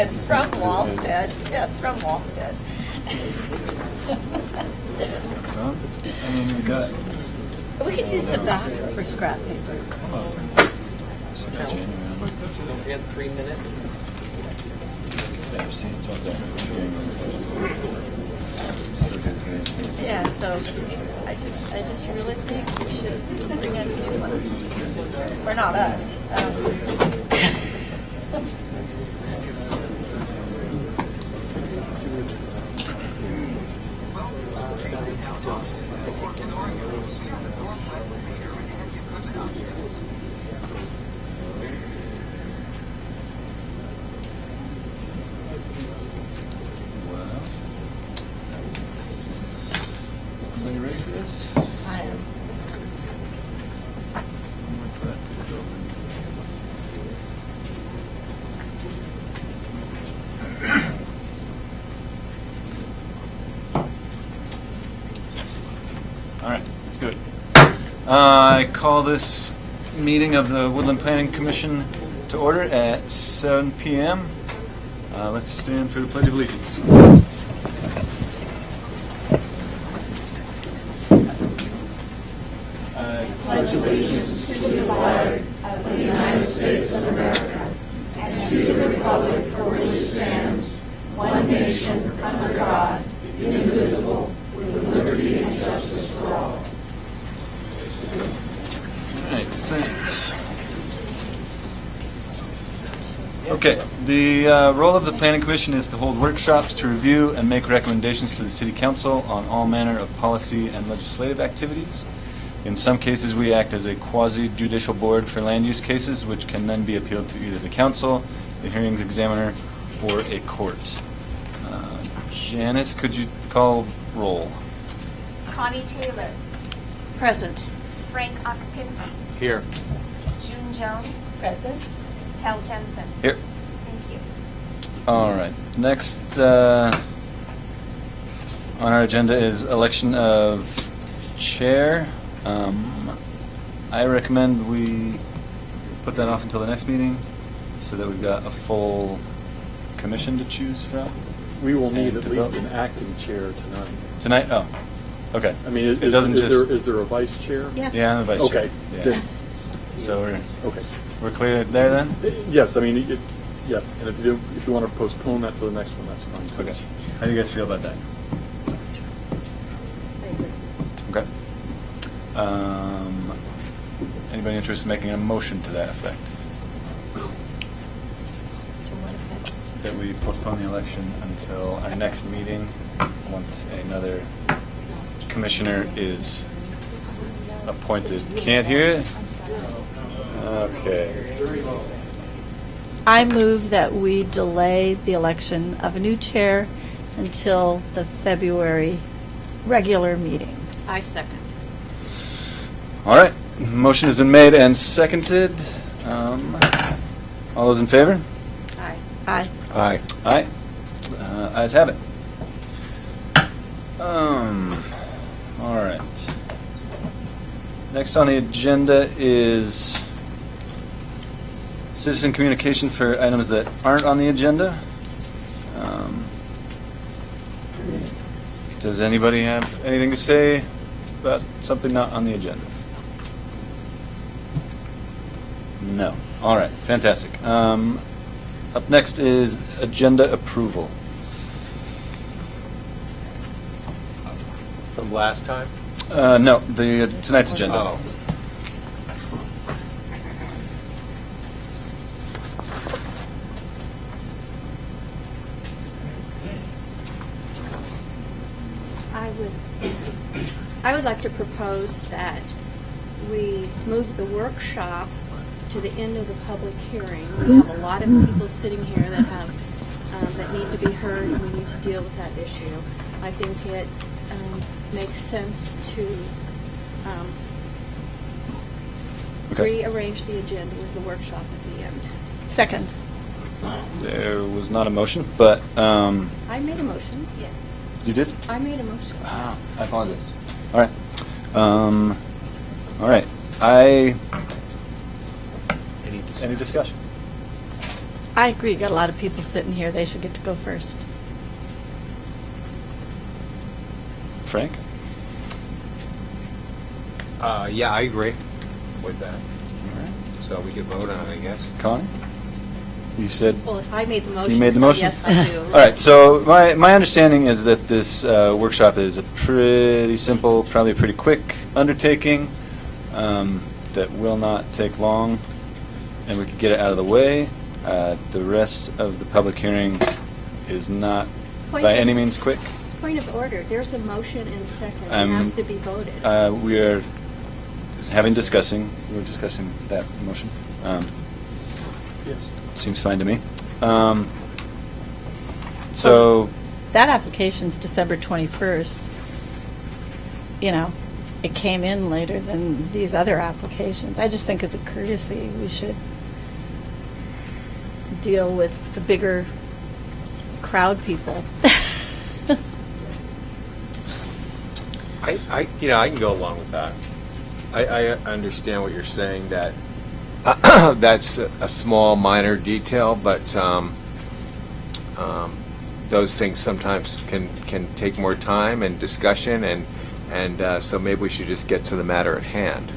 It's from Wallstead. Yeah, it's from Wallstead. Well, I mean, we got We could use the back for scrap paper. January. Don't forget 3 minutes. Better scenes, one's there. Still good today. Yeah, so I just really think we should bring us new ones. Or not us. Well, are you ready for this? I am. That is open. All right, let's do it. I call this meeting of the Woodland Planning Commission to order at 7 p.m. Let's stand for the Pledge of Allegiance. I pledge allegiance to the flag of the United States of America and to the republic for which it stands, one nation, under God, indivisible, with liberty and justice for all. All right, thanks. Okay, the role of the Planning Commission is to hold workshops to review and make recommendations to the City Council on all manner of policy and legislative activities. In some cases, we act as a quasi-judicial board for land use cases, which can then be appealed to either the council, the hearings examiner, or a court. Janice, could you call roll? Connie Taylor, Present. Frank Occhipinti, Here. June Jones, Present. Tel Jensen. Here. Thank you. All right. Next on our agenda is election of chair. I recommend we put that off until the next meeting so that we've got a full commission to choose from. We will need And at to least vote. an acting chair tonight. Tonight? Oh, okay. I mean, it doesn't just. is there a vice chair? Yes. Yeah, I'm the vice chair. Okay. Yeah. Then- So Okay. we're clear there then? Yes, I mean, yes, and if you want to postpone that to the next one, that's fine. too. Okay. How do you guys feel about that? Okay. Anybody interested in making a motion to that effect? That we postpone the election until our next meeting, once another commissioner is appointed. Can't hear it? Okay. I move that we delay the election of a new chair until the February regular meeting. I second. All right. Motion has been made and seconded. All those in favor? Aye. Aye. Aye. Aye. Ayes have it. All right. Next on the agenda is citizen communication for items that aren't on the agenda. Does anybody have anything to say about something not on the agenda? No. All right. Fantastic. Up next is agenda approval. From last time? No, tonight's agenda. Oh. I would like to propose that we move the workshop to the end of the public hearing. We have a lot of people sitting here that have, that need to be heard, and we need to deal with that issue. I think it makes sense to Okay. rearrange the agenda with the workshop at the end. Second. There was not a motion, but I made a motion. Yes. you did? I made a motion. Ah, I apologize. All right. All right. Any discussion? I agree, you got a lot of people sitting here, they should get to go first. Frank? Yeah, I agree with that. All right. So we could vote on it, I guess. Connie? You said? Well, I made the motion. made the so motion? yes, I do. All right, so my understanding is that this workshop is a pretty simple, probably a pretty quick undertaking that will not take long, and we could get it out of the way. The rest of the public hearing is not Point by of- any means quick. Point of order, there's a motion and a second. It Um, has to be voted. We are we're discussing that motion. Yes. Seems fine to me. So, That application's December 21st. You know, it came in later than these other applications. I just think as a courtesy, we should deal with the bigger crowd people. I can go along with that. I understand what you're saying, that that's a small, minor detail, but those things sometimes can take more time and discussion, and so maybe we should just get to the matter at hand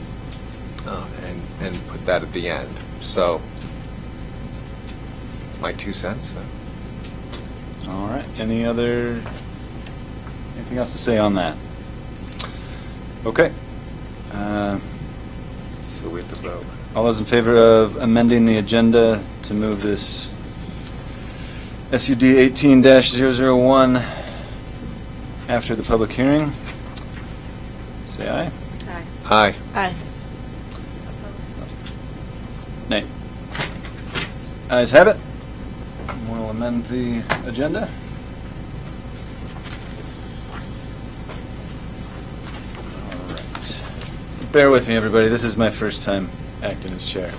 and put that at the end. So, my 2 cents. all right. Anything else to say on that? Okay. So we have to vote. All those in favor of amending the agenda to move this SUD 18-001 after the public hearing, say aye. Aye. Aye. Aye. Nay. Ayes have it. We'll amend the agenda. All right. Bear with me, everybody. This is my first time acting as chair.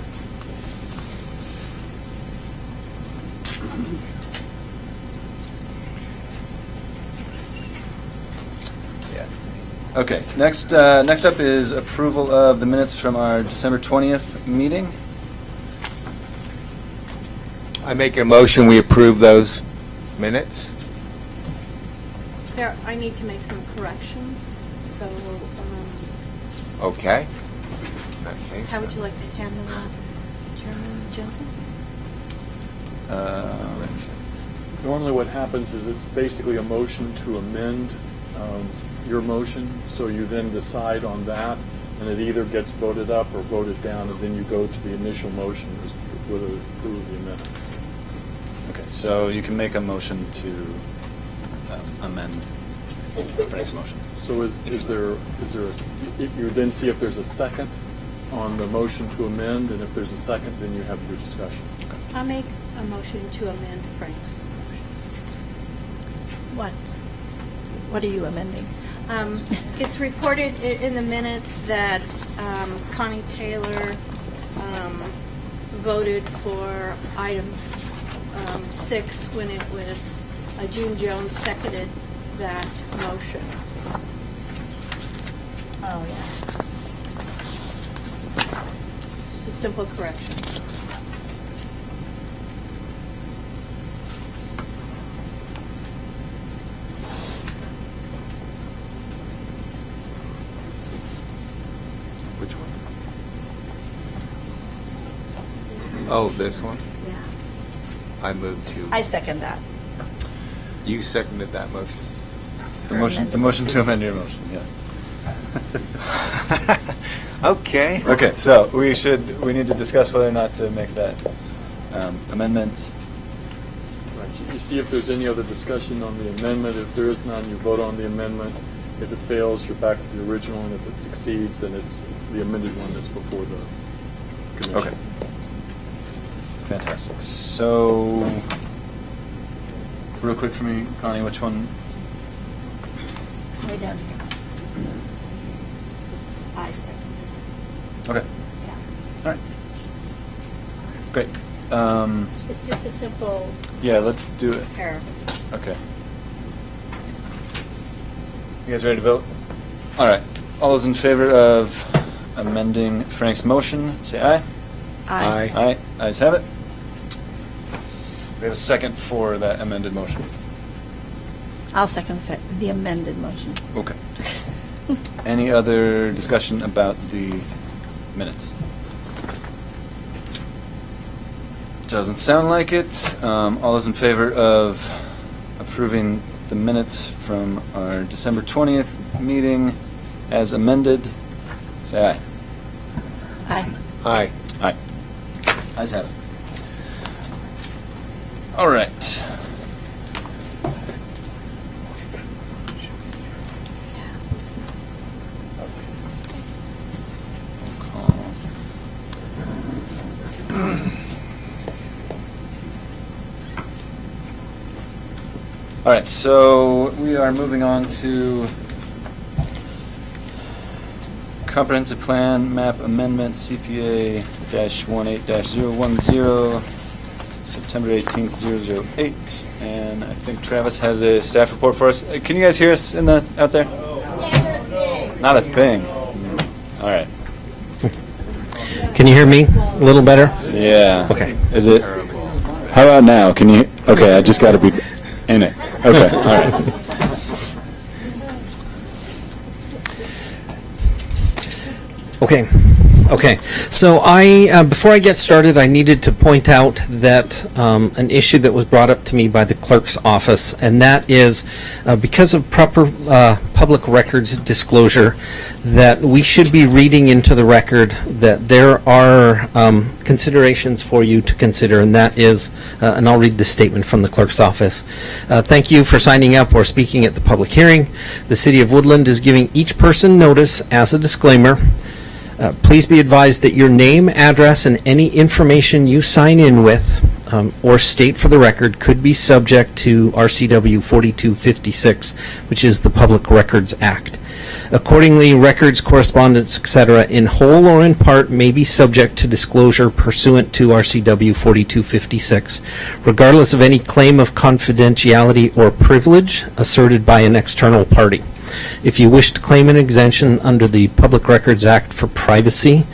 Yeah. Okay. Next up is approval of the minutes from our December 20th meeting. I make a motion, we approve those minutes. I need to make some corrections, so Okay. In that case, how would you like to handle that, Chairman Jensen? Normally what happens is it's basically a motion to amend your motion, so you then decide on that, and it either gets voted up or voted down, and then you go to the initial motion, is whether to approve the amendments. Okay, so you can make a motion to amend Frank's motion. So is there you then see if there's a second on the motion to amend, and if there's a second, then you have your discussion. I'll make a motion to amend Frank's motion. What are you amending? It's reported in the minutes that Connie Taylor voted for item 6 when it was June Jones seconded that motion. Oh, yeah. It's just a simple correction. Which one? Oh, this one? Yeah. I move to. I second that. You seconded that motion? The motion to amend your motion, yeah. Okay. Okay, so we need to discuss whether or not to make that amendment. Right. You see if there's any other discussion on the amendment. If there is none, you vote on the amendment. If it fails, you're back to the original, and if it succeeds, then it's the amended one that's before the commission. Okay. Fantastic. So, real quick for me, Connie, which one? Way down here. It's I second. Okay, Yeah. all right. Great. It's just a simple Yeah, let's do it. paragraph. Okay. You guys ready to vote? All right. All those in favor of amending Frank's motion, say aye. Aye. Aye. Ayes have it. we have a second for that amended motion? I'll second the amended motion. Okay. Any other discussion about the minutes? Doesn't sound like it. All those in favor of approving the minutes from our December 20th meeting as amended, say aye. Aye. Aye. Aye. Ayes have it. All right. All right, so we are moving on to comprehensive plan map amendment CPA-18-010, September 18th, 008. And I think Travis has a staff report for us. Can you guys hear us out there? Not a thing. All right. Can you hear me a little better? Yeah. Okay. Is it? How about now? Can you? Okay, I just got to be in it. Okay. All right. Okay. So before I get started, I needed to point out that an issue that was brought up to me by the clerk's office, and that is because of proper public records disclosure, that we should be reading into the record that there are considerations for you to consider, and that is, and I'll read the statement from the clerk's office. Thank you for signing up or speaking at the public hearing. The City of Woodland is giving each person notice as a disclaimer. Please be advised that your name, address, and any information you sign in with or state for the record could be subject to RCW 4256, which is the Public Records Act. Accordingly, records, correspondence, etc., in whole or in part, may be subject to disclosure pursuant to RCW 4256, regardless of any claim of confidentiality or privilege asserted by an external party. If you wish to claim an exemption under the Public Records Act for privacy,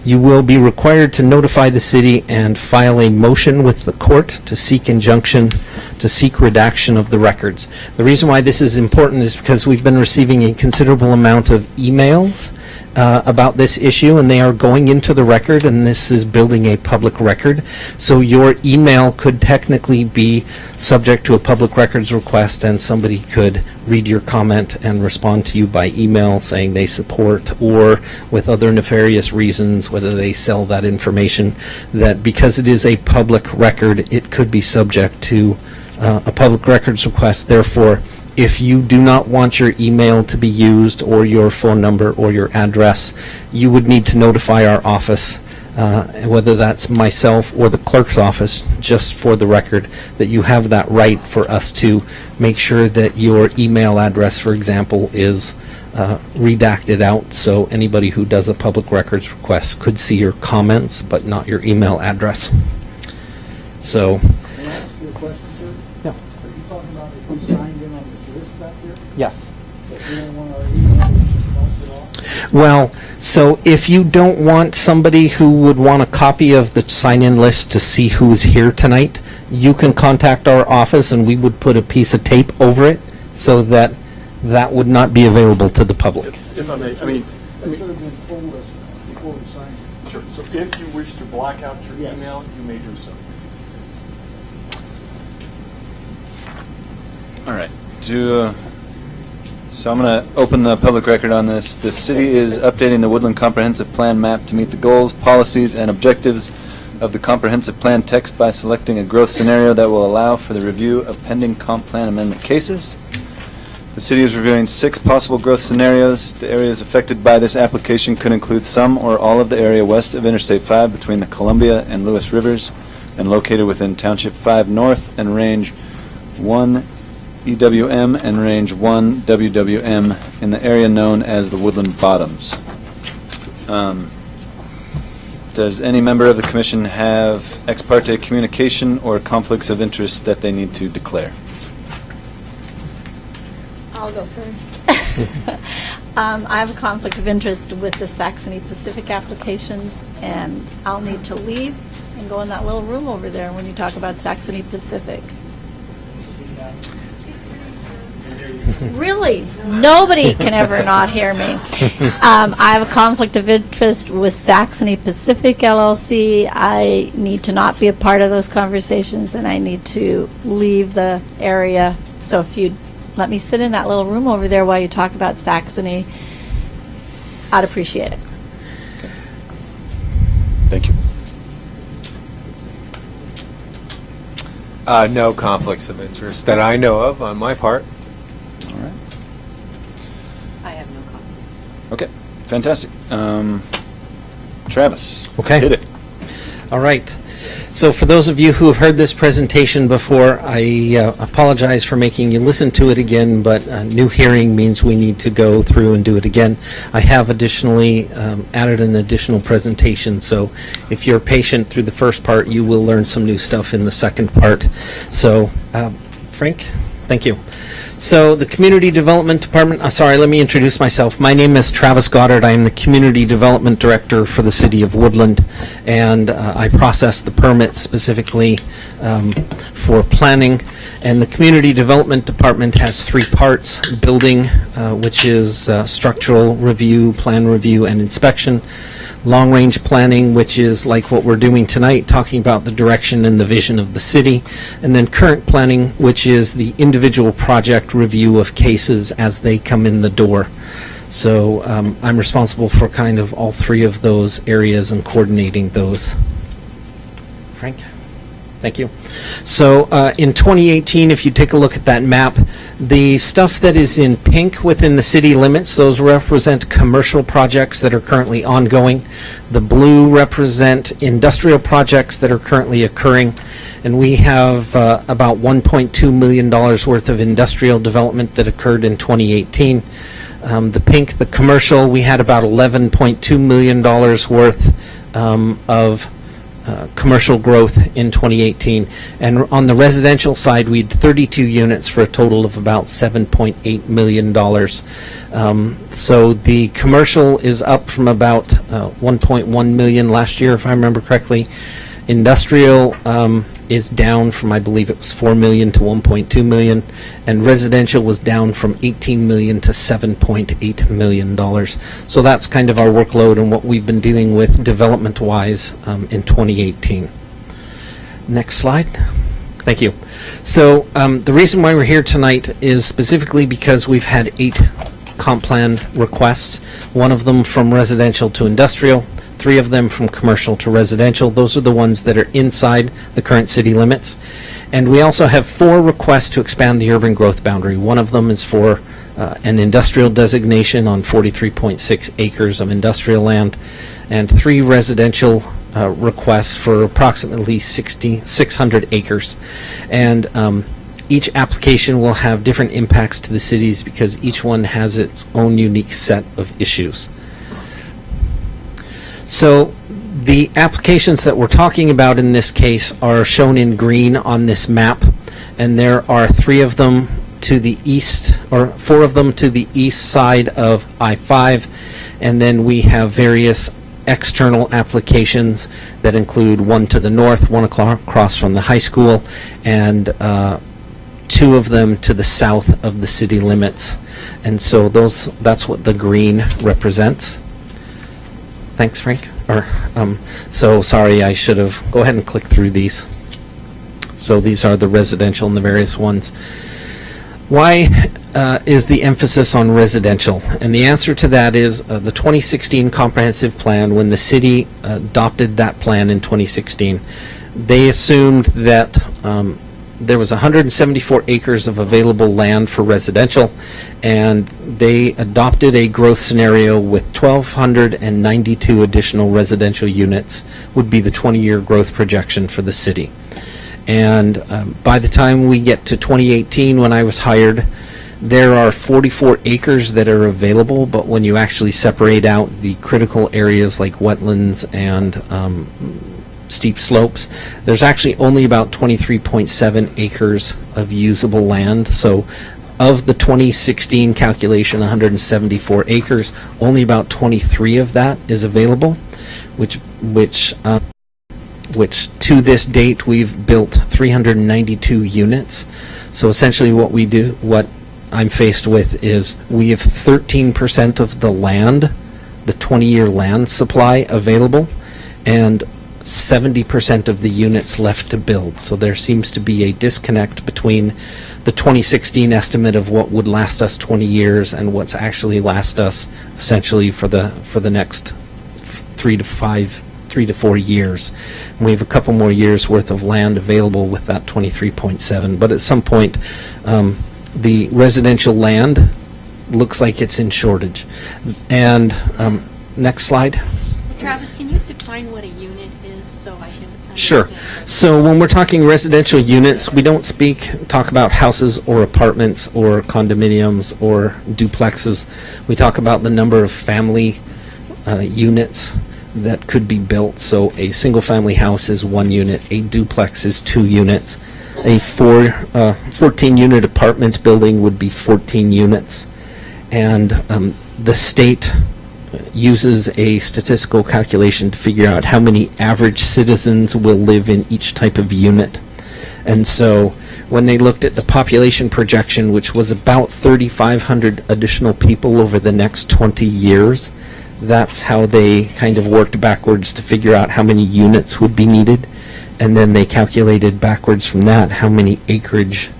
you will be required to notify the city and file a motion with the court to seek injunction to seek redaction of the records. The reason why this is important is because we've been receiving a considerable amount of emails about this issue, and they are going into the record, and this is building a public record. So your email could technically be subject to a public records request, and somebody could read your comment and respond to you by email saying they support, or with other nefarious reasons, whether they sell that information, that because it is a public record, it could be subject to a public records request. Therefore, if you do not want your email to be used, or your phone number, or your address, you would need to notify our office, whether that's myself or the clerk's office, just for the record, that you have that right for us to make sure that your email address, for example, is redacted out, so anybody who does a public records request could see your comments, but not your email address. So, Can I ask you a question, sir? Yeah. Are you talking about if we signed in on this list back there, yes. but we don't want our email response at all? Well, so if you don't want somebody who would want a copy of the sign-in list to see who's here tonight, you can contact our office and we would put a piece of tape over it so that that would not be available to the public. If I may, That should have been told us before we signed it. sure. So if you wish to black out your Yes. email, you may do so. All right. So I'm going to open the public record on this. The city is updating the Woodland Comprehensive Plan map to meet the goals, policies, and objectives of the comprehensive plan text by selecting a growth scenario that will allow for the review of pending comp plan amendment cases. The city is reviewing 6 possible growth scenarios. The areas affected by this application could include some or all of the area west of Interstate 5 between the Columbia and Lewis Rivers and located within Township 5 North and Range 1 EWM and Range 1 WWM in the area known as the Woodland Bottoms. Does any member of the commission have ex parte communication or conflicts of interest that they need to declare? I'll go first. I have a conflict of interest with the Saxony Pacific applications, and I'll need to leave, and go in that little room over there when you talk about Saxony Pacific. Really, nobody can ever not hear me. I have a conflict of interest with Saxony Pacific LLC. I need to not be a part of those conversations, and I need to leave the area. So if you'd let me sit in that little room over there while you talk about Saxony, I'd appreciate it. Thank you. No conflicts of interest that I know of on my part. All right. I have no comment. Okay, fantastic. Travis. Okay. Hit it. All right. So for those of you who have heard this presentation before, I apologize for making you listen to it again, but new hearing means we need to go through and do it again. I have additionally added an additional presentation, so if you're patient through the first part, you will learn some new stuff in the second part. So, Frank, thank you. So the Community Development Department, sorry, let me introduce myself. My name is Travis Goddard. I am the Community Development Director for the City of Woodland, and I process the permits specifically for planning. And the Community Development Department has three parts: building, which is structural review, plan review, and inspection; long-range planning, which is like what we're doing tonight, talking about the direction and the vision of the city; and then current planning, which is the individual project review of cases as they come in the door. So I'm responsible for kind of all three of those areas and coordinating those. Frank? Thank you. So in 2018, if you take a look at that map, the stuff that is in pink within the city limits, those represent commercial projects that are currently ongoing. The blue represent industrial projects that are currently occurring. And we have about $1.2 million worth of industrial development that occurred in 2018. The pink, the commercial, we had about $11.2 million worth of commercial growth in 2018. And on the residential side, we had 32 units for a total of about $7.8 million. So the commercial is up from about 1.1 million last year, if I remember correctly. Industrial is down from, I believe it was 4 million to 1.2 million, and residential was down from 18 million to 7.8 million dollars. So that's kind of our workload and what we've been dealing with development-wise in 2018. Next slide. Thank you. So the reason why we're here tonight is specifically because we've had 8 comp plan requests, one of them from residential to industrial, 3 of them from commercial to residential. Those are the ones that are inside the current city limits. And we also have 4 requests to expand the urban growth boundary. One of them is for an industrial designation on 43.6 acres of industrial land, and 3 residential requests for approximately 600 acres. And each application will have different impacts to the cities because each one has its own unique set of issues. So the applications that we're talking about in this case are shown in green on this map, and there are 3 of them to the east, or 4 of them to the east side of I-5, and then we have various external applications that include 1 to the north, 1 across from the high school, and 2 of them to the south of the city limits. And so that's what the green represents. Thanks, Frank. So sorry, I should have. Go ahead and click through these. So these are the residential and the various ones. Why is the emphasis on residential? And the answer to that is the 2016 comprehensive plan. When the city adopted that plan in 2016, they assumed that there was 174 acres of available land for residential, and they adopted a growth scenario with 1,292 additional residential units would be the 20-year growth projection for the city. And by the time we get to 2018, when I was hired, there are 44 acres that are available, but when you actually separate out the critical areas like wetlands and steep slopes, there's actually only about 23.7 acres of usable land. So of the 2016 calculation, 174 acres, only about 23 of that is available, which which to this date we've built 392 units. So essentially what I'm faced with is we have 13% of the land, the 20-year land supply available, and 70% of the units left to build. So there seems to be a disconnect between the 2016 estimate of what would last us 20 years and what's actually last us essentially for the next 3 to 4 years. And we have a couple more years worth of land available with that 23.7. But at some point, the residential land looks like it's in shortage. And next slide. Travis, can you define what a unit is so I can understand? Sure. So when we're talking residential units, we don't talk about houses or apartments or condominiums or duplexes. We talk about the number of family units that could be built. So a single-family house is 1 unit, a duplex is 2 units, a 14-unit apartment building would be 14 units, and the state uses a statistical calculation to figure out how many average citizens will live in each type of unit. And so when they looked at the population projection, which was about 3,500 additional people over the next 20 years, that's how they kind of worked backwards to figure out how many units would be needed. And then they calculated backwards from that how many acreage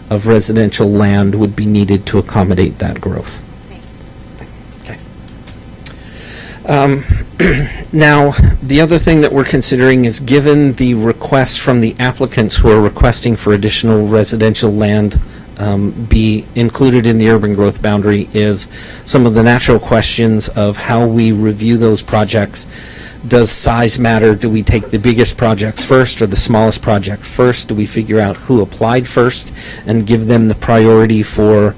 of residential land would be needed to accommodate that growth. Okay. Now, the other thing that we're considering is, given the requests from the applicants who are requesting for additional residential land be included in the urban growth boundary, is some of the natural questions of how we review those projects. Does size matter? Do we take the biggest projects first or the smallest project first? Do we figure out who applied first and give them the priority for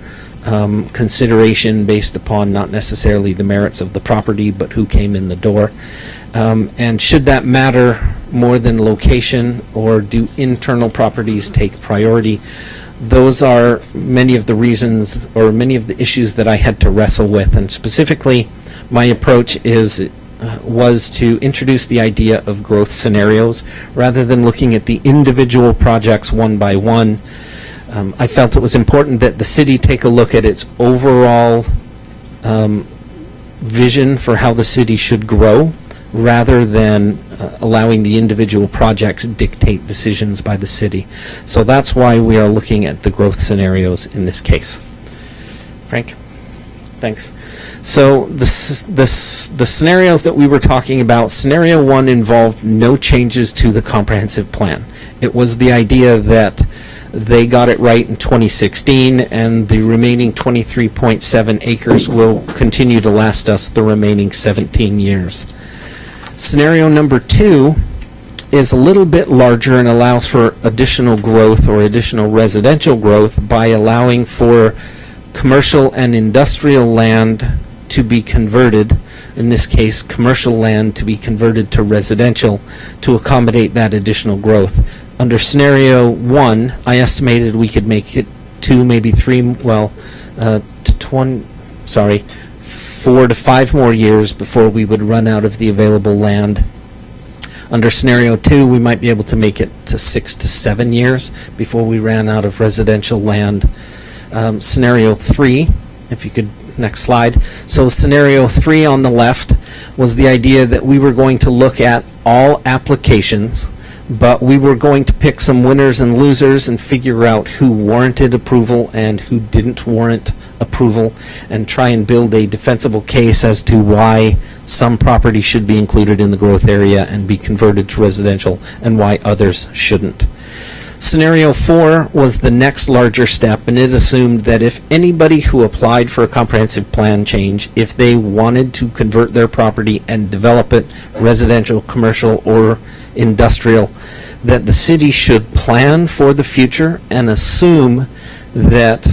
consideration based upon not necessarily the merits of the property, but who came in the door? And should that matter more than location, or do internal properties take priority? Those are many of the reasons, or many of the issues that I had to wrestle with. And specifically, my approach was to introduce the idea of growth scenarios rather than looking at the individual projects one by one. I felt it was important that the city take a look at its overall vision for how the city should grow, rather than allowing the individual projects dictate decisions by the city. So that's why we are looking at the growth scenarios in this case. Frank? Thanks. So the scenarios that we were talking about, scenario 1 involved no changes to the comprehensive plan. It was the idea that they got it right in 2016, and the remaining 23.7 acres will continue to last us the remaining 17 years. Scenario number 2 is a little bit larger and allows for additional growth, or additional residential growth, by allowing for commercial and industrial land to be converted, in this case commercial land to be converted to residential, to accommodate that additional growth. Under scenario 1, I estimated we could make it 2, maybe 3, 4 to 5 more years before we would run out of the available land. Under scenario 2, we might be able to make it to 6 to 7 years before we ran out of residential land. Scenario 3, if you could, next slide. So scenario 3 on the left was the idea that we were going to look at all applications, but we were going to pick some winners and losers and figure out who warranted approval and who didn't warrant approval, and try and build a defensible case as to why some property should be included in the growth area and be converted to residential, and why others shouldn't. Scenario 4 was the next larger step, and it assumed that if anybody who applied for a comprehensive plan change, if they wanted to convert their property and develop it residential, commercial, or industrial, that the city should plan for the future and assume that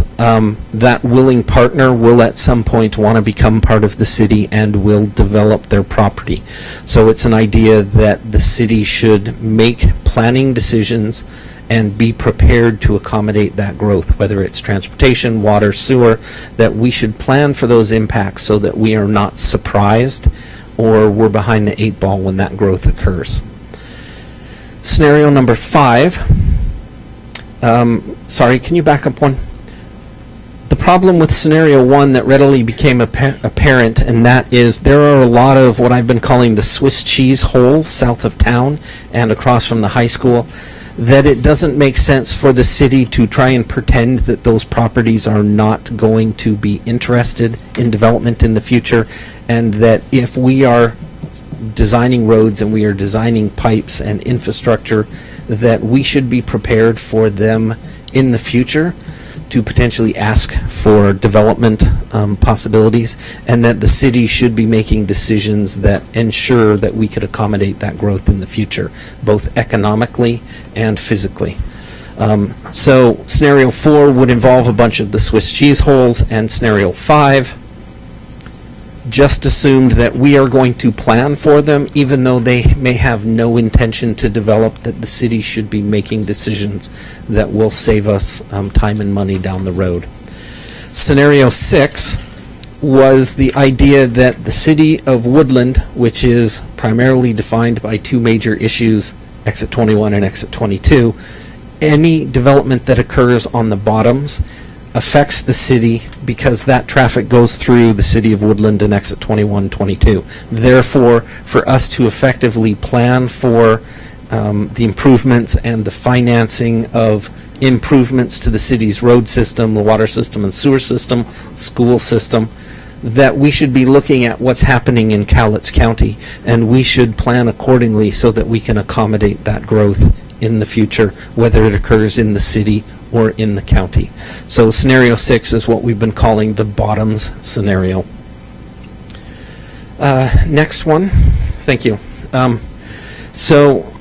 that willing partner will at some point want to become part of the city and will develop their property. So it's an idea that the city should make planning decisions and be prepared to accommodate that growth, whether it's transportation, water, sewer, that we should plan for those impacts so that we are not surprised or we're behind the 8 ball when that growth occurs. Scenario number 5. Sorry, can you back up one? The problem with scenario 1 that readily became apparent, and that is there are a lot of what I've been calling the Swiss cheese holes south of town and across from the high school, that it doesn't make sense for the city to try and pretend that those properties are not going to be interested in development in the future, and that if we are designing roads and we are designing pipes and infrastructure, that we should be prepared for them in the future to potentially ask for development possibilities, and that the city should be making decisions that ensure that we could accommodate that growth in the future, both economically and physically. So scenario 4 would involve a bunch of the Swiss cheese holes, and scenario 5 just assumed that we are going to plan for them, even though they may have no intention to develop, that the city should be making decisions that will save us time and money down the road. Scenario 6 was the idea that the city of Woodland, which is primarily defined by 2 major issues, exit 21 and exit 22, any development that occurs on the bottoms affects the city because that traffic goes through the city of Woodland and exit 21, 22. Therefore, for us to effectively plan for the improvements and the financing of improvements to the city's road system, the water system and sewer system, school system, that we should be looking at what's happening in Cowlitz County, and we should plan accordingly so that we can accommodate that growth in the future, whether it occurs in the city or in the county. So scenario 6 is what we've been calling the bottoms scenario. Next one. Thank you. So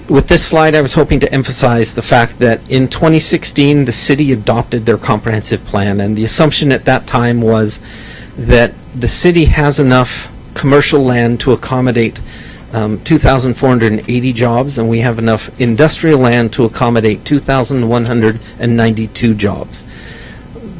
with this slide, I was hoping to emphasize the fact that in 2016, the city adopted their comprehensive plan, and the assumption at that time was that the city has enough commercial land to accommodate 2,480 jobs, and we have enough industrial land to accommodate 2,192 jobs.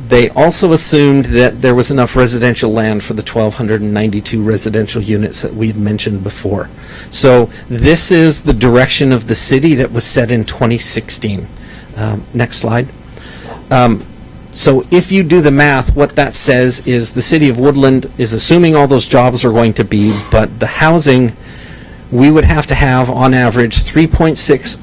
They also assumed that there was enough residential land for the 1,292 residential units that we had mentioned before. So this is the direction of the city that was set in 2016. Next slide. So if you do the math, what that says is the city of Woodland is assuming all those jobs are going to be, but the housing, we would have to have, on average, 3.6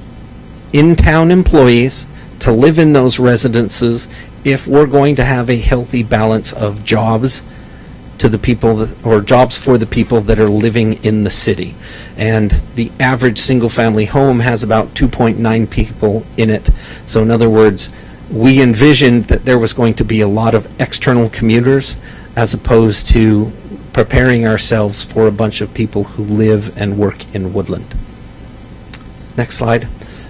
in-town employees to live in those residences if we're going to have a healthy balance of jobs to the people or jobs for the people that are living in the city. And the average single-family home has about 2.9 people in it. So in other words, we envisioned that there was going to be a lot of external commuters as opposed to preparing ourselves for a bunch of people who live and work in Woodland. Next slide.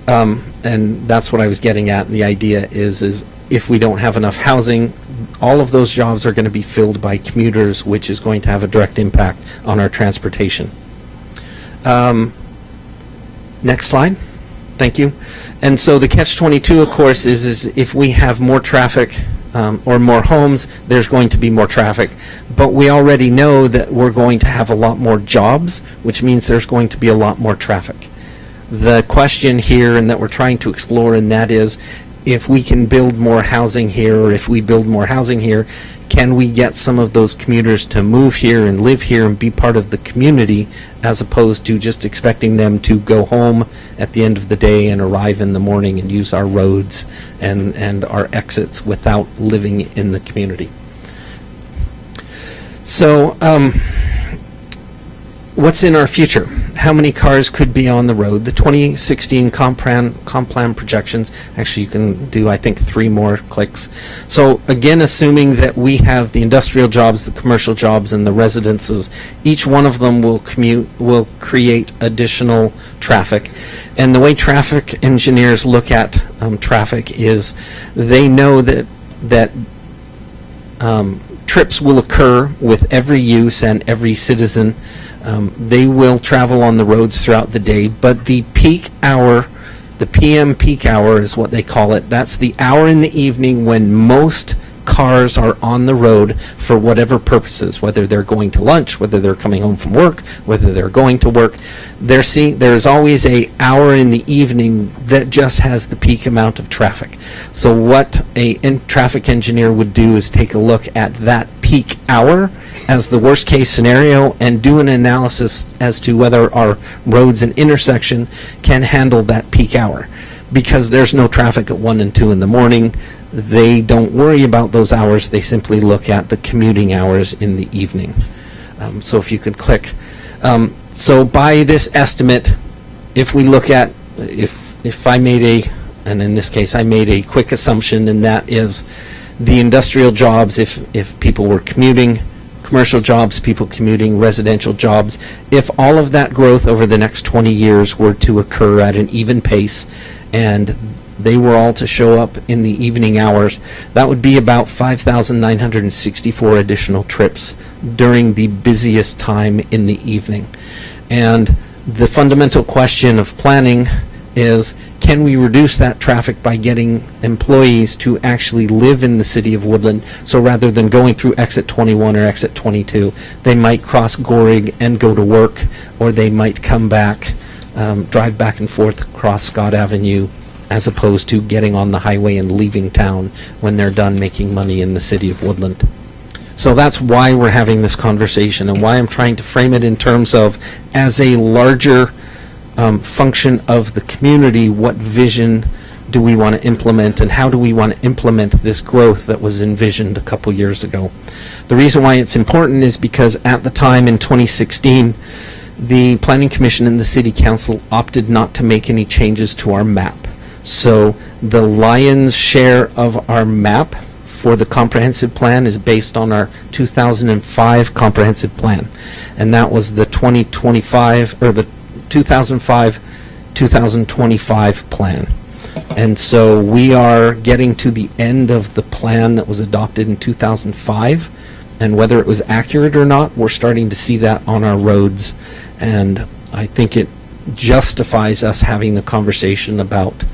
And that's what I was getting at. The idea is if we don't have enough housing, all of those jobs are going to be filled by commuters, which is going to have a direct impact on our transportation. Next slide. Thank you. And so the catch-22, of course, is if we have more traffic or more homes, there's going to be more traffic. But we already know that we're going to have a lot more jobs, which means there's going to be a lot more traffic. The question here, and that we're trying to explore, and that is, if we can build more housing here, or if we build more housing here, can we get some of those commuters to move here and live here and be part of the community, as opposed to just expecting them to go home at the end of the day and arrive in the morning and use our roads and our exits without living in the community. So, what's in our future? How many cars could be on the road? The 2016 comp plan projections, actually you can do, I think, 3 more clicks. So again, assuming that we have the industrial jobs, the commercial jobs, and the residences, each one of them will create additional traffic. And the way traffic engineers look at traffic is they know that trips will occur with every use and every citizen. They will travel on the roads throughout the day, but the peak hour, the PM peak hour is what they call it. That's the hour in the evening when most cars are on the road for whatever purposes, whether they're going to lunch, whether they're coming home from work, whether they're going to work. There's always an hour in the evening that just has the peak amount of traffic. So what a traffic engineer would do is take a look at that peak hour as the worst case scenario and do an analysis as to whether our roads and intersection can handle that peak hour. Because there's no traffic at 1 and 2 in the morning, they don't worry about those hours. They simply look at the commuting hours in the evening. So if you could click. So by this estimate, if we look at, if I made and in this case I made a quick assumption, and that is the industrial jobs, if people were commuting, commercial jobs, people commuting, residential jobs, if all of that growth over the next 20 years were to occur at an even pace, and they were all to show up in the evening hours, that would be about 5,964 additional trips during the busiest time in the evening. And the fundamental question of planning is, can we reduce that traffic by getting employees to actually live in the city of Woodland? So rather than going through exit 21 or exit 22, they might cross Gorig and go to work, or they might come back, drive back and forth across Scott Avenue, as opposed to getting on the highway and leaving town when they're done making money in the city of Woodland. So that's why we're having this conversation, and why I'm trying to frame it in terms of, as a larger function of the community, what vision do we want to implement, and how do we want to implement this growth that was envisioned a couple years ago. The reason why it's important is because at the time in 2016, the Planning Commission and the City Council opted not to make any changes to our map. So the lion's share of our map for the comprehensive plan is based on our 2005 comprehensive plan, and that was the 2025 or the 2005-2025 plan. And so we are getting to the end of the plan that was adopted in 2005, and whether it was accurate or not, we're starting to see that on our roads, and I think it justifies us having the conversation about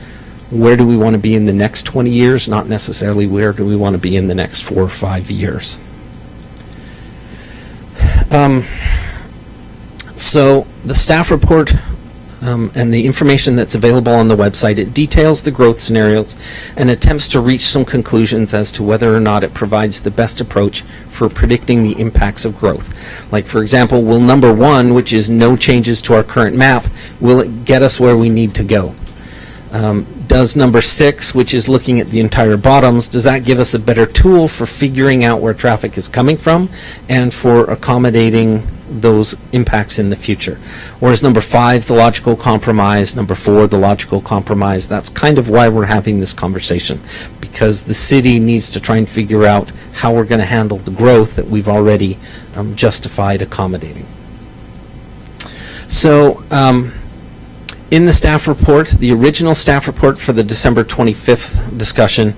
where do we want to be in the next 20 years, not necessarily where do we want to be in the next 4 or 5 years. So the staff report and the information that's available on the website, it details the growth scenarios and attempts to reach some conclusions as to whether or not it provides the best approach for predicting the impacts of growth. Like, for example, will number 1, which is no changes to our current map, will it get us where we need to go? Does number 6, which is looking at the entire bottoms, does that give us a better tool for figuring out where traffic is coming from and for accommodating those impacts in the future? Or is number 5 the logical compromise, number 4 the logical compromise? That's kind of why we're having this conversation, because the city needs to try and figure out how we're going to handle the growth that we've already justified accommodating. So, in the staff report, the original staff report for the December 25th discussion,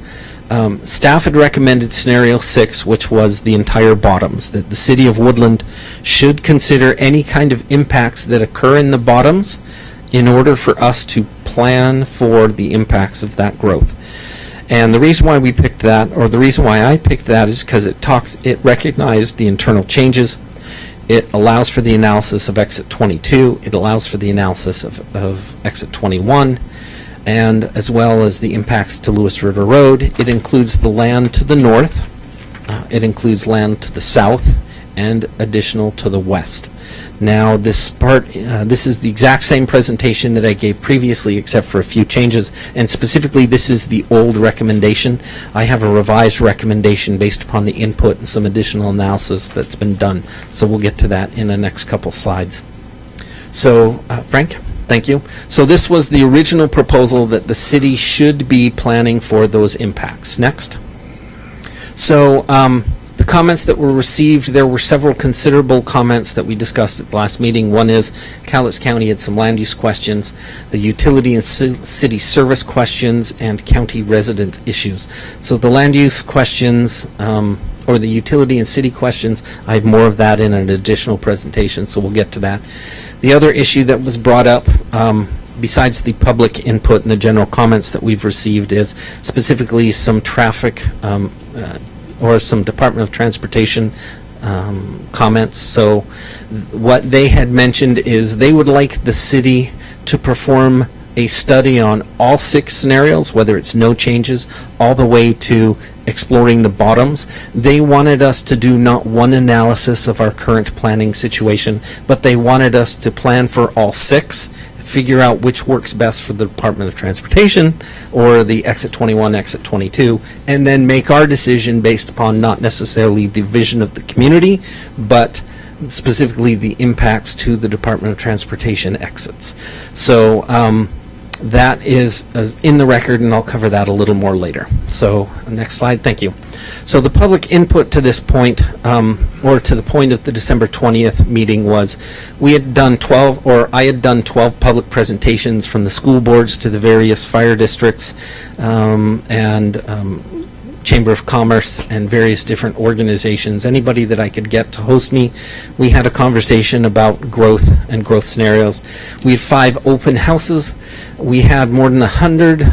staff had recommended scenario 6, which was the entire bottoms, that the city of Woodland should consider any kind of impacts that occur in the bottoms in order for us to plan for the impacts of that growth. And the reason why we picked that, or the reason why I picked that, is because it recognized the internal changes. It allows for the analysis of exit 22. It allows for the analysis of exit 21, and as well as the impacts to Lewis River Road. It includes the land to the north. It includes land to the south, and additional to the west. Now, this part, this is the exact same presentation that I gave previously, except for a few changes, and specifically, this is the old recommendation. I have a revised recommendation based upon the input and some additional analysis that's been done, so we'll get to that in the next couple slides. So, Frank, thank you. So this was the original proposal that the city should be planning for those impacts. Next. So, the comments that were received, there were several considerable comments that we discussed at the last meeting. One is Cowlitz County had some land use questions, the utility and city service questions, and county resident issues. So the land use questions, or the utility and city questions, I have more of that in an additional presentation, so we'll get to that. The other issue that was brought up, besides the public input and the general comments that we've received, is specifically some traffic or some Department of Transportation comments. So what they had mentioned is they would like the city to perform a study on all 6 scenarios, whether it's no changes, all the way to exploring the bottoms. They wanted us to do not one analysis of our current planning situation, but they wanted us to plan for all 6, figure out which works best for the Department of Transportation or the Exit 21, Exit 22, and then make our decision based upon not necessarily the vision of the community, but specifically the impacts to the Department of Transportation exits. So that is in the record, and I'll cover that a little more later. So next slide, thank you. So the public input to this point, or to the point of the December 20th meeting, was we had done 12, or I had done 12 public presentations from the school boards to the various fire districts and Chamber of Commerce and various different organizations, anybody that I could get to host me. We had a conversation about growth and growth scenarios. We had 5 open houses. We had more than 100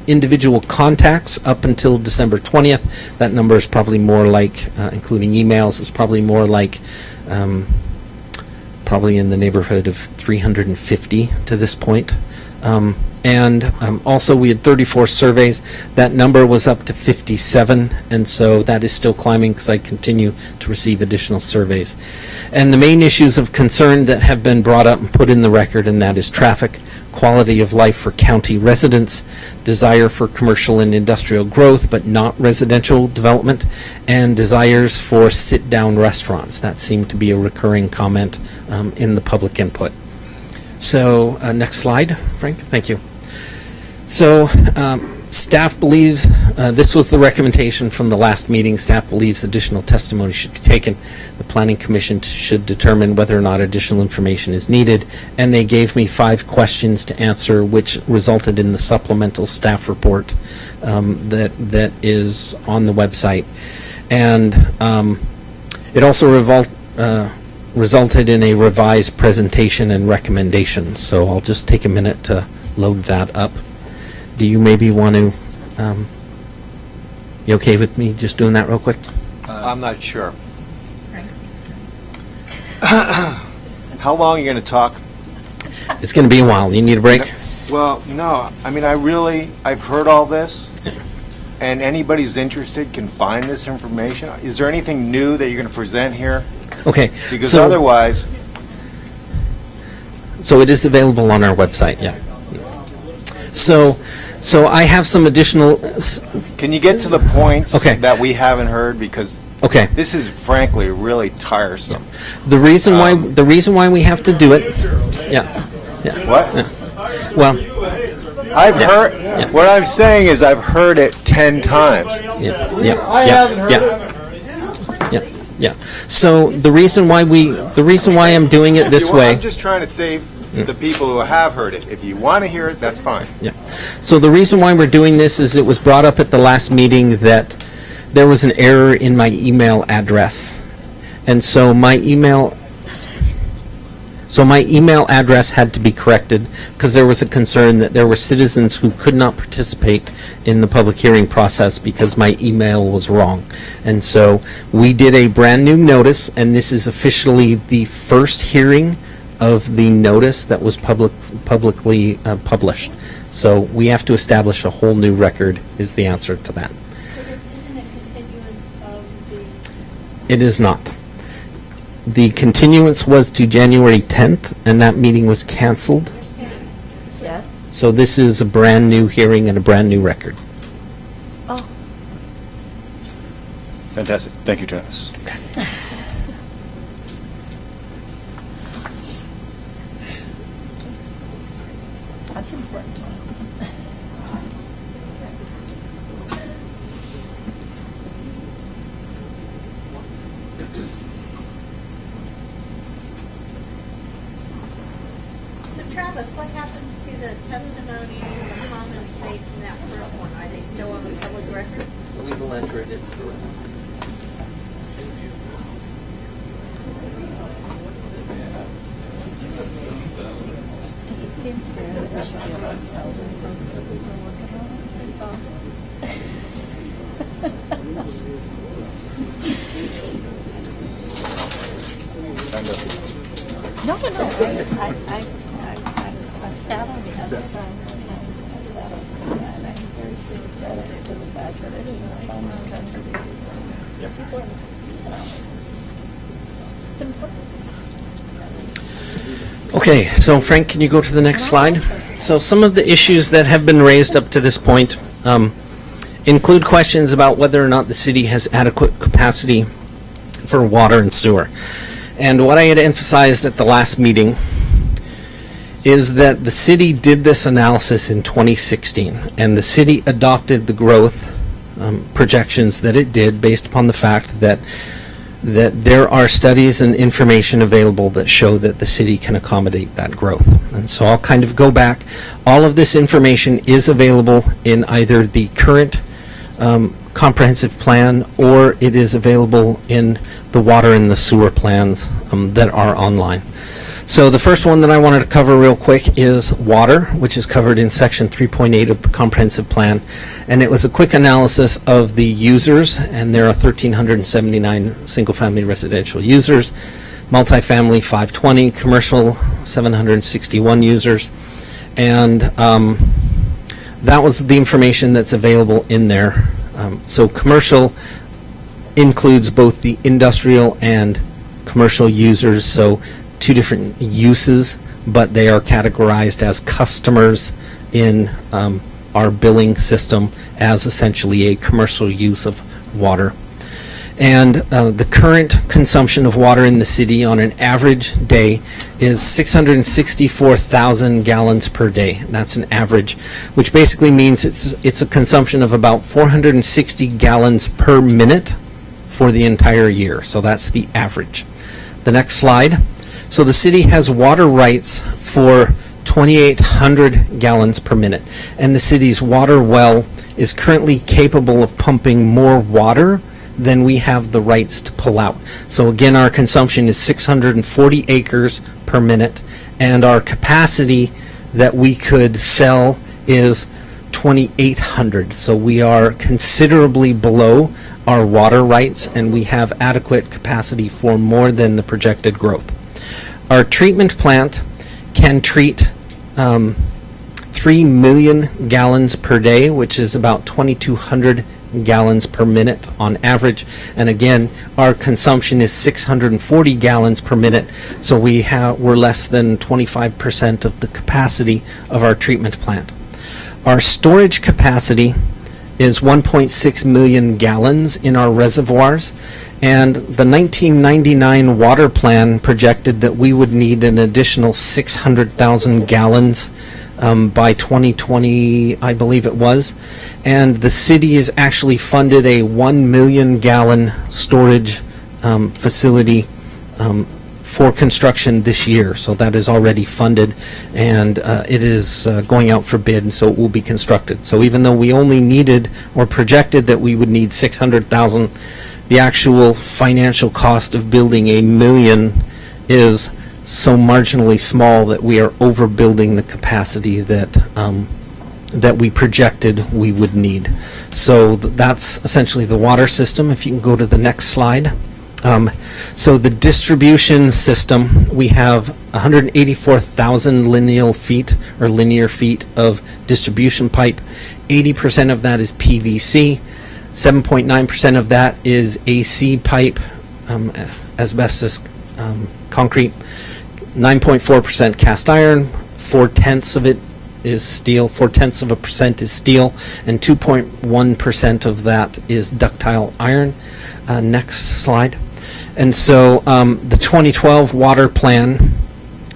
individual contacts up until December 20th. That number is probably more like, including emails, is probably more like probably in the neighborhood of 350 to this point. Also, we had 34 surveys. That number was up to 57, and so that is still climbing because I continue to receive additional surveys. And the main issues of concern that have been brought up and put in the record, and that is traffic, quality of life for county residents, desire for commercial and industrial growth, but not residential development, and desires for sit-down restaurants. That seemed to be a recurring comment in the public input. So next slide, Frank. Thank you. So staff believes, this was the recommendation from the last meeting, staff believes additional testimony should be taken. The Planning Commission should determine whether or not additional information is needed, and they gave me 5 questions to answer, which resulted in the supplemental staff report that is on the website. And it also resulted in a revised presentation and recommendation. So I'll just take a minute to load that up. Do you maybe want to, you okay with me just doing that real quick? I'm not sure. How long are you going to talk? It's going to be a while. You need a break? Well, no. I mean, I've heard all this, and anybody who's interested can find this information. Is there anything new that you're going to present here? Okay. Because otherwise... So it is available on our website, yeah. So I have some additional... Can you get to the points Okay. that we haven't heard? Because Okay. this is frankly really tiresome. The reason why we have to do it... Yeah. What? Well, I've heard... What I'm saying is I've heard it 10 times. Yeah. So the reason why I'm doing it this way... I'm just trying to save the people who have heard it. If you want to hear it, that's fine. Yeah. So the reason why we're doing this is it was brought up at the last meeting that there was an error in my email address. And so my email address had to be corrected because there was a concern that there were citizens who could not participate in the public hearing process because my email was wrong. And so we did a brand new notice, and this is officially the first hearing of the notice that was publicly published. So we have to establish a whole new record is the answer to that. So this isn't a continuance of the... It is not. The continuance was to January 10th, and that meeting was canceled. Yes. So this is a brand new hearing and a brand new record. Oh, Fantastic. Thank you, Travis. that's important to know. So Travis, what happens to the testimony and the comments made from that first one? Are they still on the public record? We will enter it into Does it seem fair that we should be allowed to tell those folks that we were working on it since August? kind of, No. I've sat on the other side sometimes. I've sat on this side. I'm very sympathetic to the fact that it isn't a fun country. People are, it's important. Okay, so Frank, can you go to the next slide? So some of the issues that have been raised up to this point include questions about whether or not the city has adequate capacity for water and sewer. And what I had emphasized at the last meeting is that the city did this analysis in 2016, and the city adopted the growth projections that it did based upon the fact that there are studies and information available that show that the city can accommodate that growth. And so I'll kind of go back. All of this information is available in either the current comprehensive plan, or it is available in the water and the sewer plans that are online. So the first one that I wanted to cover real quick is water, which is covered in section 3.8 of the comprehensive plan. And it was a quick analysis of the users, and there are 1,379 single-family residential users, multifamily 520, commercial 761 users. And that was the information that's available in there. So commercial includes both the industrial and commercial users, so two different uses, but they are categorized as customers in our billing system as essentially a commercial use of water. And the current consumption of water in the city on an average day is 664,000 gallons per day. That's an average, which basically means it's a consumption of about 460 gallons per minute for the entire year. So that's the average. The next slide. So the city has water rights for 2,800 gallons per minute, and the city's water well is currently capable of pumping more water than we have the rights to pull out. So again, our consumption is 640 acres per minute, and our capacity that we could sell is 2,800. So we are considerably below our water rights, and we have adequate capacity for more than the projected growth. Our treatment plant can treat 3 million gallons per day, which is about 2,200 gallons per minute on average. And again, our consumption is 640 gallons per minute, so we're less than 25% of the capacity of our treatment plant. Our storage capacity is 1.6 million gallons in our reservoirs, and the 1999 water plan projected that we would need an additional 600,000 gallons by 2020, I believe it was. And the city has actually funded a 1 million gallon storage facility for construction this year. So that is already funded, and it is going out for bid, so it will be constructed. So even though we only needed or projected that we would need 600,000, the actual financial cost of building 1 million is so marginally small that we are overbuilding the capacity that that we projected we would need. So that's essentially the water system. If you can go to the next slide. So the distribution system, we have 184,000 linear feet of distribution pipe. 80% of that is PVC. 7.9% of that is AC pipe, asbestos concrete. 9.4% cast iron. 0.4% of it is steel. 0.4% is steel, and 2.1% of that is ductile iron. Next slide. And so the 2012 water plan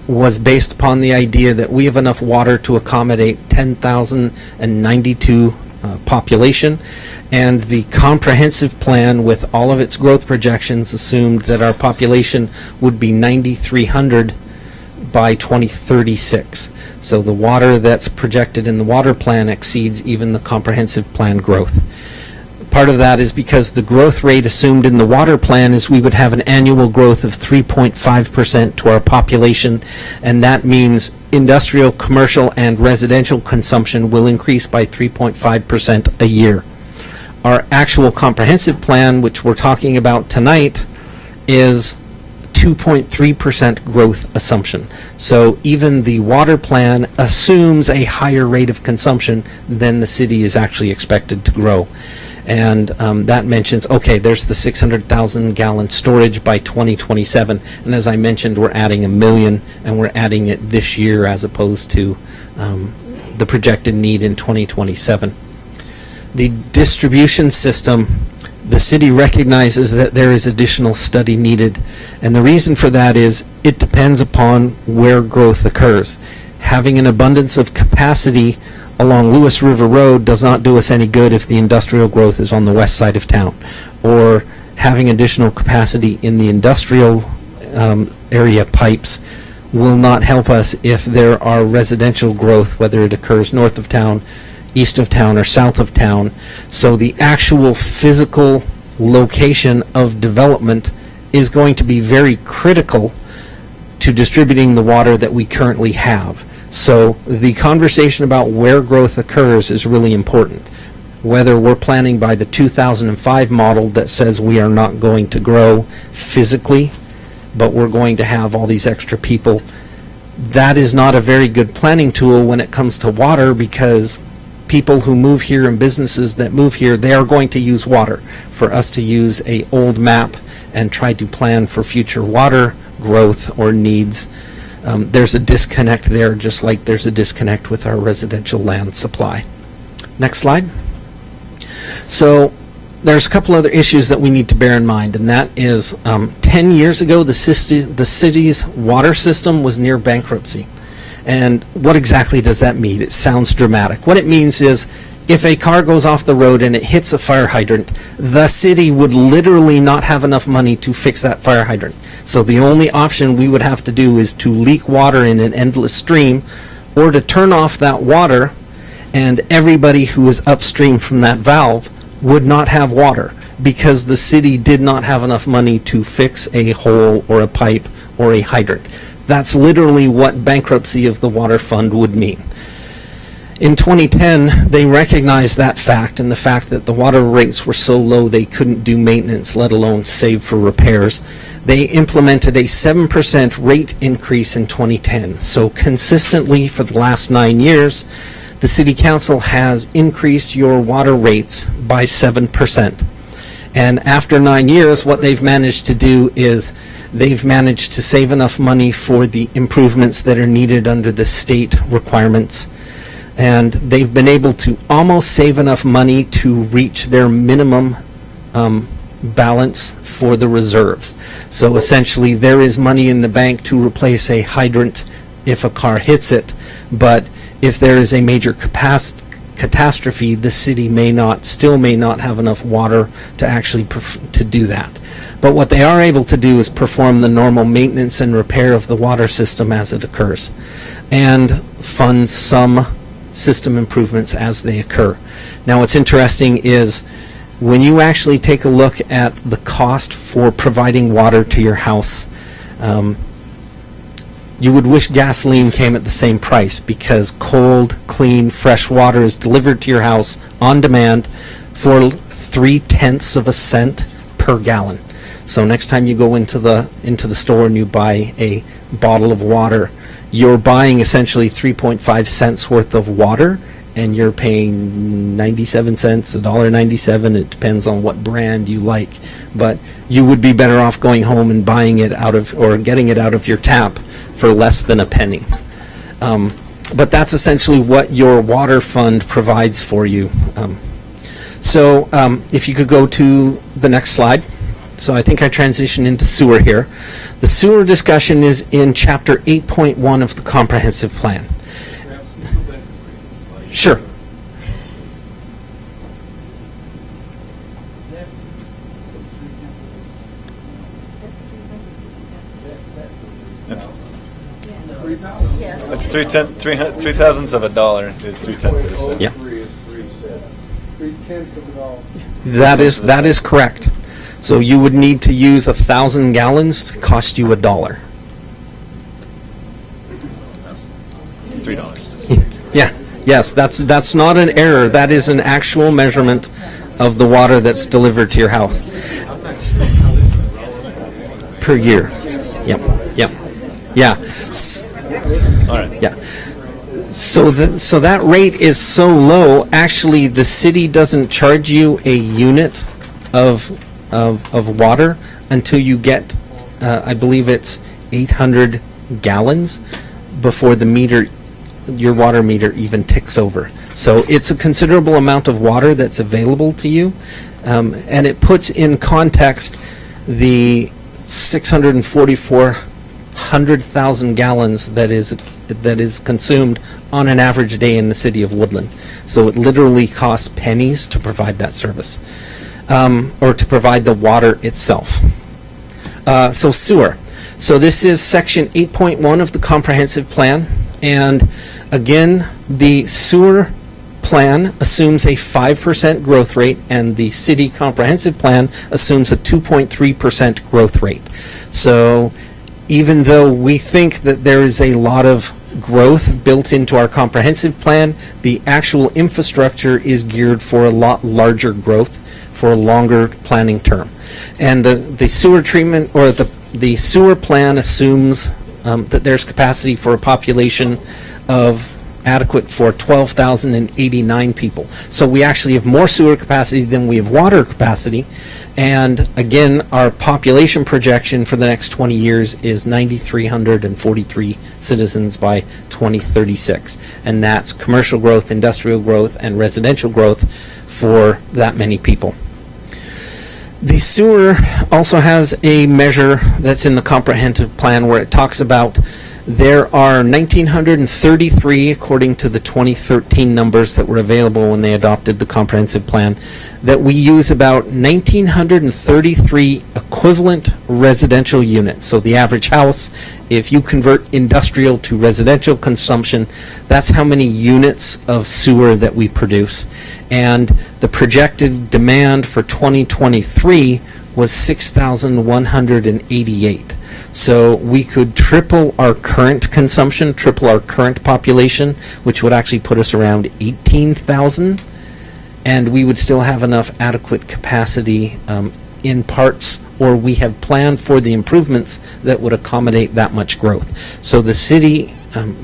was based upon the idea that we have enough water to accommodate 10,092 population, and the comprehensive plan with all of its growth projections assumed that our population would be 9,300 by 2036. So the water that's projected in the water plan exceeds even the comprehensive plan growth. Part of that is because the growth rate assumed in the water plan is we would have an annual growth of 3.5% to our population, and that means industrial, commercial, and residential consumption will increase by 3.5% a year. Our actual comprehensive plan, which we're talking about tonight, is 2.3% growth assumption. So even the water plan assumes a higher rate of consumption than the city is actually expected to grow. And that mentions, okay, there's the 600,000 gallon storage by 2027. And as I mentioned, we're adding 1 million, and we're adding it this year as opposed to the projected need in 2027. The distribution system, the city recognizes that there is additional study needed. And the reason for that is it depends upon where growth occurs. Having an abundance of capacity along Lewis River Road does not do us any good if the industrial growth is on the west side of town. Or having additional capacity in the industrial area pipes will not help us if there are residential growth, whether it occurs north of town, east of town, or south of town. So the actual physical location of development is going to be very critical to distributing the water that we currently have. So the conversation about where growth occurs is really important. Whether we're planning by the 2005 model that says we are not going to grow physically, but we're going to have all these extra people, that is not a very good planning tool when it comes to water, because people who move here and businesses that move here, they are going to use water. For us to use a old map and try to plan for future water growth or needs, there's a disconnect there, just like there's a disconnect with our residential land supply. Next slide. So there's a couple other issues that we need to bear in mind, and that is 10 years ago, the city's water system was near bankruptcy. And what exactly does that mean? It sounds dramatic. What it means is if a car goes off the road and it hits a fire hydrant, the city would literally not have enough money to fix that fire hydrant. So the only option we would have to do is to leak water in an endless stream, or to turn off that water, and everybody who is upstream from that valve would not have water, because the city did not have enough money to fix a hole or a pipe or a hydrant. That's literally what bankruptcy of the water fund would mean. In 2010, they recognized that fact, and the fact that the water rates were so low they couldn't do maintenance, let alone save for repairs. They implemented a 7% rate increase in 2010. So consistently for the last 9 years, the City Council has increased your water rates by 7%. And after 9 years, what they've managed to do is they've managed to save enough money for the improvements that are needed under the state requirements. And they've been able to almost save enough money to reach their minimum balance for the reserves. So essentially, there is money in the bank to replace a hydrant if a car hits it, but if there is a major catastrophe, the city still may not have enough water to actually to do that. But what they are able to do is perform the normal maintenance and repair of the water system as it occurs, and fund some system improvements as they occur. Now, what's interesting is when you actually take a look at the cost for providing water to your house, you would wish gasoline came at the same price, because cold, clean, fresh water is delivered to your house on demand for 0.3 of a cent per gallon. So next time you go into the store and you buy a bottle of water, you're buying essentially 3.5 cents worth of water, and you're paying 97 cents, $1.97. It depends on what brand you like. But you would be better off going home and buying it or getting it out of your tap for less than a penny. But that's essentially what your water fund provides for you. So if you could go to the next slide. So I think I transition into sewer here. The sewer discussion is in Chapter 8.1 of the Comprehensive Plan. Sure. That's 3 thousandths of a dollar is 3/10 of a cent. Yeah. 3/10 of a dollar. That is correct. So you would need to use 1,000 gallons to cost you $1. $3. Yeah. Yes, that's not an error. That is an actual measurement of the water that's delivered to your house per year. Yep. Yep. Yeah. All right. Yeah. So that rate is so low. Actually, the city doesn't charge you a unit of water until you get, I believe it's 800 gallons before your water meter even ticks over. So it's a considerable amount of water that's available to you, and it puts in context the 644,000 gallons that is consumed on an average day in the city of Woodland. So it literally costs pennies to provide that service, or to provide the water itself. So sewer. So this is section 8.1 of the comprehensive plan, and again, the sewer plan assumes a 5% growth rate, and the city comprehensive plan assumes a 2.3% growth rate. So even though we think that there is a lot of growth built into our comprehensive plan, the actual infrastructure is geared for a lot larger growth for a longer planning term. And the sewer treatment, or the sewer plan assumes that there's capacity for a population of adequate for 12,089 people. So we actually have more sewer capacity than we have water capacity. And again, our population projection for the next 20 years is 9,343 citizens by 2036. And that's commercial growth, industrial growth, and residential growth for that many people. The sewer also has a measure that's in the comprehensive plan where it talks about there are 1,933, according to the 2013 numbers that were available when they adopted the comprehensive plan, that we use about 1,933 equivalent residential units. So the average house, if you convert industrial to residential consumption, that's how many units of sewer that we produce. And the projected demand for 2023 was 6,188. So we could triple our current consumption, triple our current population, which would actually put us around 18,000, and we would still have enough adequate capacity in parts, or we have planned for the improvements that would accommodate that much growth. So the city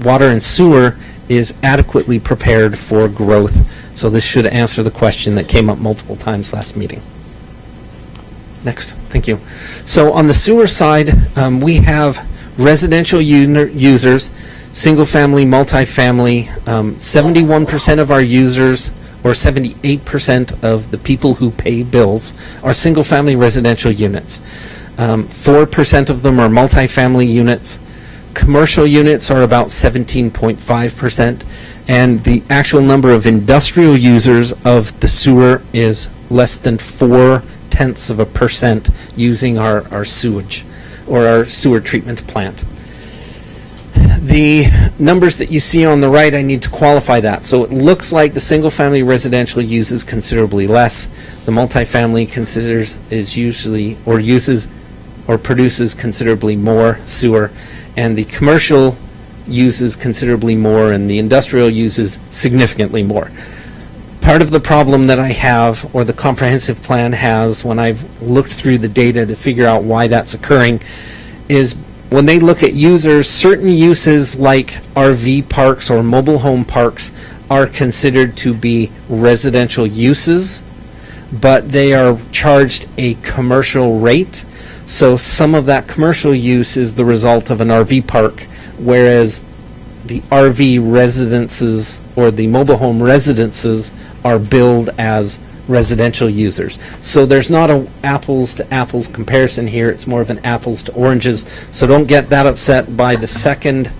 water and sewer is adequately prepared for growth. So this should answer the question that came up multiple times last meeting. Next, thank you. So on the sewer side, we have residential users, single-family, multifamily. 71% of our users, or 78% of the people who pay bills, are single-family residential units. 4% of them are multifamily units. Commercial units are about 17.5%, and the actual number of industrial users of the sewer is less than 0.4% using our sewage or our sewer treatment plant. The numbers that you see on the right, I need to qualify that. So it looks like the single-family residential uses considerably less. The multifamily uses or produces considerably more sewer, and the commercial uses considerably more, and the industrial uses significantly more. Part of the problem that I have, or the comprehensive plan has, when I've looked through the data to figure out why that's occurring, is when they look at users, certain uses like RV parks or mobile home parks are considered to be residential uses, but they are charged a commercial rate. So some of that commercial use is the result of an RV park, whereas the RV residences or the mobile home residences are billed as residential users. So there's not an apples to apples comparison here. It's more of an apples to oranges. So don't get that upset by the second,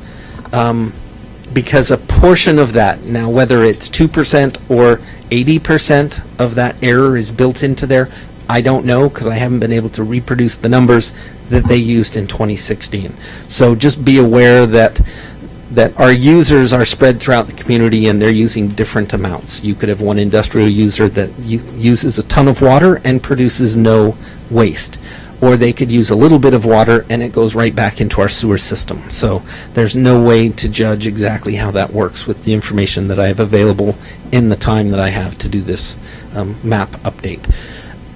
because a portion of that, now whether it's 2% or 80% of that error is built into there, I don't know, because I haven't been able to reproduce the numbers that they used in 2016. So just be aware that our users are spread throughout the community and they're using different amounts. You could have one industrial user that uses a ton of water and produces no waste. Or they could use a little bit of water and it goes right back into our sewer system. So there's no way to judge exactly how that works with the information that I have available in the time that I have to do this map update.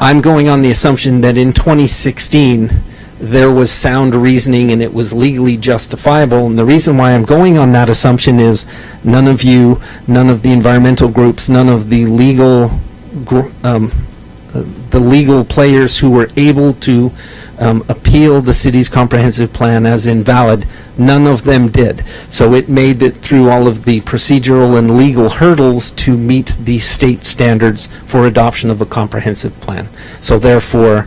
I'm going on the assumption that in 2016, there was sound reasoning and it was legally justifiable. And the reason why I'm going on that assumption is none of you, none of the environmental groups, none of the legal players who were able to appeal the city's comprehensive plan as invalid, none of them did. So it made it through all of the procedural and legal hurdles to meet the state standards for adoption of a comprehensive plan. So therefore,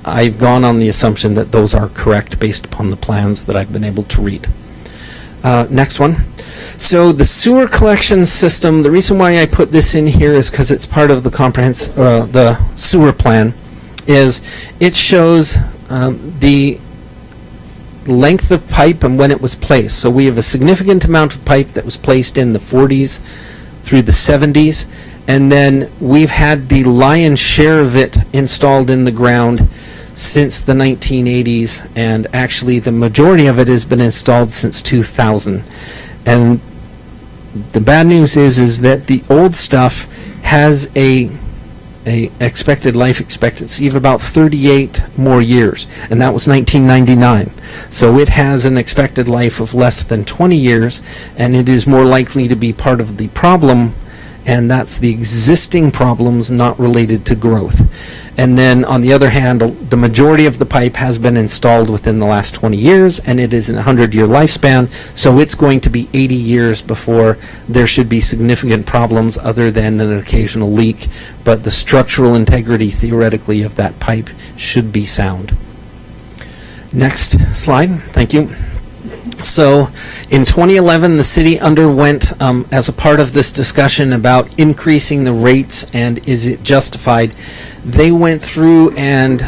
I've gone on the assumption that those are correct based upon the plans that I've been able to read. Next one. So the sewer collection system, the reason why I put this in here is because it's part of the the sewer plan, is it shows the length of pipe and when it was placed. So we have a significant amount of pipe that was placed in the 40s through the 70s, and then we've had the lion's share of it installed in the ground since the 1980s, and actually the majority of it has been installed since 2000. And the bad news is that the old stuff has a expected life expectancy of about 38 more years, and that was 1999. So it has an expected life of less than 20 years, and it is more likely to be part of the problem, and that's the existing problems not related to growth. And then on the other hand, the majority of the pipe has been installed within the last 20 years, and it is a 100-year lifespan, so it's going to be 80 years before there should be significant problems other than an occasional leak, but the structural integrity, theoretically, of that pipe should be sound. Next slide. Thank you. So in 2011, the city underwent, as a part of this discussion about increasing the rates and is it justified, they went through and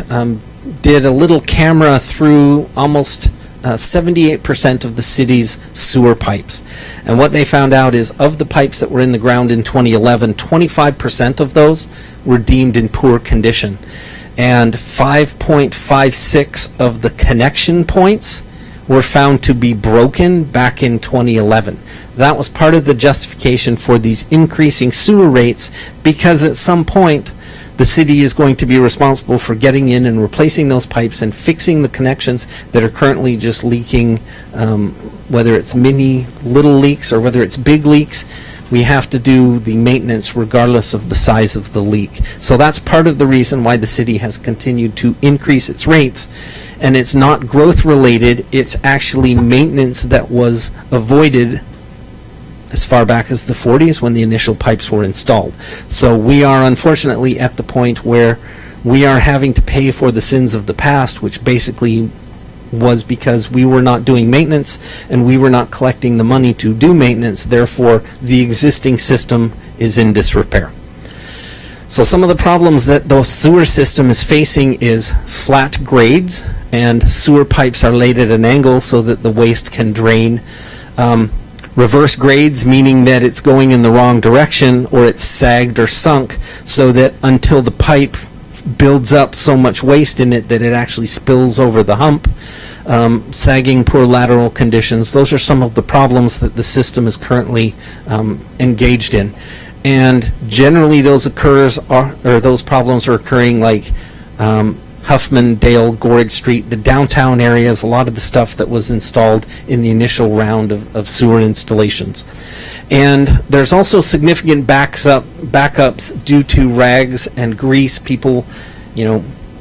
did a little camera through almost 78% of the city's sewer pipes. And what they found out is of the pipes that were in the ground in 2011, 25% of those were deemed in poor condition. And 5.56 of the connection points were found to be broken back in 2011. That was part of the justification for these increasing sewer rates, because at some point the city is going to be responsible for getting in and replacing those pipes and fixing the connections that are currently just leaking, whether it's mini little leaks or whether it's big leaks. We have to do the maintenance regardless of the size of the leak. So that's part of the reason why the city has continued to increase its rates. And it's not growth related, it's actually maintenance that was avoided as far back as the 40s when the initial pipes were installed. So we are unfortunately at the point where we are having to pay for the sins of the past, which basically was because we were not doing maintenance and we were not collecting the money to do maintenance. Therefore, the existing system is in disrepair. So some of the problems that the sewer system is facing is flat grades, and sewer pipes are laid at an angle so that the waste can drain. Reverse grades, meaning that it's going in the wrong direction, or it's sagged or sunk, so that until the pipe builds up so much waste in it that it actually spills over the hump. Sagging, poor lateral conditions, those are some of the problems that the system is currently engaged in. And generally those those problems are occurring like Huffman, Dale, Gorrig Street, the downtown areas, a lot of the stuff that was installed in the initial round of sewer installations. And there's also significant backups due to rags and grease, people,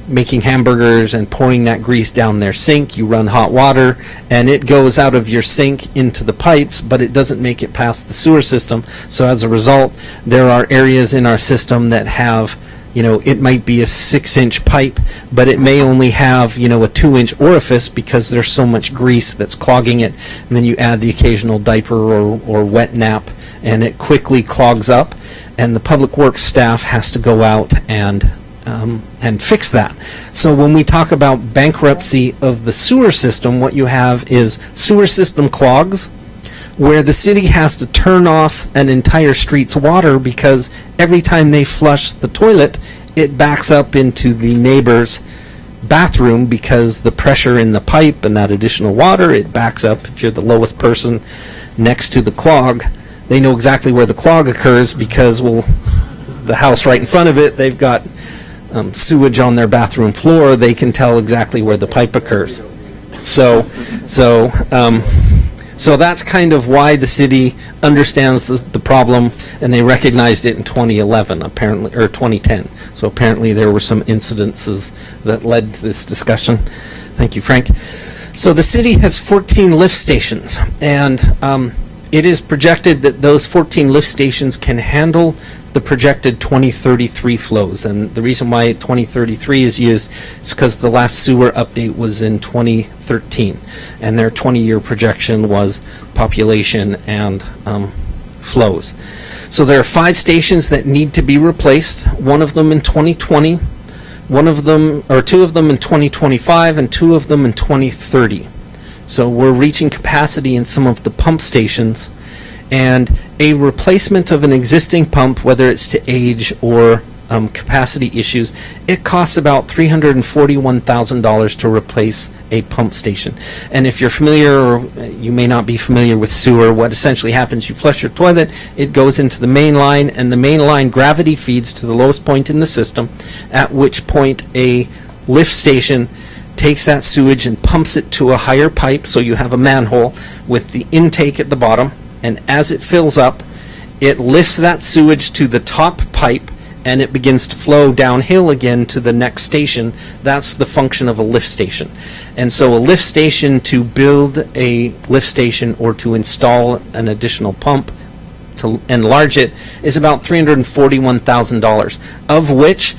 making hamburgers and pouring that grease down their sink. You run hot water and it goes out of your sink into the pipes, but it doesn't make it past the sewer system. So as a result, there are areas in our system that have, it might be a 6-inch pipe, but it may only have, a 2-inch orifice because there's so much grease that's clogging it. And then you add the occasional diaper or wet nap and it quickly clogs up, and the public works staff has to go out and fix that. So when we talk about bankruptcy of the sewer system, what you have is sewer system clogs, where the city has to turn off an entire street's water because every time they flush the toilet, it backs up into the neighbor's bathroom because the pressure in the pipe and that additional water, it backs up. If you're the lowest person next to the clog, they know exactly where the clog occurs because, the house right in front of it, they've got sewage on their bathroom floor, they can tell exactly where the pipe occurs. So that's kind of why the city understands the problem, and they recognized it in 2011, apparently, or 2010. So apparently there were some incidences that led to this discussion. Thank you, Frank. So the city has 14 lift stations, and it is projected that those 14 lift stations can handle the projected 2033 flows. And the reason why 2033 is used is because the last sewer update was in 2013, and their 20-year projection was population and flows. So there are 5 stations that need to be replaced, one of them in 2020, one of them, or 2 of them in 2025, and 2 of them in 2030. So we're reaching capacity in some of the pump stations, and a replacement of an existing pump, whether it's to age or capacity issues, it costs about $341,000 to replace a pump station. And if you're familiar, or you may not be familiar with sewer, what essentially happens, you flush your toilet, it goes into the main line, and the main line gravity feeds to the lowest point in the system, at which point a lift station takes that sewage and pumps it to a higher pipe, so you have a manhole with the intake at the bottom, and as it fills up, it lifts that sewage to the top pipe, and it begins to flow downhill again to the next station. That's the function of a lift station. And so a lift station, to build a lift station or to install an additional pump to enlarge it, is about $341,000, of which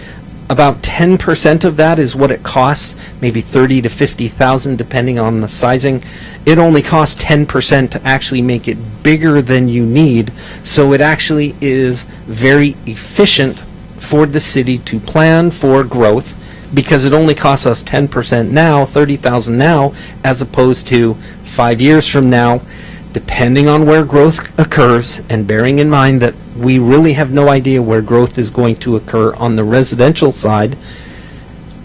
about 10% of that is what it costs, maybe $30,000 to $50,000 depending on the sizing. It only costs 10% to actually make it bigger than you need, so it actually is very efficient for the city to plan for growth, because it only costs us 10% now, $30,000 now, as opposed to 5 years from now, depending on where growth occurs, and bearing in mind that we really have no idea where growth is going to occur on the residential side.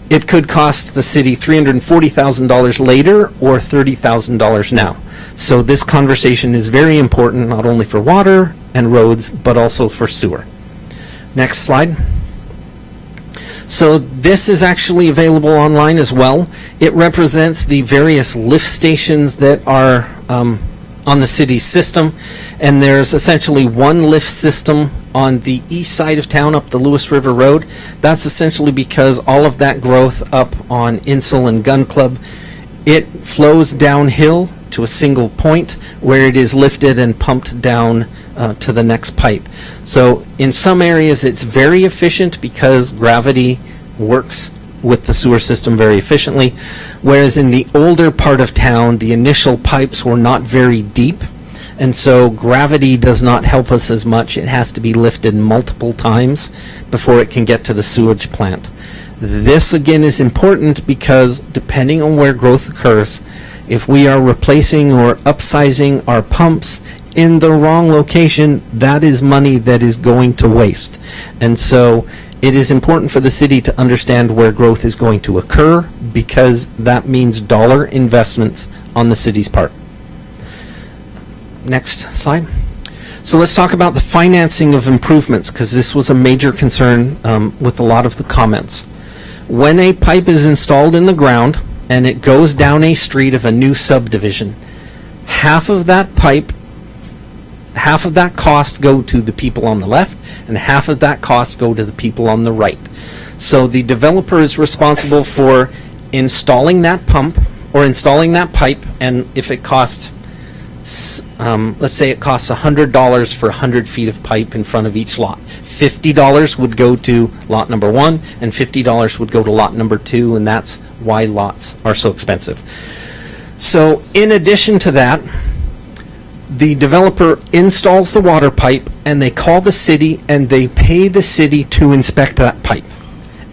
It could cost the city $340,000 later or $30,000 now. So this conversation is very important, not only for water and roads, but also for sewer. Next slide. So this is actually available online as well. It represents the various lift stations that are on the city's system, and there's essentially one lift system on the east side of town up the Lewis River Road. That's essentially because all of that growth up on Insel and Gun Club, it flows downhill to a single point where it is lifted and pumped down to the next pipe. So in some areas it's very efficient because gravity works with the sewer system very efficiently, whereas in the older part of town, the initial pipes were not very deep, and so gravity does not help us as much. It has to be lifted multiple times before it can get to the sewage plant. This again is important because depending on where growth occurs, if we are replacing or upsizing our pumps in the wrong location, that is money that is going to waste. And so it is important for the city to understand where growth is going to occur, because that means dollar investments on the city's part. Next slide. So let's talk about the financing of improvements, because this was a major concern with a lot of the comments. When a pipe is installed in the ground and it goes down a street of a new subdivision, half of that cost go to the people on the left, and half of that cost go to the people on the right. So the developer is responsible for installing that pump or installing that pipe, and if it costs, let's say it costs $100 for 100 feet of pipe in front of each lot, $50 would go to lot number 1, and $50 would go to lot number 2, and that's why lots are so expensive. So in addition to that, the developer installs the water pipe, and they call the city and they pay the city to inspect that pipe.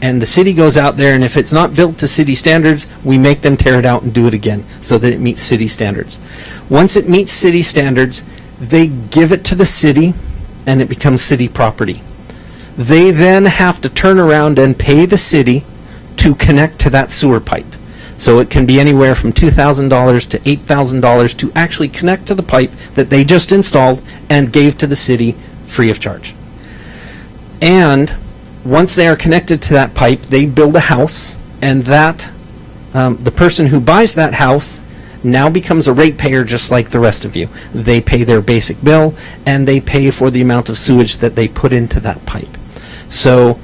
And the city goes out there, and if it's not built to city standards, we make them tear it out and do it again so that it meets city standards. Once it meets city standards, they give it to the city and it becomes city property. They then have to turn around and pay the city to connect to that sewer pipe. So it can be anywhere from $2,000 to $8,000 to actually connect to the pipe that they just installed and gave to the city free of charge. And once they are connected to that pipe, they build a house, and that the person who buys that house now becomes a ratepayer just like the rest of you. They pay their basic bill, and they pay for the amount of sewage that they put into that pipe. So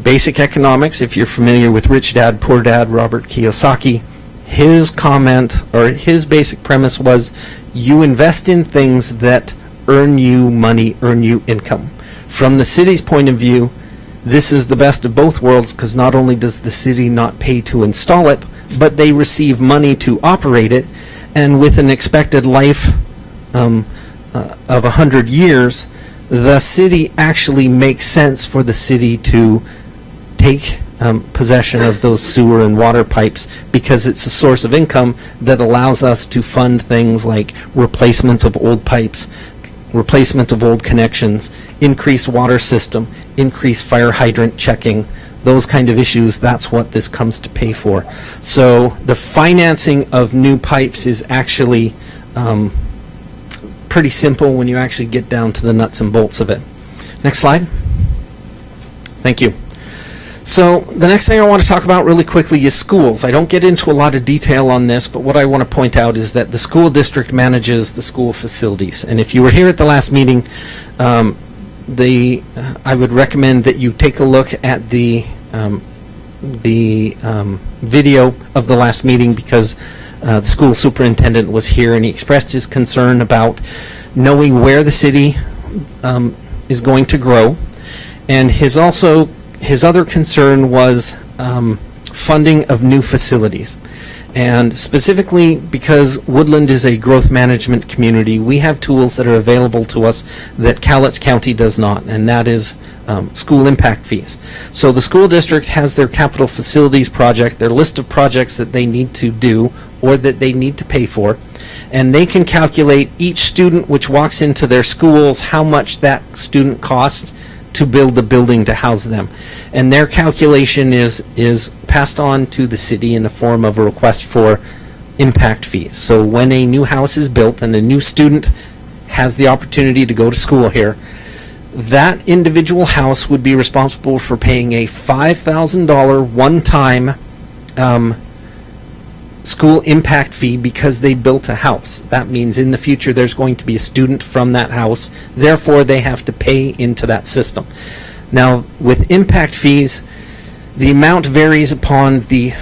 basic economics, if you're familiar with Rich Dad, Poor Dad, Robert Kiyosaki, his comment or his basic premise was you invest in things that earn you money, earn you income. From the city's point of view, this is the best of both worlds, because not only does the city not pay to install it, but they receive money to operate it, and with an expected life of 100 years, the city actually makes sense for the city to take possession of those sewer and water pipes, because it's a source of income that allows us to fund things like replacement of old pipes, replacement of old connections, increased water system, increased fire hydrant checking, those kind of issues. That's what this comes to pay for. So the financing of new pipes is actually pretty simple when you actually get down to the nuts and bolts of it. Next slide. Thank you. So the next thing I want to talk about really quickly is schools. I don't get into a lot of detail on this, but what I want to point out is that the school district manages the school facilities. And if you were here at the last meeting, I would recommend that you take a look at the video of the last meeting, because the school superintendent was here and he expressed his concern about knowing where the city is going to grow. And his other concern was funding of new facilities. And specifically, because Woodland is a growth management community, we have tools that are available to us that Cowlitz County does not, and that is school impact fees. So the school district has their capital facilities project, their list of projects that they need to do or that they need to pay for, and they can calculate each student which walks into their schools, how much that student costs to build the building to house them. And their calculation is passed on to the city in the form of a request for impact fees. So when a new house is built and a new student has the opportunity to go to school here, that individual house would be responsible for paying a $5,000 one-time school impact fee because they built a house. That means in the future there's going to be a student from that house, therefore they have to pay into that system. Now with impact fees, the amount varies upon the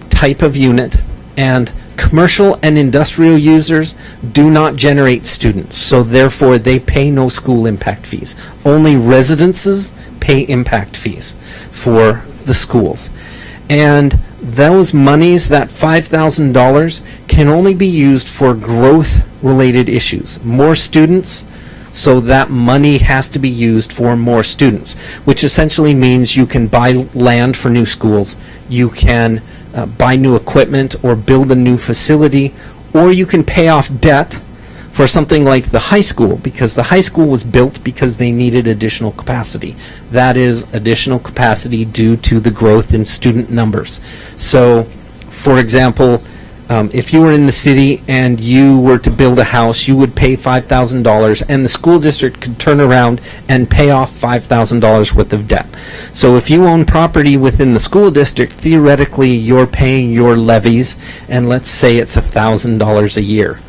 type of unit, and commercial and industrial users do not generate students, so therefore they pay no school impact fees. Only residences pay impact fees for the schools. And those monies, that $5,000, can only be used for growth-related issues. More students, so that money has to be used for more students, which essentially means you can buy land for new schools, you can buy new equipment or build a new facility, or you can pay off debt for something like the high school, because the high school was built because they needed additional capacity. That is additional capacity due to the growth in student numbers. So, for example, if you were in the city and you were to build a house, you would pay $5,000, and the school district could turn around and pay off $5,000 worth of debt. So if you own property within the school district, theoretically you're paying your levies, and let's say it's $1,000 a year.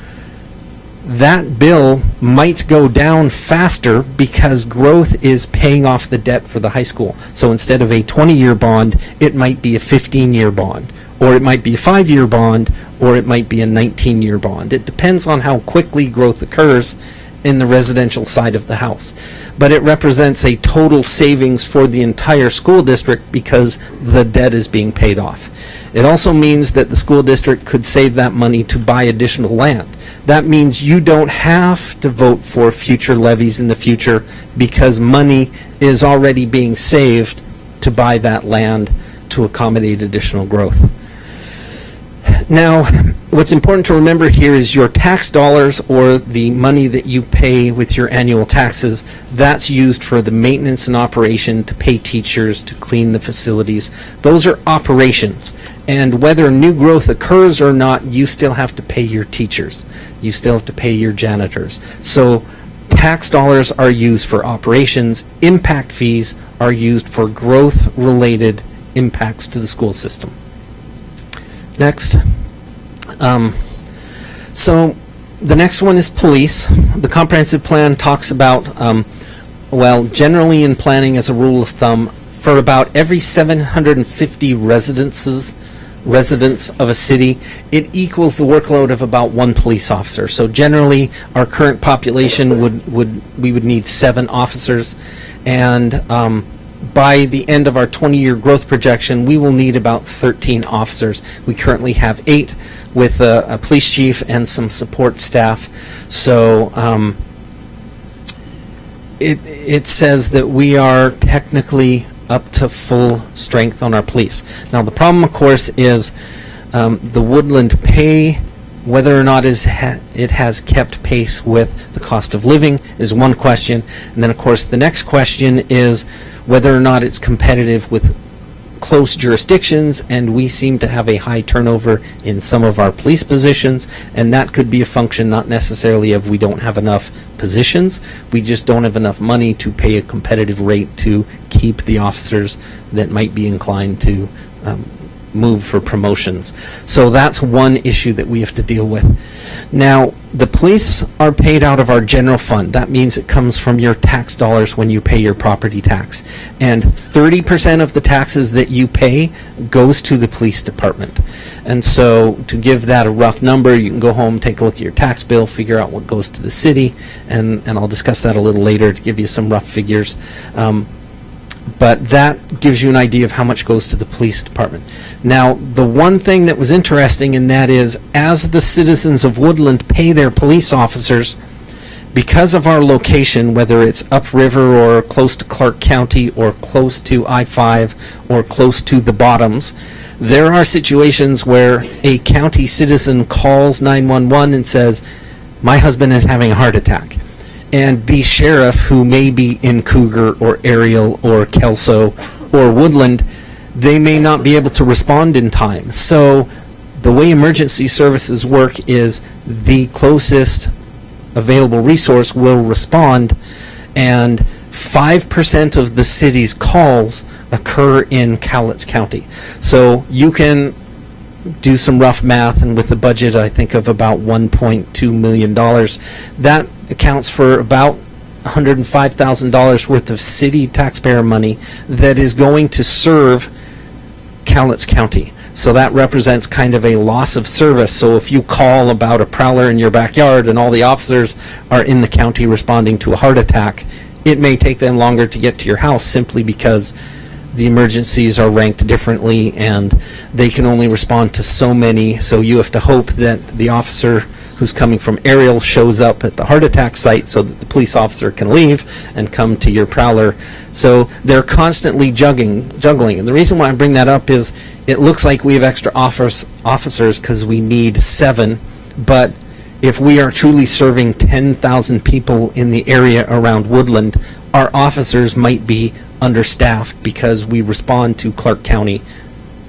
That bill might go down faster because growth is paying off the debt for the high school. So instead of a 20-year bond, it might be a 15-year bond, or it might be a 5-year bond, or it might be a 19-year bond. It depends on how quickly growth occurs in the residential side of the house. But it represents a total savings for the entire school district because the debt is being paid off. It also means that the school district could save that money to buy additional land. That means you don't have to vote for future levies in the future because money is already being saved to buy that land to accommodate additional growth. Now, what's important to remember here is your tax dollars, or the money that you pay with your annual taxes, that's used for the maintenance and operation, to pay teachers, to clean the facilities. Those are operations. And whether new growth occurs or not, you still have to pay your teachers. You still have to pay your janitors. So tax dollars are used for operations, impact fees are used for growth-related impacts to the school system. Next. So the next one is police. The comprehensive plan talks about, generally in planning as a rule of thumb, for about every 750 residents of a city, it equals the workload of about one police officer. So generally, our current population we would need 7 officers, and by the end of our 20-year growth projection, we will need about 13 officers. We currently have 8 with a police chief and some support staff. So it says that we are technically up to full strength on our police. Now, the problem, of course, is the Woodland pay, whether or not it has kept pace with the cost of living is one question. And then, of course, the next question is whether or not it's competitive with close jurisdictions, and we seem to have a high turnover in some of our police positions, and that could be a function not necessarily of we don't have enough positions, we just don't have enough money to pay a competitive rate to keep the officers that might be inclined to move for promotions. So that's one issue that we have to deal with. Now, the police are paid out of our general fund. That means it comes from your tax dollars when you pay your property tax. And 30% of the taxes that you pay goes to the police department. And so to give that a rough number, you can go home, take a look at your tax bill, figure out what goes to the city, and I'll discuss that a little later to give you some rough figures. But that gives you an idea of how much goes to the police department. Now, the one thing that was interesting, and that is, as the citizens of Woodland pay their police officers, because of our location, whether it's upriver or close to Clark County or close to I-5 or close to the bottoms, there are situations where a county citizen calls 911 and says, "My husband is having a heart attack." And the sheriff, who may be in Cougar or Ariel or Kelso or Woodland, they may not be able to respond in time. So the way emergency services work is the closest available resource will respond, and 5% of the city's calls occur in Cowlitz County. So you can do some rough math, and with a budget, I think, of about $1.2 million, that accounts for about $105,000 worth of city taxpayer money that is going to serve Cowlitz County. So that represents kind of a loss of service. So if you call about a prowler in your backyard and all the officers are in the county responding to a heart attack, it may take them longer to get to your house simply because the emergencies are ranked differently and they can only respond to so many. So you have to hope that the officer who's coming from Ariel shows up at the heart attack site so that the police officer can leave and come to your prowler. So they're constantly juggling. And the reason why I bring that up is it looks like we have extra officers because we need 7, but if we are truly serving 10,000 people in the area around Woodland, our officers might be understaffed because we respond to Clark County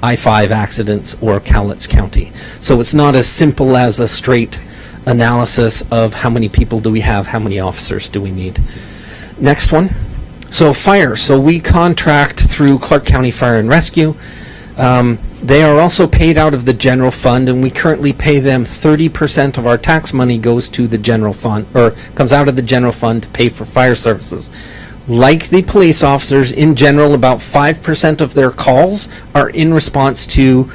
I-5 accidents or Cowlitz County. So it's not as simple as a straight analysis of how many people do we have, how many officers do we need. Next one. So fire. So we contract through Clark County Fire and Rescue. They are also paid out of the general fund, and we currently pay them 30% of our tax money goes to the general fund, or comes out of the general fund to pay for fire services. Like the police officers, in general, about 5% of their calls are in response to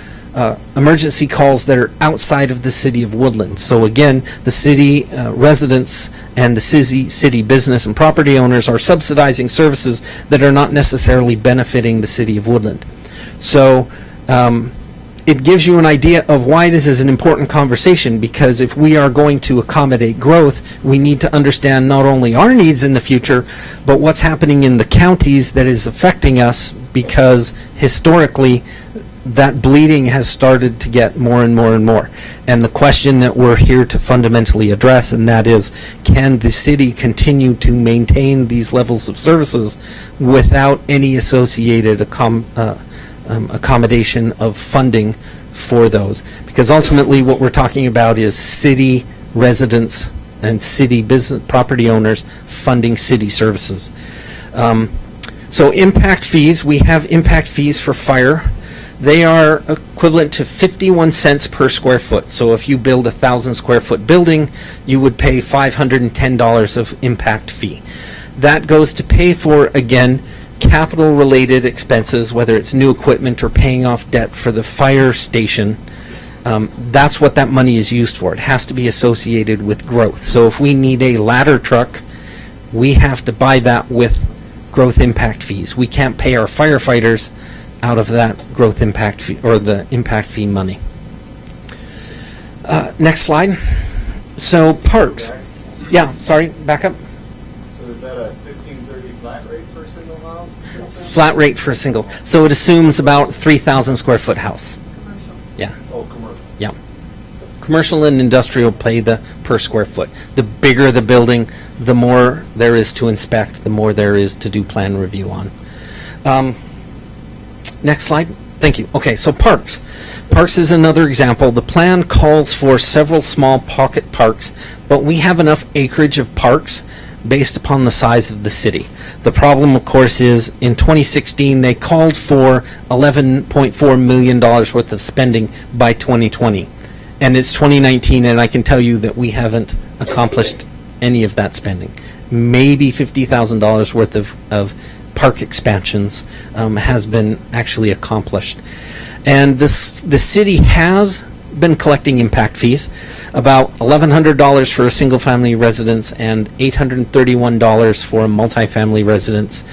emergency calls that are outside of the city of Woodland. So again, the city residents and the city business and property owners are subsidizing services that are not necessarily benefiting the city of Woodland. So it gives you an idea of why this is an important conversation, because if we are going to accommodate growth, we need to understand not only our needs in the future, but what's happening in the counties that is affecting us, because historically that bleeding has started to get more and more and more. And the question that we're here to fundamentally address, and that is, can the city continue to maintain these levels of services without any associated accommodation of funding for those? Because ultimately what we're talking about is city residents and city business property owners funding city services. So impact fees, we have impact fees for fire. They are equivalent to 51 cents per square foot. So if you build a 1,000 square foot building, you would pay $510 of impact fee. That goes to pay for, again, capital related expenses, whether it's new equipment or paying off debt for the fire station. That's what that money is used for. It has to be associated with growth. So if we need a ladder truck, we have to buy that with growth impact fees. We can't pay our firefighters out of that growth impact fee or the impact fee money. Next slide. So parks. Yeah, sorry, back up. So is that a 1530 flat rate for a single house? Flat rate for a single. So it assumes about 3,000 square foot house. Yeah. Oh, commercial. Yeah. Commercial and industrial pay the per square foot. The bigger the building, the more there is to inspect, the more there is to do plan review on. Next slide. Thank you. Okay, so parks. Parks is another example. The plan calls for several small pocket parks, but we have enough acreage of parks based upon the size of the city. The problem, of course, is in 2016 they called for $11.4 million worth of spending by 2020. And it's 2019, and I can tell you that we haven't accomplished any of that spending. Maybe $50,000 worth of park expansions has been actually accomplished. And the city has been collecting impact fees, about $1,100 for a single-family residence and $831 for a multifamily residence.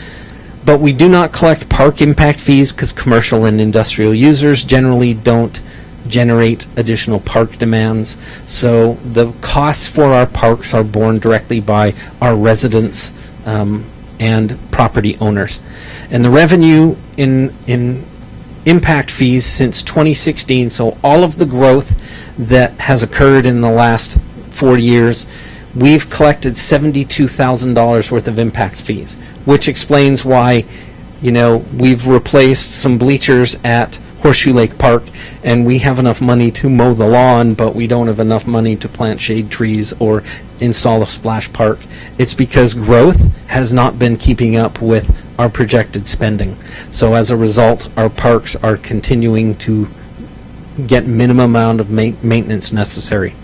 But we do not collect park impact fees because commercial and industrial users generally don't generate additional park demands. So the costs for our parks are borne directly by our residents and property owners. And the revenue in impact fees since 2016, so all of the growth that has occurred in the last 4 years, we've collected $72,000 worth of impact fees, which explains why, we've replaced some bleachers at Horseshoe Lake Park, and we have enough money to mow the lawn, but we don't have enough money to plant shade trees or install a splash park. It's because growth has not been keeping up with our projected spending. So as a result, our parks are continuing to get minimum amount of maintenance necessary.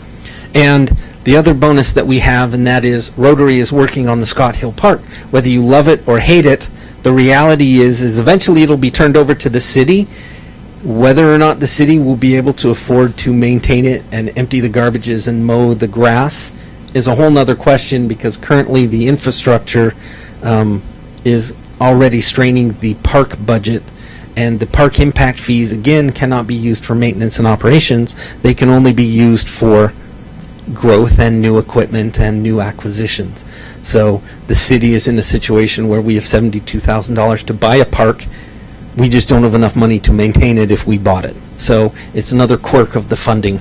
And the other bonus that we have, and that is Rotary is working on the Scott Hill Park. Whether you love it or hate it, the reality is eventually it'll be turned over to the city. Whether or not the city will be able to afford to maintain it and empty the garbages and mow the grass is a whole nother question, because currently the infrastructure is already straining the park budget, and the park impact fees, again, cannot be used for maintenance and operations. They can only be used for growth and new equipment and new acquisitions. So the city is in a situation where we have $72,000 to buy a park. We just don't have enough money to maintain it if we bought it. So it's another quirk of the funding.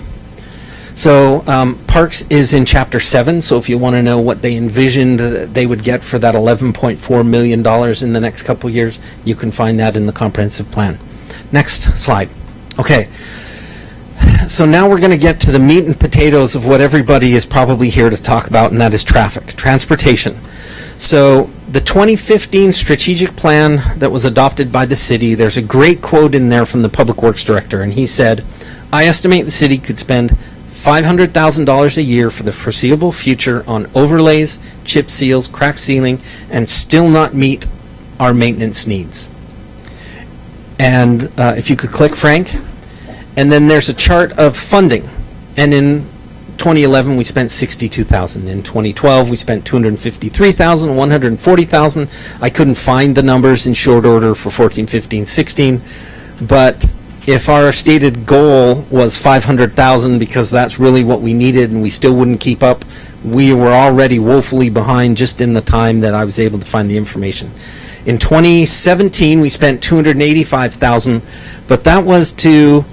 So Parks is in Chapter 7, so if you want to know what they envisioned they would get for that $11.4 million in the next couple years, you can find that in the comprehensive plan. Next slide. Okay. So now we're going to get to the meat and potatoes of what everybody is probably here to talk about, and that is traffic, transportation. So the 2015 strategic plan that was adopted by the city, there's a great quote in there from the Public Works Director, and he said, "I estimate the city could spend $500,000 a year for the foreseeable future on overlays, chip seals, crack sealing, and still not meet our maintenance needs." And if you could click, Frank. And then there's a chart of funding. And in 2011, we spent $62,000. In 2012, we spent $253,000, $140,000. I couldn't find the numbers in short order for 14, 15, 16. But if our stated goal was $500,000 because that's really what we needed and we still wouldn't keep up, we were already woefully behind just in the time that I was able to find the information. In 2017, we spent $285,000, but that was to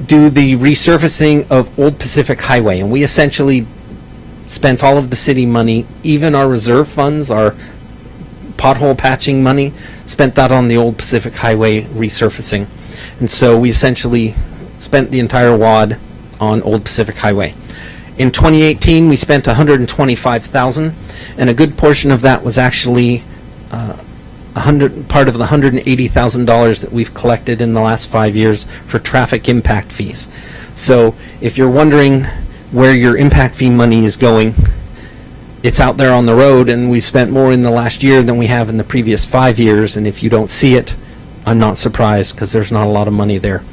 do the resurfacing of Old Pacific Highway, and we essentially spent all of the city money, even our reserve funds, our pothole patching money, spent that on the Old Pacific Highway resurfacing. And so we essentially spent the entire wad on Old Pacific Highway. In 2018, we spent $125,000, and a good portion of that was actually part of the $180,000 that we've collected in the last 5 years for traffic impact fees. So if you're wondering where your impact fee money is going, it's out there on the road, and we've spent more in the last year than we have in the previous 5 years, and if you don't see it, I'm not surprised, because there's not a lot of money there.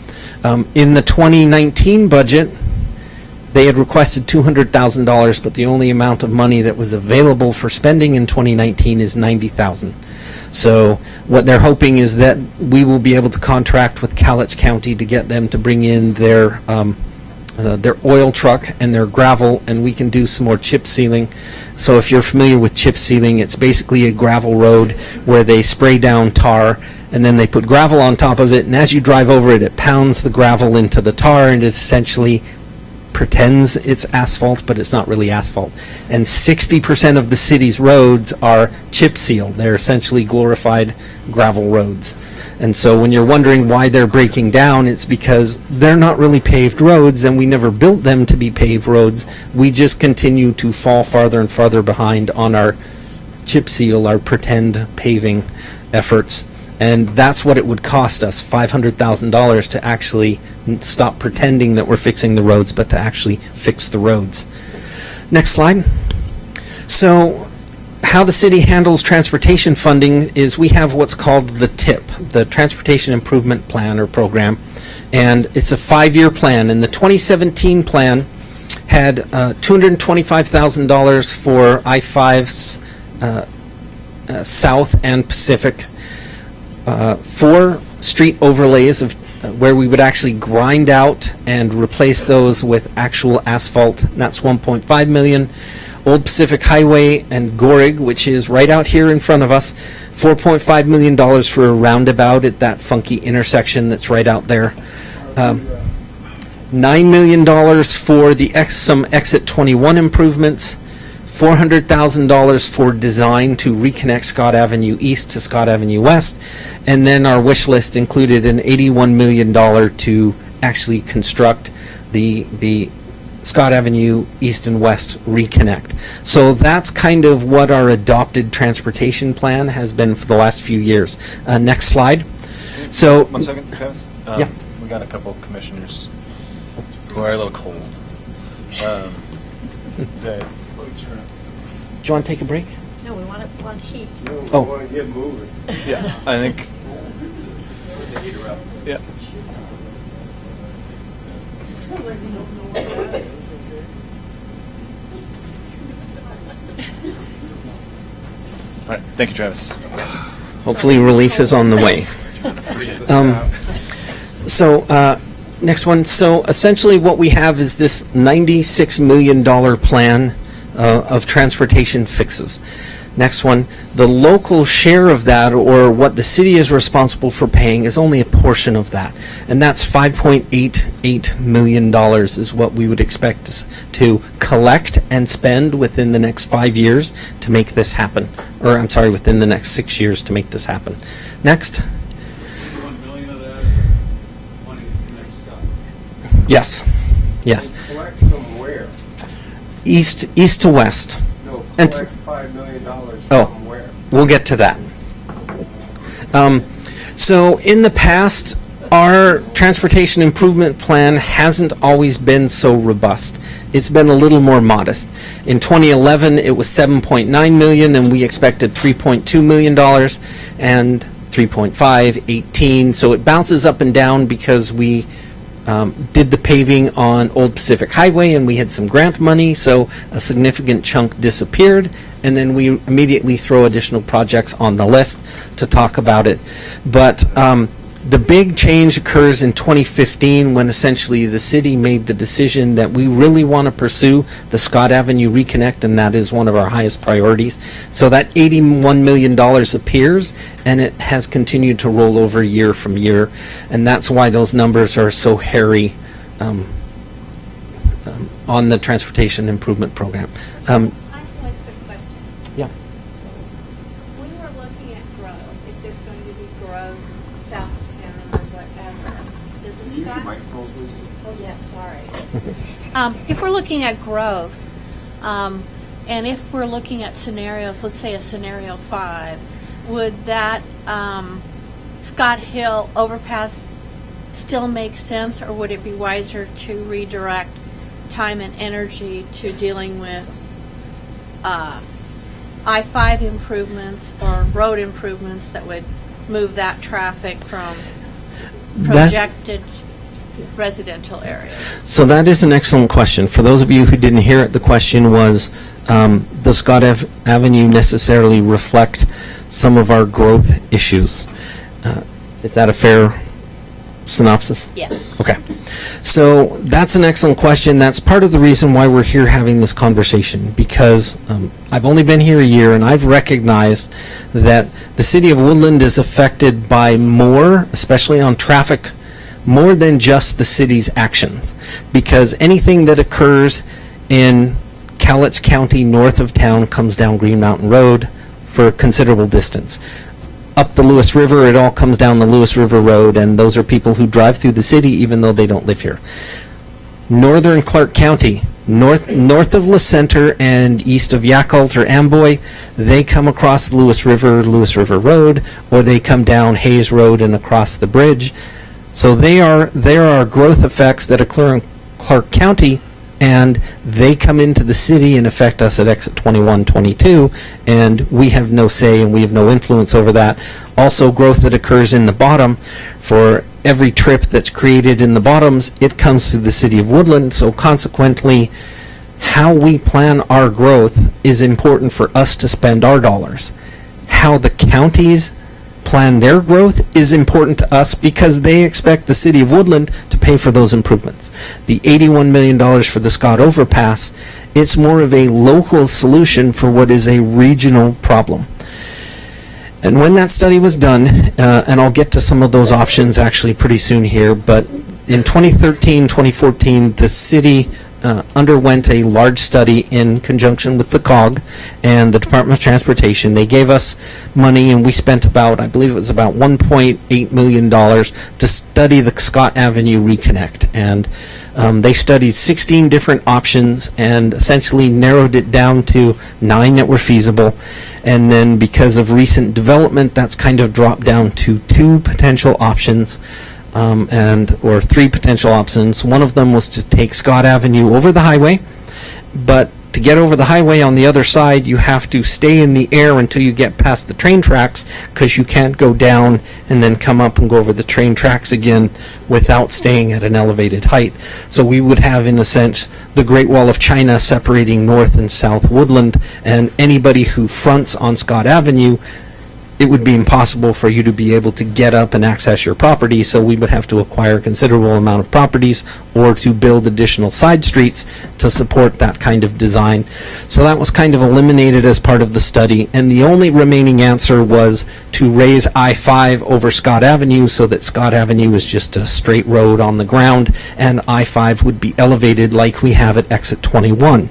In the 2019 budget, they had requested $200,000, but the only amount of money that was available for spending in 2019 is $90,000. So what they're hoping is that we will be able to contract with Cowlitz County to get them to bring in their oil truck and their gravel, and we can do some more chip sealing. So if you're familiar with chip sealing, it's basically a gravel road where they spray down tar, and then they put gravel on top of it, and as you drive over it, it pounds the gravel into the tar, and it essentially pretends it's asphalt, but it's not really asphalt. And 60% of the city's roads are chip sealed. They're essentially glorified gravel roads. And so when you're wondering why they're breaking down, it's because they're not really paved roads, and we never built them to be paved roads. We just continue to fall farther and farther behind on our chip seal, our pretend paving efforts. And that's what it would cost us, $500,000, to actually stop pretending that we're fixing the roads, but to actually fix the roads. Next slide. So how the city handles transportation funding is we have what's called the TIP, the Transportation Improvement Plan or Program, and it's a 5-year plan. And the 2017 plan had $225,000 for I-5's South and Pacific, 4 street overlays of where we would actually grind out and replace those with actual asphalt. And that's $1.5 million. Old Pacific Highway and Gorig, which is right out here in front of us, $4.5 million for a roundabout at that funky intersection that's right out there. $9 million for some exit 21 improvements. $400,000 for design to reconnect Scott Avenue East to Scott Avenue West, and then our wish list included an $81 million to actually construct the Scott Avenue East and West reconnect. So that's kind of what our adopted transportation plan has been for the last few years. Next slide. So 1 second, Travis. Yeah. We got a couple commissioners who are a little cold. So, do you want to take a break? No, we want heat. Oh. want to get moving. yeah, I think. Yeah. All right. Thank you, Travis. Hopefully relief is on the way. Next one. So essentially what we have is this $96 million plan of transportation fixes. Next one, the local share of that, or what the city is responsible for paying, is only a portion of that. And that's $5.88 million is what we would expect to collect and spend within the next 5 years to make this happen. Or, I'm sorry, within the next 6 years to make this happen. Next. $1 million of that is money to connect Scott. Yes. Yes. Collect from where? East to west. No, And- collect $5 million Oh. from where? We'll get to that. So in the past, our transportation improvement plan hasn't always been so robust. It's been a little more modest. In 2011, it was $7.9 million, and we expected $3.2 million, and 3.5, 18. So it bounces up and down because we did the paving on Old Pacific Highway, and we had some grant money, so a significant chunk disappeared, and then we immediately throw additional projects on the list to talk about it. But the big change occurs in 2015 when essentially the city made the decision that we really want to pursue the Scott Avenue Reconnect, and that is one of our highest priorities. So that $81 million appears, and it has continued to roll over year from year, and that's why those numbers are so hairy on the Transportation Improvement Program. I have one quick question. Yeah. When we're looking at growth, if there's going to be growth south of town or whatever, does the Use your Scott? microphone, please. Oh, yes, sorry. If we're looking at growth, and if we're looking at scenarios, let's say a scenario 5, would that Scott Hill overpass still make sense, or would it be wiser to redirect time and energy to dealing with I-5 improvements or road improvements that would move that traffic from projected residential areas? So that is an excellent question. For those of you who didn't hear it, the question was, does Scott Avenue necessarily reflect some of our growth issues? Is that a fair synopsis? Yes. Okay. So that's an excellent question. That's part of the reason why we're here having this conversation, because I've only been here a year and I've recognized that the city of Woodland is affected by more, especially on traffic, more than just the city's actions. Because anything that occurs in Cowlitz County north of town comes down Green Mountain Road for a considerable distance. Up the Lewis River, it all comes down the Lewis River Road, and those are people who drive through the city even though they don't live here. Northern Clark County, north of La Center and east of Yakult or Amboy, they come across the Lewis River Road, or they come down Hayes Road and across the bridge. So there are growth effects that occur in Clark County, and they come into the city and affect us at exit 21, 22, and we have no say and we have no influence over that. Also, growth that occurs in the bottom, for every trip that's created in the bottoms, it comes through the city of Woodland, so consequently, how we plan our growth is important for us to spend our dollars. How the counties plan their growth is important to us because they expect the city of Woodland to pay for those improvements. The $81 million for the Scott Overpass, it's more of a local solution for what is a regional problem. And when that study was done, and I'll get to some of those options actually pretty soon here, but in 2013, 2014, the city underwent a large study in conjunction with the COG and the Department of Transportation. They gave us money, and we spent about, I believe it was about $1.8 million to study the Scott Avenue Reconnect. And they studied 16 different options and essentially narrowed it down to 9 that were feasible. And then because of recent development, that's kind of dropped down to 2 potential options. Or 3 potential options. One of them was to take Scott Avenue over the highway, but to get over the highway on the other side, you have to stay in the air until you get past the train tracks, because you can't go down and then come up and go over the train tracks again without staying at an elevated height. So we would have, in a sense, the Great Wall of China separating North and South Woodland, and anybody who fronts on Scott Avenue, it would be impossible for you to be able to get up and access your property, so we would have to acquire a considerable amount of properties or to build additional side streets to support that kind of design. So that was kind of eliminated as part of the study, and the only remaining answer was to raise I-5 over Scott Avenue so that Scott Avenue is just a straight road on the ground, and I-5 would be elevated like we have at exit 21.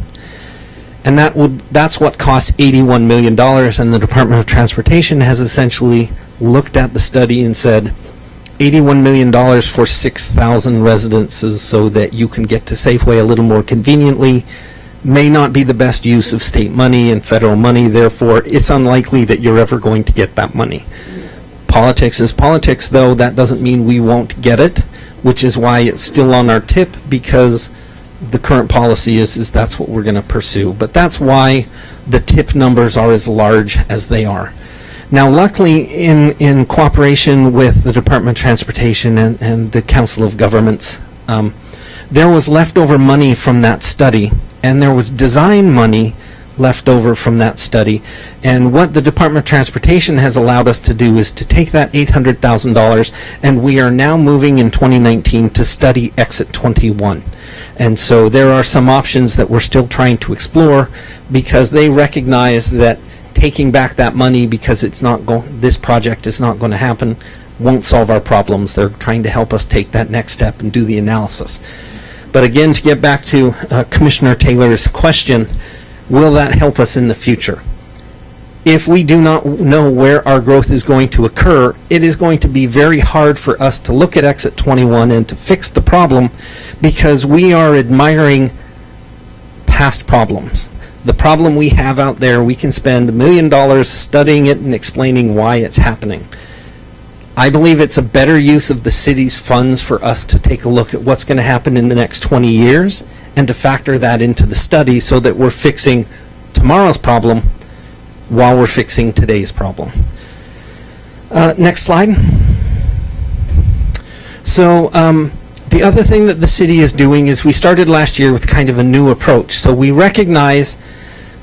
And that's what costs $81 million, and the Department of Transportation has essentially looked at the study and said, $81 million for 6,000 residences so that you can get to Safeway a little more conveniently may not be the best use of state money and federal money, therefore it's unlikely that you're ever going to get that money. Politics is politics, though. That doesn't mean we won't get it, which is why it's still on our tip, because the current policy is that's what we're going to pursue. But that's why the tip numbers are as large as they are. Now, luckily, in cooperation with the Department of Transportation and the Council of Governments, there was leftover money from that study, and there was design money left over from that study. And what the Department of Transportation has allowed us to do is to take that $800,000, and we are now moving in 2019 to study exit 21. And so there are some options that we're still trying to explore, because they recognize that taking back that money because this project is not going to happen won't solve our problems. They're trying to help us take that next step and do the analysis. But again, to get back to Commissioner Taylor's question, will that help us in the future? if we do not know where our growth is going to occur, it is going to be very hard for us to look at Exit 21 and to fix the problem, because we are admiring past problems. The problem we have out there, we can spend $1 million studying it and explaining why it's happening. I believe it's a better use of the city's funds for us to take a look at what's going to happen in the next 20 years and to factor that into the study so that we're fixing tomorrow's problem while we're fixing today's problem. Next slide. So the other thing that the city is doing is we started last year with kind of a new approach. So we recognize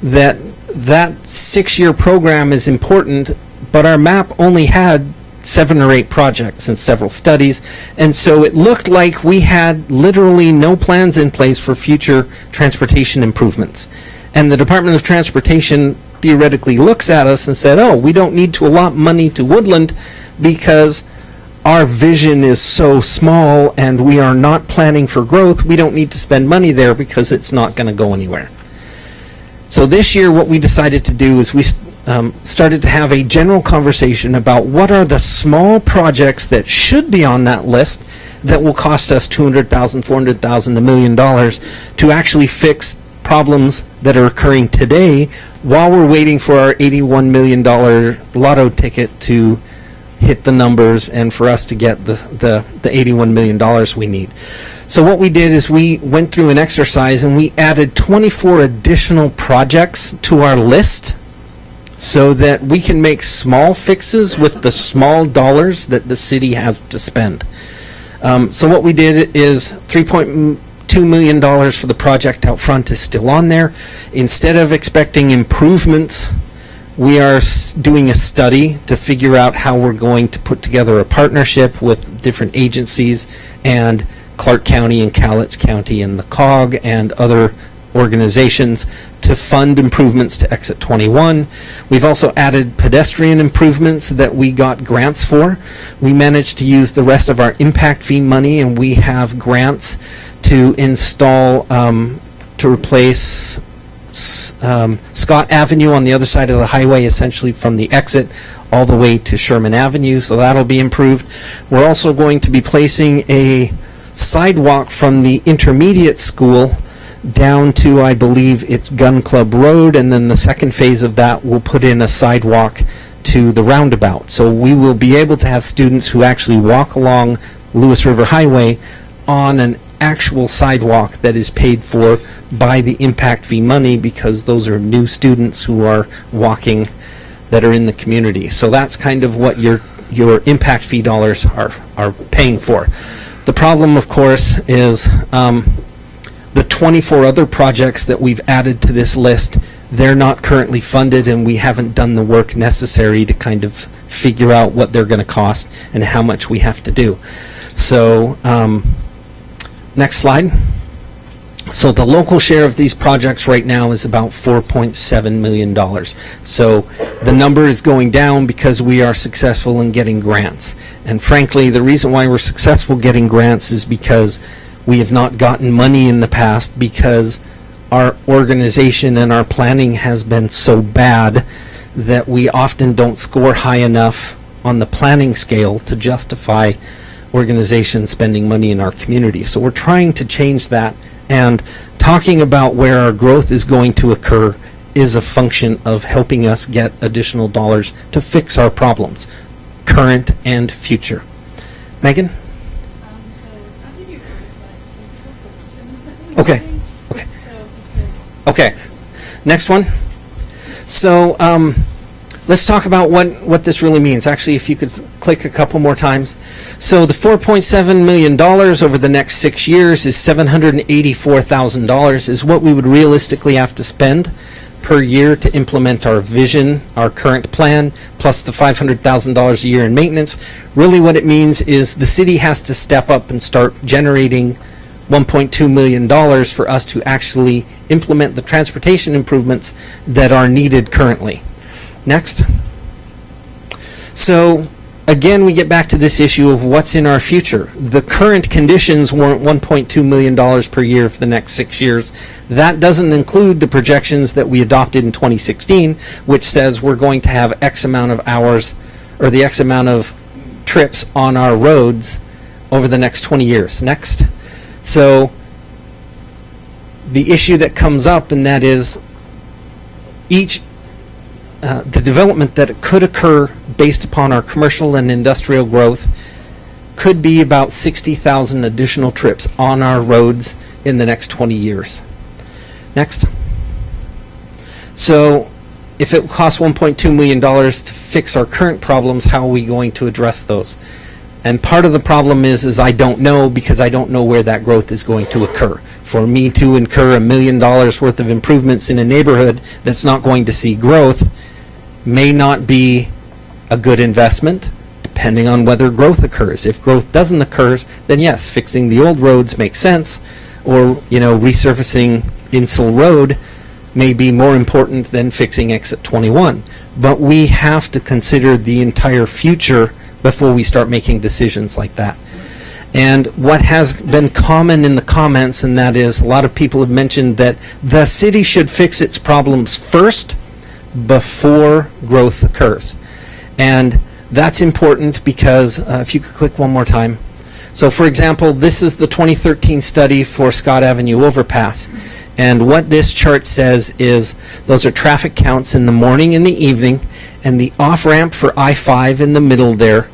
that that 6-year program is important, but our map only had 7 or 8 projects and several studies, and so it looked like we had literally no plans in place for future transportation improvements. And the Department of Transportation theoretically looks at us and said, oh, we don't need to allot money to Woodland because our vision is so small and we are not planning for growth. We don't need to spend money there because it's not going to go anywhere. So this year what we decided to do is we started to have a general conversation about what are the small projects that should be on that list that will cost us $200,000, $400,000, $1 million to actually fix problems that are occurring today while we're waiting for our $81 million lotto ticket to hit the numbers and for us to get the $81 million we need. So what we did is we went through an exercise and we added 24 additional projects to our list so that we can make small fixes with the small dollars that the city has to spend. So what we did is $3.2 million for the project out front is still on there. Instead of expecting improvements, we are doing a study to figure out how we're going to put together a partnership with different agencies and Clark County and Cowlitz County and the COG and other organizations to fund improvements to Exit 21. We've also added pedestrian improvements that we got grants for. We managed to use the rest of our impact fee money, and we have grants to install, to replace Scott Avenue on the other side of the highway, essentially from the exit all the way to Sherman Avenue, so that'll be improved. We're also going to be placing a sidewalk from the intermediate school down to, I believe, it's Gun Club Road, and then the second phase of that will put in a sidewalk to the roundabout. So we will be able to have students who actually walk along Lewis River Highway on an actual sidewalk that is paid for by the impact fee money, because those are new students who are walking that are in the community. So that's kind of what your impact fee dollars are paying for. The problem, of course, is the 24 other projects that we've added to this list, they're not currently funded, and we haven't done the work necessary to kind of figure out what they're going to cost and how much we have to do. So, next slide. So the local share of these projects right now is about $4.7 million. So the number is going down because we are successful in getting grants. And frankly, the reason why we're successful getting grants is because we have not gotten money in the past because our organization and our planning has been so bad that we often don't score high enough on the planning scale to justify organizations spending money in our community. So we're trying to change that, and talking about where our growth is going to occur is a function of helping us get additional dollars to fix our problems, current and future. Megan? Okay. Okay. Next one. So let's talk about what this really means. Actually, if you could click a couple more times. So the $4.7 million over the next 6 years is $784,000 is what we would realistically have to spend per year to implement our vision, our current plan, plus the $500,000 a year in maintenance. Really what it means is the city has to step up and start generating $1.2 million for us to actually implement the transportation improvements that are needed currently. Next. So again, we get back to this issue of what's in our future. The current conditions warrant $1.2 million per year for the next 6 years. That doesn't include the projections that we adopted in 2016, which says we're going to have X amount of hours, or the X amount of trips on our roads over the next 20 years. Next. So the issue that comes up, and that is the development that could occur based upon our commercial and industrial growth could be about 60,000 additional trips on our roads in the next 20 years. Next. So if it costs $1.2 million to fix our current problems, how are we going to address those? And part of the problem is I don't know, because I don't know where that growth is going to occur. For me to incur $1 million worth of improvements in a neighborhood that's not going to see growth may not be a good investment, depending on whether growth occurs. If growth doesn't occur, then yes, fixing the old roads makes sense, or resurfacing Insel Road may be more important than fixing Exit 21. But we have to consider the entire future before we start making decisions like that. And what has been common in the comments, and that is a lot of people have mentioned that the city should fix its problems first before growth occurs. And that's important because, if you could click one more time. So for example, this is the 2013 study for Scott Avenue Overpass. And what this chart says is those are traffic counts in the morning and the evening, and the off-ramp for I-5 in the middle there.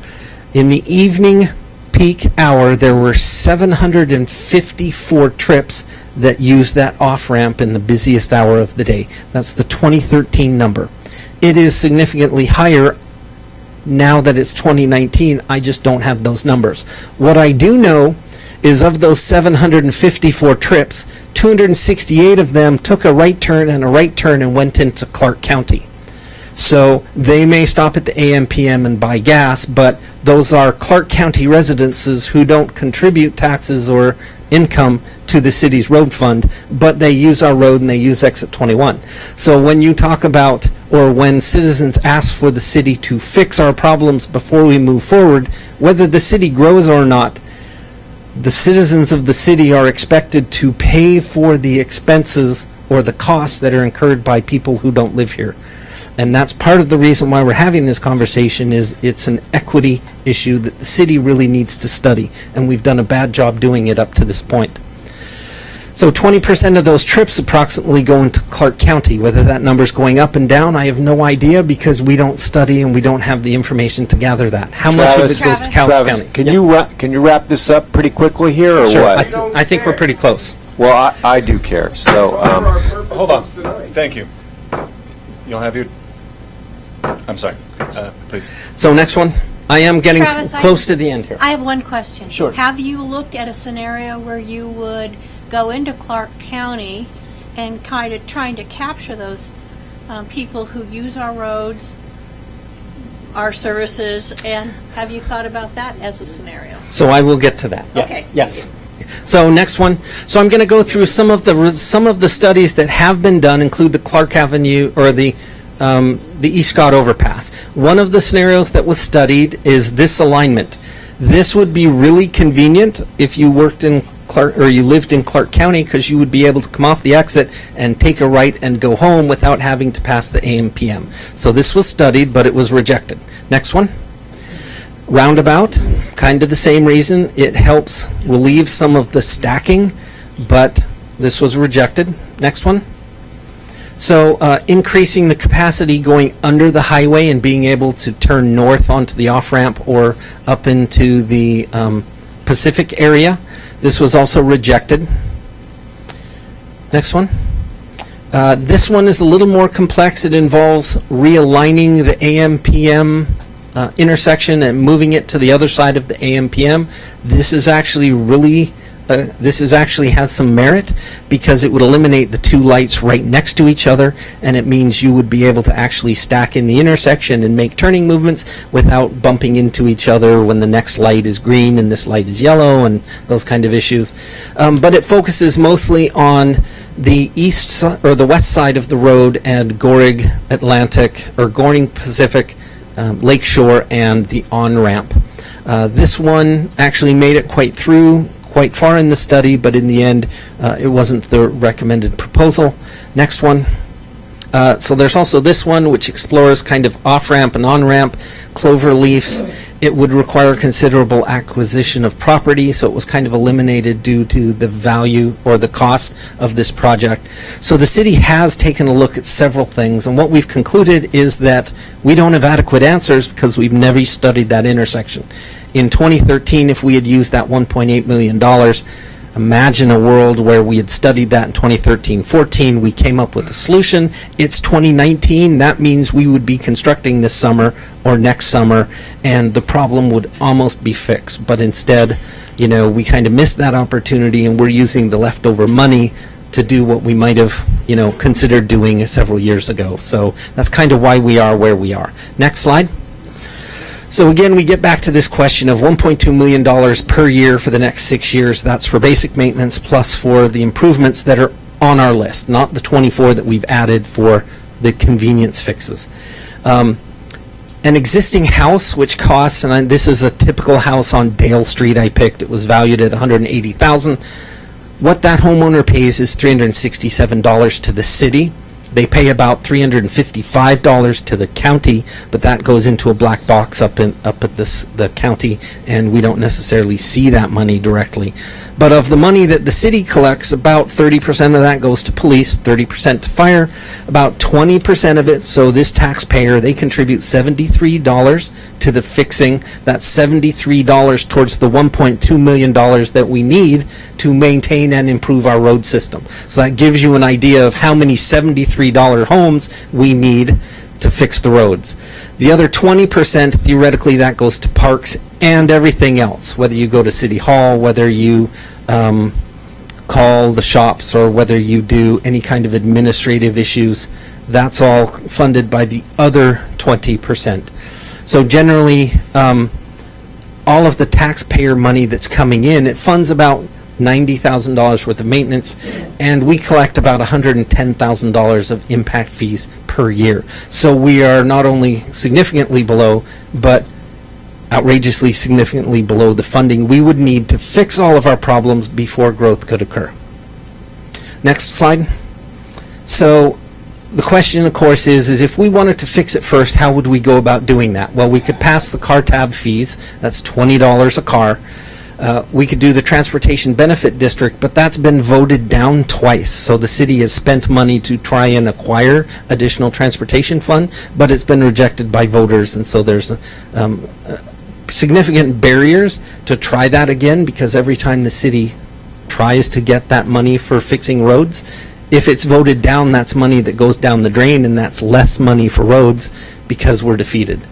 In the evening peak hour, there were 754 trips that used that off-ramp in the busiest hour of the day. That's the 2013 number. It is significantly higher now that it's 2019. I just don't have those numbers. What I do know is of those 754 trips, 268 of them took a right turn and went into Clark County. So they may stop at the AM, PM and buy gas, but those are Clark County residences who don't contribute taxes or income to the city's road fund, but they use our road and they use Exit 21. So when you talk about, or when citizens ask for the city to fix our problems before we move forward, whether the city grows or not, the citizens of the city are expected to pay for the expenses or the costs that are incurred by people who don't live here. And that's part of the reason why we're having this conversation, is it's an equity issue that the city really needs to study, and we've done a bad job doing it up to this point. So 20% of those trips approximately go into Clark County. Whether that number's going up and down, I have no idea, because we don't study and we don't have the information to gather that. How much of it goes to Cowles County? Can you wrap this up pretty quickly here, or Sure, what? I think we're pretty close. Well, I do care. So, Hold on. Thank you. You'll have your... I'm sorry. Please. So next one. I am getting Travis, close to the end here. I have one question. Sure. Have you looked at a scenario where you would go into Clark County and kind of trying to capture those people who use our roads, our services, and have you thought about that as a scenario? So I will get to that. Yes. Okay. Yes. So next one. So I'm going to go through some of the studies that have been done, include the Clark Avenue, or the East Scott Overpass. One of the scenarios that was studied is this alignment. This would be really convenient if you worked in Clark, or you lived in Clark County, because you would be able to come off the exit and take a right and go home without having to pass the AM, PM. So this was studied, but it was rejected. Next one. Roundabout, kind of the same reason. It helps relieve some of the stacking, but this was rejected. Next one. So increasing the capacity going under the highway and being able to turn north onto the off-ramp or up into the Pacific area. This was also rejected. Next one. This one is a little more complex. It involves realigning the AM-PM intersection and moving it to the other side of the AM-PM. This is actually really... has some merit, because it would eliminate the two lights right next to each other, and it means you would be able to actually stack in the intersection and make turning movements without bumping into each other when the next light is green and this light is yellow and those kind of issues. But it focuses mostly on the east or the west side of the road and Goring Atlantic or Goring Pacific Lake Shore and the on-ramp. This one actually made it quite far in the study, but in the end, it wasn't the recommended proposal. Next one. So there's also this one, which explores kind of off-ramp and on-ramp clover leaves. It would require considerable acquisition of property, so it was kind of eliminated due to the value or the cost of this project. So the city has taken a look at several things, and what we've concluded is that we don't have adequate answers because we've never studied that intersection. In 2013, if we had used that $1.8 million, imagine a world where we had studied that in 2013-14. We came up with a solution. It's 2019. That means we would be constructing this summer or next summer, and the problem would almost be fixed. But instead, we kind of missed that opportunity, and we're using the leftover money to do what we might have, considered doing several years ago. So that's kind of why we are where we are. Next slide. So again, we get back to this question of $1.2 million per year for the next 6 years. That's for basic maintenance plus for the improvements that are on our list, not the 24 that we've added for the convenience fixes. An existing house, which costs, and this is a typical house on Dale Street I picked. It was valued at $180,000. What that homeowner pays is $367 to the city. They pay about $355 to the county, but that goes into a black box up at the county, and we don't necessarily see that money directly. But of the money that the city collects, about 30% of that goes to police, 30% to fire, about 20% of it. So this taxpayer, they contribute $73 to the fixing. That's $73 towards the $1.2 million that we need to maintain and improve our road system. So that gives you an idea of how many $73 homes we need to fix the roads. The other 20%, theoretically, that goes to parks and everything else, whether you go to City Hall, whether you call the shops, or whether you do any kind of administrative issues. That's all funded by the other 20%. So generally, all of the taxpayer money that's coming in, it funds about $90,000 worth of maintenance, and we collect about $110,000 of impact fees per year. So we are not only significantly below, but outrageously significantly below the funding we would need to fix all of our problems before growth could occur. Next slide. So the question, of course, is if we wanted to fix it first, how would we go about doing that? Well, we could pass the car tab fees. That's $20 a car. We could do the transportation benefit district, but that's been voted down twice. So the city has spent money to try and acquire additional transportation fund, but it's been rejected by voters, and so there's significant barriers to try that again, because every time the city tries to get that money for fixing roads, if it's voted down, that's money that goes down the drain, and that's less money for roads because we're defeated.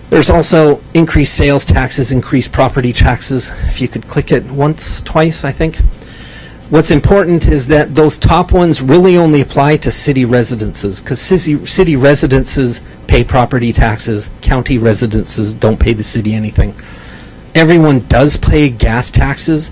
There's also increased sales taxes, increased property taxes. If you could click it twice, I think. What's important is that those top ones really only apply to city residences, because city residences pay property taxes. County residences don't pay the city anything. Everyone does pay gas taxes,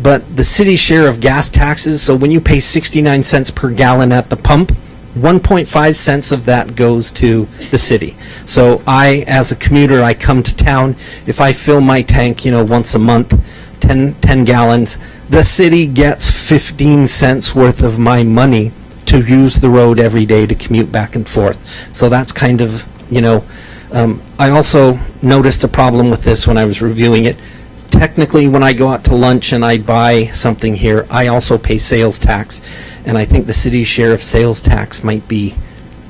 but the city's share of gas taxes, so when you pay 69 cents per gallon at the pump, 1.5 cents of that goes to the city. So I, as a commuter, I come to town. If I fill my tank, once a month, 10 gallons, the city gets 15 cents worth of my money to use the road every day to commute back and forth. So that's kind of, I also noticed a problem with this when I was reviewing it. Technically, when I go out to lunch and I buy something here, I also pay sales tax, and I think the city's share of sales tax might be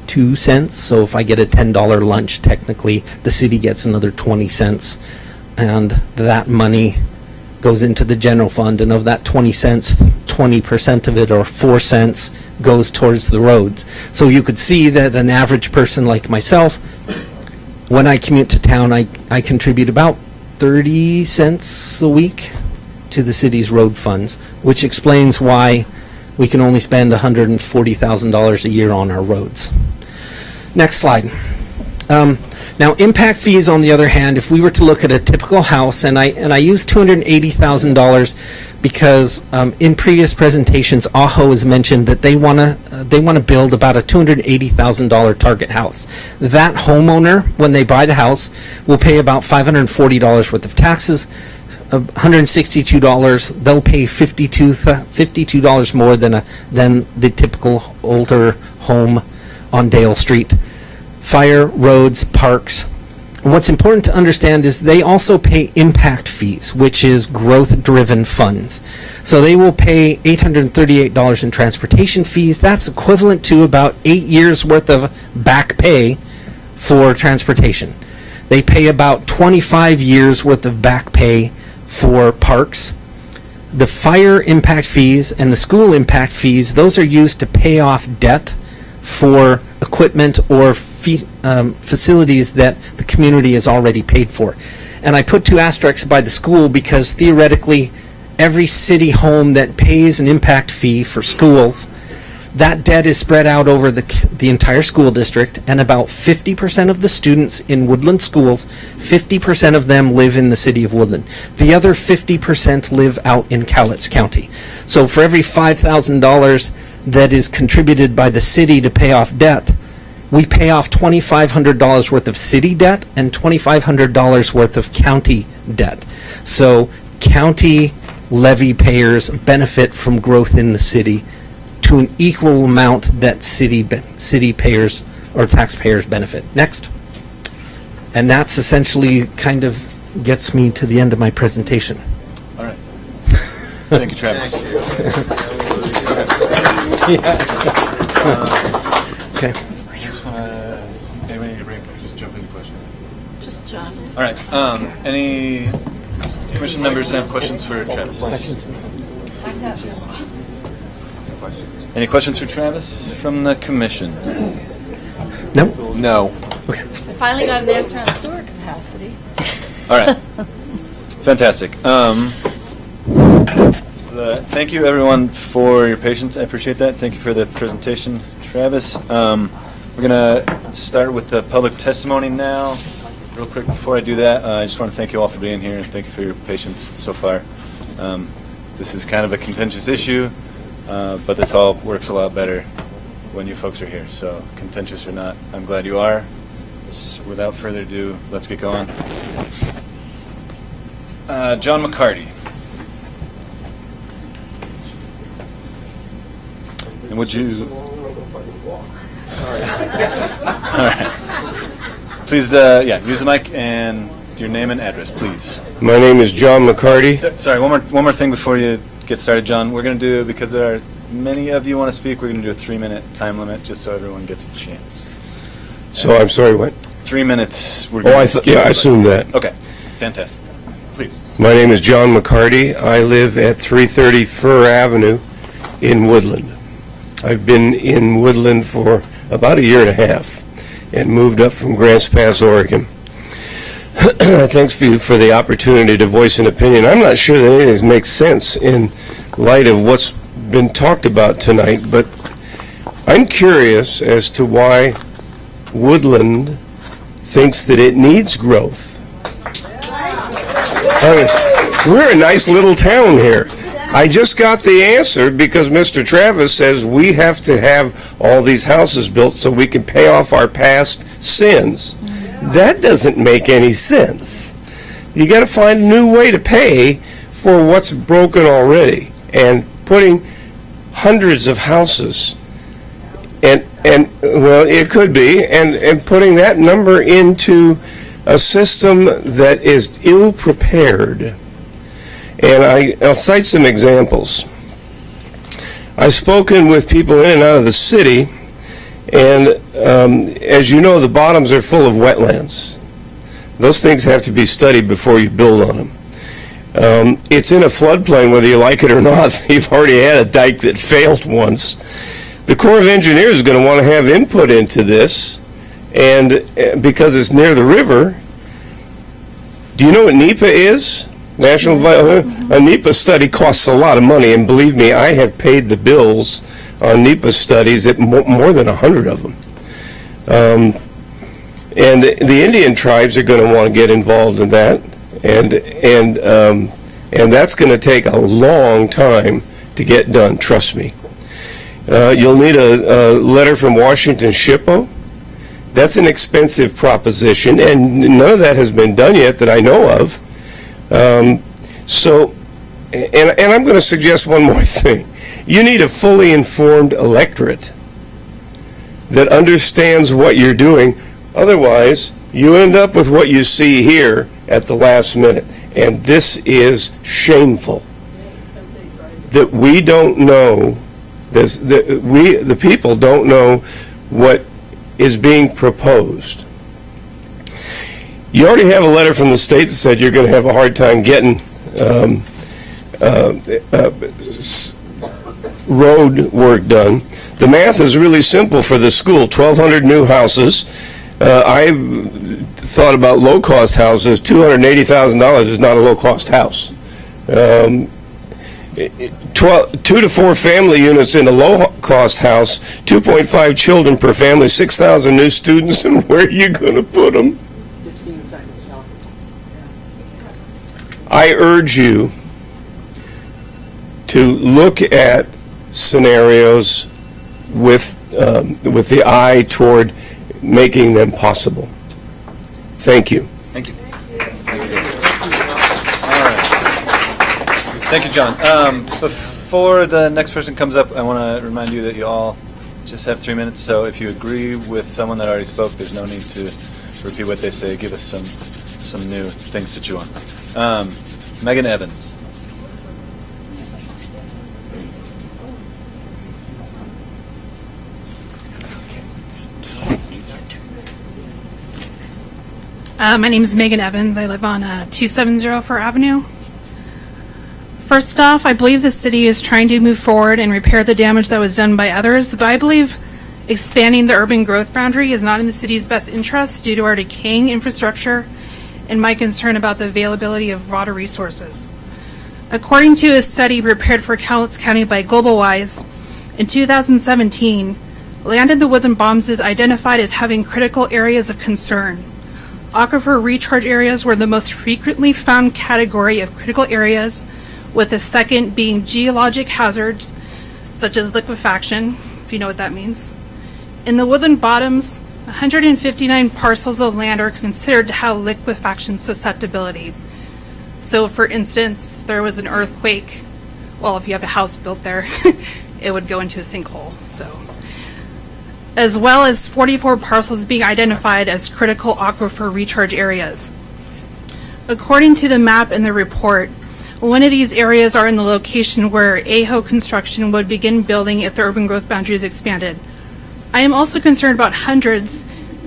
2 cents. So if I get a $10 lunch, technically the city gets another 20 cents, and that money goes into the general fund, and of that 20 cents, 20% of it, or 4 cents, goes towards the roads. So you could see that an average person like myself, when I commute to town, I contribute about 30 cents a week to the city's road funds, which explains why we can only spend $140,000 a year on our roads. Next slide. Now, impact fees, on the other hand, if we were to look at a typical house, and I use $280,000 because in previous presentations, AHO has mentioned that they want to build about a $280,000 target house. That homeowner, when they buy the house, will pay about $540 worth of taxes. $162. They'll pay $52 more than the typical older home on Dale Street. Fire, roads, parks. And what's important to understand is they also pay impact fees, which is growth-driven funds. So they will pay $838 in transportation fees. That's equivalent to about 8 years' worth of back pay for transportation. They pay about 25 years' worth of back pay for parks. The fire impact fees and the school impact fees, those are used to pay off debt for equipment or facilities that the community has already paid for. And I put 2 asterisks by the school because theoretically every city home that pays an impact fee for schools, that debt is spread out over the entire school district, and about 50% of the students in Woodland schools, 50% of them live in the city of Woodland. The other 50% live out in Cowlitz County. So for every $5,000 that is contributed by the city to pay off debt, we pay off $2,500 worth of city debt and $2,500 worth of county debt. So county levy payers benefit from growth in the city to an equal amount that city payers or taxpayers benefit. Next. And that's essentially kind of gets me to the end of my presentation. All right. Thank you, Travis. Okay. Anybody need a break? Just jump into questions. Just John. All right. Any commission members have questions for Travis? Any questions for Travis from the commission? No? No. Okay. I finally got an answer on sewer capacity. All right. Fantastic. Thank you, everyone, for your patience. I appreciate that. Thank you for the presentation, Travis. We're going to start with the public testimony now. Real quick, before I do that, I just want to thank you all for being here and thank you for your patience so far. This is kind of a contentious issue, but this all works a lot better when you folks are here. So contentious or not, I'm glad you are. Without further ado, let's get going. John McCarty. And would you... All right. Please, use the mic and your name and address, please. My name is John McCarty. Sorry, one more thing before you get started, John. We're going to do, because there are many of you want to speak, we're going to do a 3-minute time limit just so everyone gets a chance. So I'm sorry, what? 3 minutes. We're I assumed that. Okay, fantastic. Please. My name is John McCarty. I live at 330 Fir Avenue in Woodland. I've been in Woodland for about 1.5 years and moved up from Grants Pass, Oregon. Thanks for the opportunity to voice an opinion. I'm not sure that any of this makes sense in light of what's been talked about tonight, but I'm curious as to why Woodland thinks that it needs growth. We're a nice little town here. I just got the answer because Mr. Travis says we have to have all these houses built so we can pay off our past sins. That doesn't make any sense. You got to find a new way to pay for what's broken already, and putting hundreds of houses and well, it could be, and putting that number into a system that is ill-prepared. And I'll cite some examples. I've spoken with people in and out of the city, and as you know, the bottoms are full of wetlands. Those things have to be studied before you build on them. It's in a floodplain, whether you like it or not. You've already had a dike that failed once. The Corps of Engineers is going to want to have input into this, and because it's near the river. Do you know what NEPA is? A NEPA study costs a lot of money, and believe me, I have paid the bills on NEPA studies, at more than 100 of them. And the Indian tribes are going to want to get involved in that, and that's going to take a long time to get done, trust me. You'll need a letter from Washington SHPO. That's an expensive proposition, and none of that has been done yet that I know of. And I'm going to suggest one more thing. You need a fully informed electorate that understands what you're doing. Otherwise, you end up with what you see here at the last minute. And this is shameful. That we don't know, the people don't know what is being proposed. You already have a letter from the state that said you're going to have a hard time getting road work done. The math is really simple for the school. 1,200 new houses. I thought about low-cost houses. $280,000 is not a low-cost house. 2 to 4 family units in a low-cost house, 2.5 children per family, 6,000 new students, and where are you going to put them? 15 seconds, John. I urge you to look at scenarios with the eye toward making them possible. Thank you. Thank you. All right. Thank you, John. Before the next person comes up, I want to remind you that you all just have 3 minutes. So if you agree with someone that already spoke, there's no need to repeat what they say. Give us some new things to chew on. Megan Evans. My name is Megan Evans. I live on 2704 Avenue. First off, I believe the city is trying to move forward and repair the damage that was done by others, but I believe expanding the urban growth boundary is not in the city's best interest due to our decaying infrastructure and my concern about the availability of water resources. According to a study prepared for Cowlitz County by GlobalWise, in 2017, land in the Woodland Bombs is identified as having critical areas of concern. Aquifer recharge areas were the most frequently found category of critical areas, with the second being geologic hazards, such as liquefaction, if you know what that means. In the Woodland Bottoms, 159 parcels of land are considered to have liquefaction susceptibility. So, for instance, if there was an earthquake, well, if you have a house built there, it would go into a sinkhole, so. As well as 44 parcels being identified as critical aquifer recharge areas. According to the map in the report, one of these areas are in the location where AHO construction would begin building if the urban growth boundary is expanded. I am also concerned about hundreds,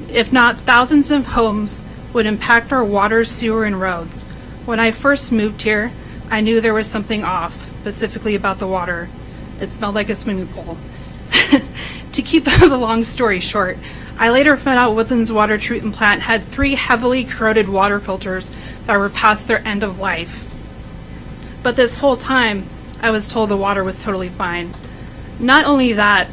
if not thousands of homes would impact our water, sewer, and roads. When I first moved here, I knew there was something off, specifically about the water. It smelled like a swimming pool. To keep the long story short, I later found out Woodlands Water Treatment Plant had 3 heavily corroded water filters that were past their end of life. But this whole time, I was told the water was totally fine. Not only that,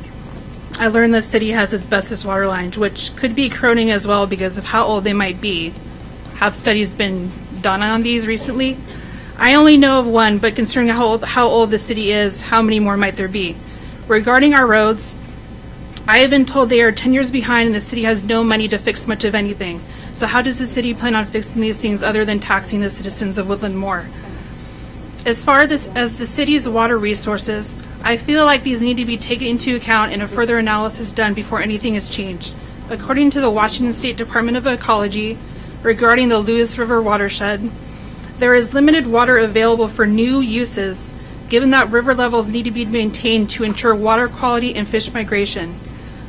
I learned the city has asbestos water lines, which could be corroding as well because of how old they might be. Have studies been done on these recently? I only know of one, but considering how old the city is, how many more might there be? Regarding our roads, I have been told they are 10 years behind and the city has no money to fix much of anything. So how does the city plan on fixing these things other than taxing the citizens of Woodland more? As far as the city's water resources, I feel like these need to be taken into account and a further analysis done before anything is changed. According to the Washington State Department of Ecology, regarding the Lewis River watershed, there is limited water available for new uses, given that river levels need to be maintained to ensure water quality and fish migration.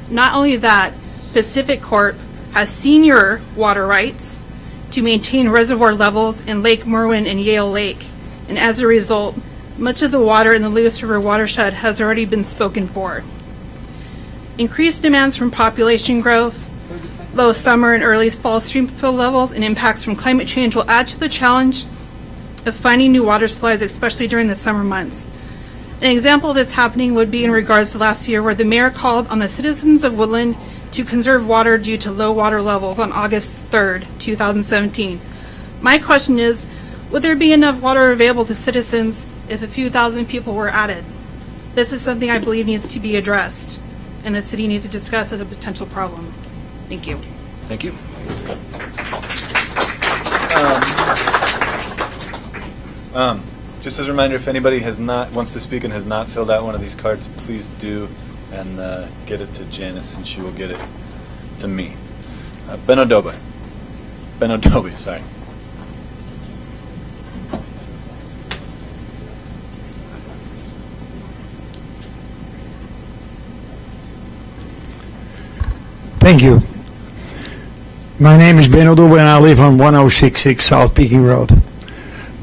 Not only that, Pacific Corp has senior water rights to maintain reservoir levels in Lake Merwin and Yale Lake, and as a result, much of the water in the Lewis River watershed has already been spoken for. Increased demands from population growth, low summer and early fall streamflow levels, and impacts from climate change will add to the challenge of finding new water supplies, especially during the summer months. An example of this happening would be in regards to last year, where the mayor called on the citizens of Woodland to conserve water due to low water levels on August 3rd, 2017. My question is, would there be enough water available to citizens if a few thousand people were added? This is something I believe needs to be addressed, and the city needs to discuss as a potential problem. Thank you. Thank you. Just as a reminder, if anybody wants to speak and has not filled out one of these cards, please do, and get it to Janice, and she will get it to me. Ben Odobe, sorry. Thank you. My name is Ben Odobe and I live on 1066 South Peking Road.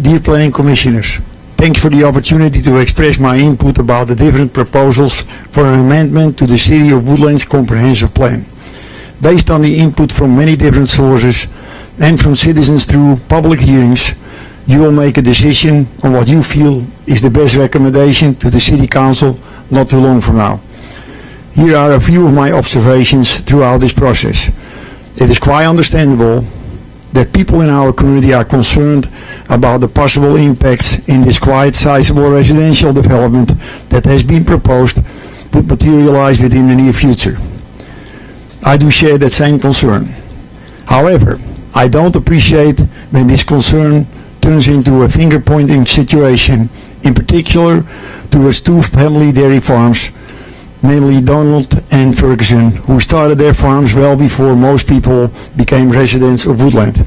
Dear Planning Commissioners, thanks for the opportunity to express my input about the different proposals for an amendment to the City of Woodlands Comprehensive Plan. Based on the input from many different sources and from citizens through public hearings, you will make a decision on what you feel is the best recommendation to the City Council not too long from now. Here are a few of my observations throughout this process. It is quite understandable that people in our community are concerned about the possible impacts in this quite sizable residential development that has been proposed would materialize within the near future. I do share that same concern. However, I don't appreciate when this concern turns into a finger-pointing situation, in particular towards two family dairy farms, namely Donald and Ferguson, who started their farms well before most people became residents of Woodland.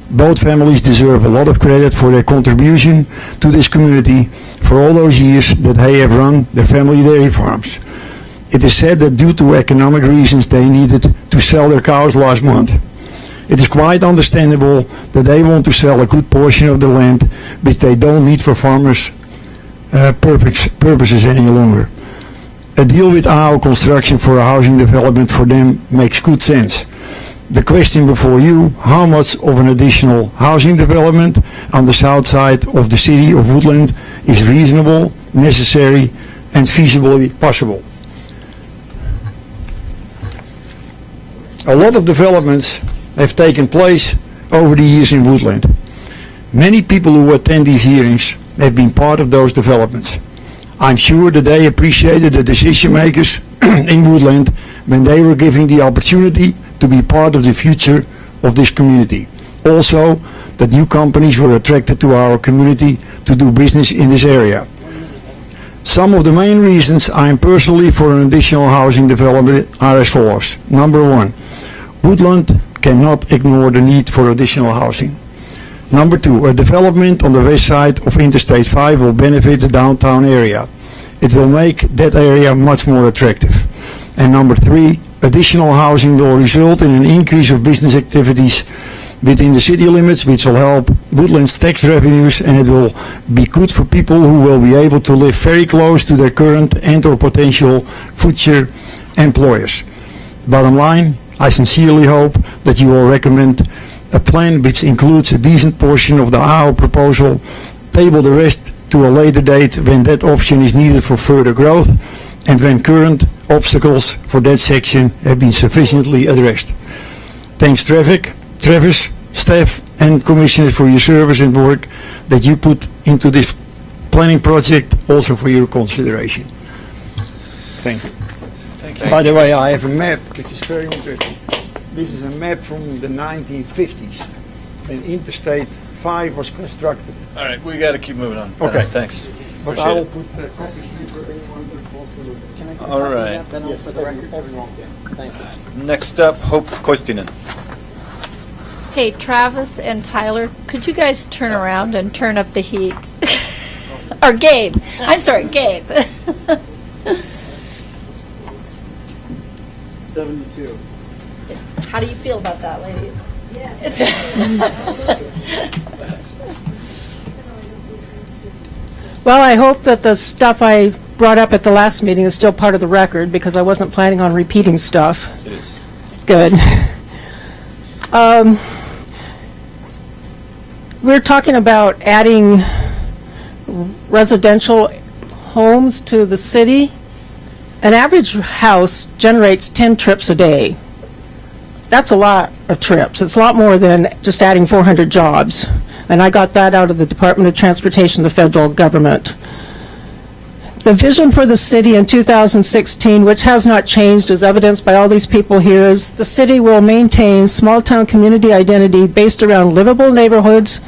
Both families deserve a lot of credit for their contribution to this community for all those years that they have run their family dairy farms. It is said that due to economic reasons they needed to sell their cows last month. It is quite understandable that they want to sell a good portion of the land which they don't need for farmers' purposes any longer. A deal with AO Construction for a housing development for them makes good sense. The question before you, how much of an additional housing development on the south side of the City of Woodland is reasonable, necessary, and feasibly possible? A lot of developments have taken place over the years in Woodland. Many people who attend these hearings have been part of those developments. I'm sure that they appreciated the decision makers in Woodland when they were given the opportunity to be part of the future of this community. Also, that new companies were attracted to our community to do business in this area. Some of the main reasons I am personally for an additional housing development are as follows. Number one, Woodland cannot ignore the need for additional housing. Number two, a development on the west side of Interstate 5 will benefit the downtown area. It will make that area much more attractive. And number three, additional housing will result in an increase of business activities within the city limits, which will help Woodland's tax revenues, and it will be good for people who will be able to live very close to their current and or potential future employers. Bottom line, I sincerely hope that you will recommend a plan which includes a decent portion of the AO proposal, table the rest to a later date when that option is needed for further growth and when current obstacles for that section have been sufficiently addressed. Thanks Travis, staff and commissioners for your service and work that you put into this planning project, also for your consideration. Thank you. Thank you. By the way, I have a map which is very interesting. This is a map from the 1950s, and Interstate 5 was constructed. All right, we got to keep moving on. Okay. Thanks. But Appreciate I will it. put copies here for anyone that wants to look. Can I get All a copy of right. that? Then I'll put the record everyone can. Thank you. Next up, Hope Koistinen. Hey, Travis and Tyler, could you guys turn around and turn up the heat? Or Gabe. I'm sorry, Gabe. 72. How do you feel about that, ladies? Well, I hope that the stuff I brought up at the last meeting is still part of the record, because I wasn't planning on repeating stuff. It is. Good. We're talking about adding residential homes to the city. An average house generates 10 trips a day. That's a lot of trips. It's a lot more than just adding 400 jobs. And I got that out of the Department of Transportation, the federal government. The vision for the city in 2016, which has not changed, as evidenced by all these people here, is the city will maintain small-town community identity based around livable neighborhoods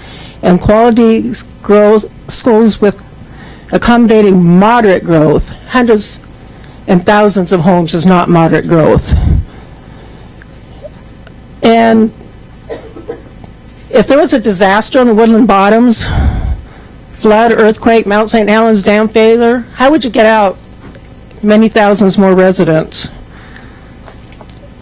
and quality schools with accommodating moderate growth. Hundreds and thousands of homes is not moderate growth. And if there was a disaster on the Woodland Bottoms, flood, earthquake, Mount St. Helens dam failure, how would you get out many thousands more residents?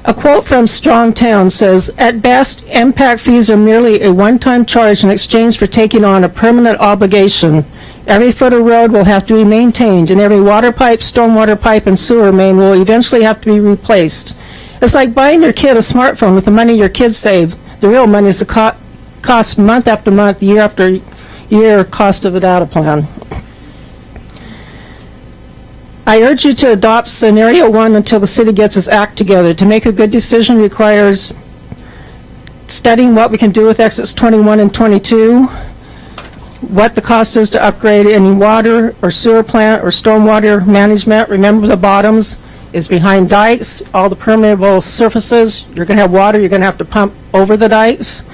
A quote from Strong Town says, "At best, impact fees are merely a one-time charge in exchange for taking on a permanent obligation. Every foot of road will have to be maintained, and every water pipe, stormwater pipe, and sewer main will eventually have to be replaced. It's like buying your kid a smartphone with the money your kids save. The real money is the cost month after month, year after year cost of the data plan." I urge you to adopt scenario 1 until the city gets its act together. To make a good decision requires studying what we can do with exits 21 and 22, what the cost is to upgrade any water or sewer plant or stormwater management. Remember, the bottoms is behind dikes, all the permeable surfaces. You're going to have water, you're going to have to pump over the dikes.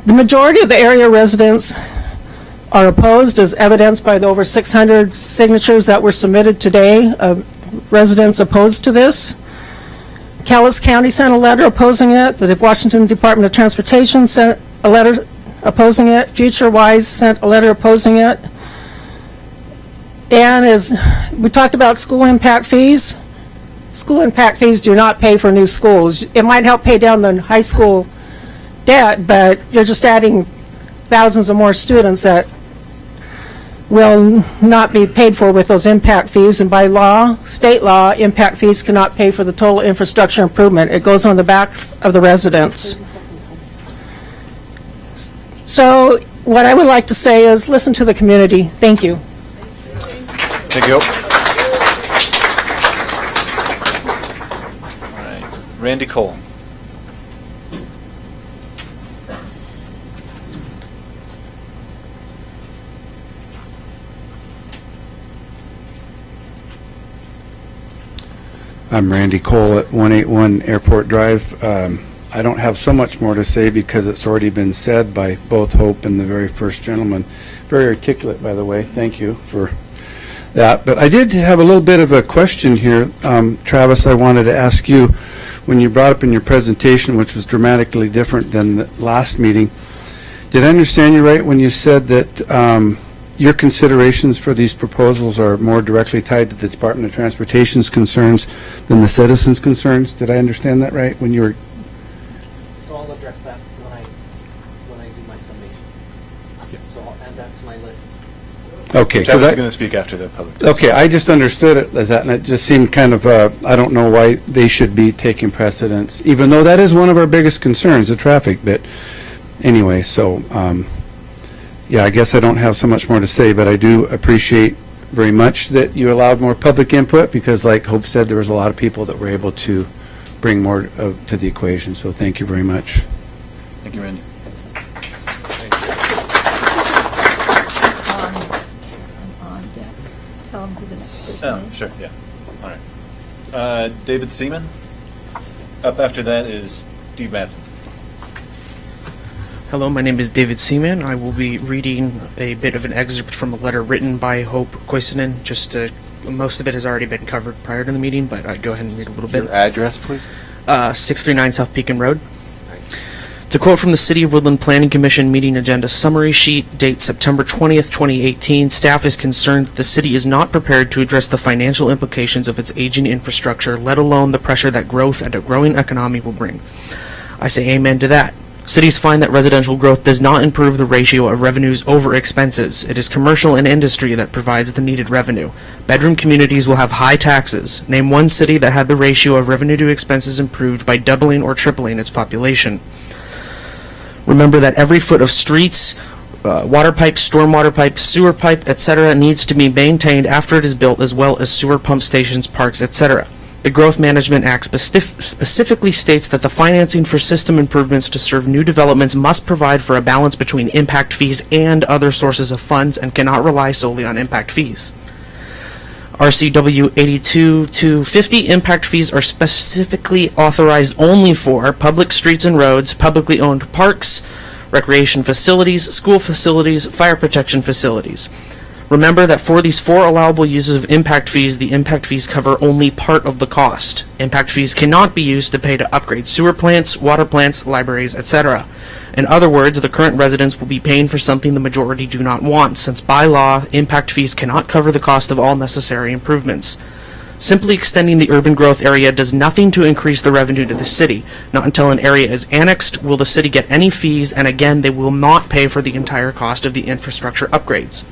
The majority of the area residents are opposed, as evidenced by the over 600 signatures that were submitted today of residents opposed to this. Calais County sent a letter opposing it. The Washington Department of Transportation sent a letter opposing it. FutureWise sent a letter opposing it. And as we talked about school impact fees do not pay for new schools. It might help pay down the high school debt, but you're just adding thousands of more students that will not be paid for with those impact fees. And by law, state law, impact fees cannot pay for the total infrastructure improvement. It goes on the backs of the residents. So what I would like to say is listen to the community. Thank you. Thank you. All right. Randy Cole. I'm Randy Cole at 181 Airport Drive. I don't have so much more to say because it's already been said by both Hope and the very first gentleman. Very articulate, by the way. Thank you for that. But I did have a little bit of a question here. Travis, I wanted to ask you, when you brought up in your presentation, which was dramatically different than the last meeting, did I understand you right when you said that your considerations for these proposals are more directly tied to the Department of Transportation's concerns than the citizens' concerns? Did I understand that right when you were? So I'll address that when I do my summation. So I'll add that to my list. Okay. Travis is going to speak after the public. Okay, I just understood it as that, and it just seemed kind of, I don't know why they should be taking precedence, even though that is one of our biggest concerns, the traffic. But anyway, so yeah, I guess I don't have so much more to say, but I do appreciate very much that you allowed more public input because, like Hope said, there was a lot of people that were able to bring more to the equation. So thank you very much. Thank you, Randy. On deck. Tell them who the next person Oh, is. sure, yeah. All right. David Seaman. Up after that is Steve Madsen. Hello, my name is David Seaman. I will be reading a bit of an excerpt from a letter written by Hope Koivunen. Most of it has already been covered prior to the meeting, but I'd go ahead and read a little bit. Your address, please? 639 South Pekin Road. To quote from the City of Woodland Planning Commission meeting agenda summary sheet, date September 20th, 2018, staff is concerned that the city is not prepared to address the financial implications of its aging infrastructure, let alone the pressure that growth and a growing economy will bring. I say amen to that. Cities find that residential growth does not improve the ratio of revenues over expenses. It is commercial and industry that provides the needed revenue. Bedroom communities will have high taxes. Name one city that had the ratio of revenue to expenses improved by doubling or tripling its population. Remember that every foot of streets water pipe, stormwater pipe, sewer pipe, etc. needs to be maintained after it is built, as well as sewer pump stations, parks, etc. The Growth Management Act specifically states that the financing for system improvements to serve new developments must provide for a balance between impact fees and other sources of funds and cannot rely solely on impact fees. RCW 82-250 impact fees are specifically authorized only for public streets and roads, publicly owned parks, recreation facilities, school facilities, fire protection facilities. Remember that for these 4 allowable uses of impact fees, the impact fees cover only part of the cost. Impact fees cannot be used to pay to upgrade sewer plants, water plants, libraries, etc. In other words, the current residents will be paying for something the majority do not want, since by law, impact fees cannot cover the cost of all necessary improvements. Simply extending the urban growth area does nothing to increase the revenue to the city. Not until an area is annexed will the city get any fees, and again, they will not pay for the entire cost of the infrastructure upgrades.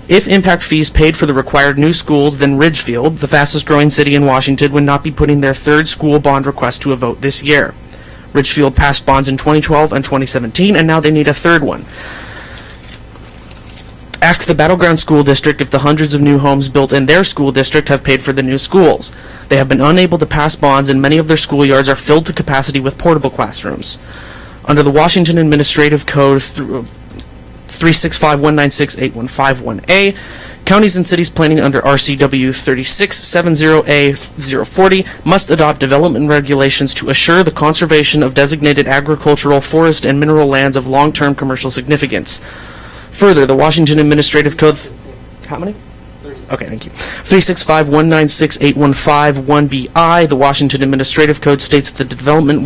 If impact fees paid for the required new schools, then Ridgefield, the fastest growing city in Washington, would not be putting their 3rd school bond request to a vote this year. Ridgefield passed bonds in 2012 and 2017, and now they need a 3rd one. Ask the Battleground School District if the hundreds of new homes built in their school district have paid for the new schools. They have been unable to pass bonds, and many of their schoolyards are filled to capacity with portable classrooms. Under the Washington Administrative Code 365-196-8151A, counties and cities planning under RCW 3670A-040 must adopt development regulations to assure the conservation of designated agricultural, forest, and mineral lands of long-term commercial significance. Further, the Washington Administrative Code... How many? Okay, thank you. 365-196-8151BI, the Washington Administrative Code states that the development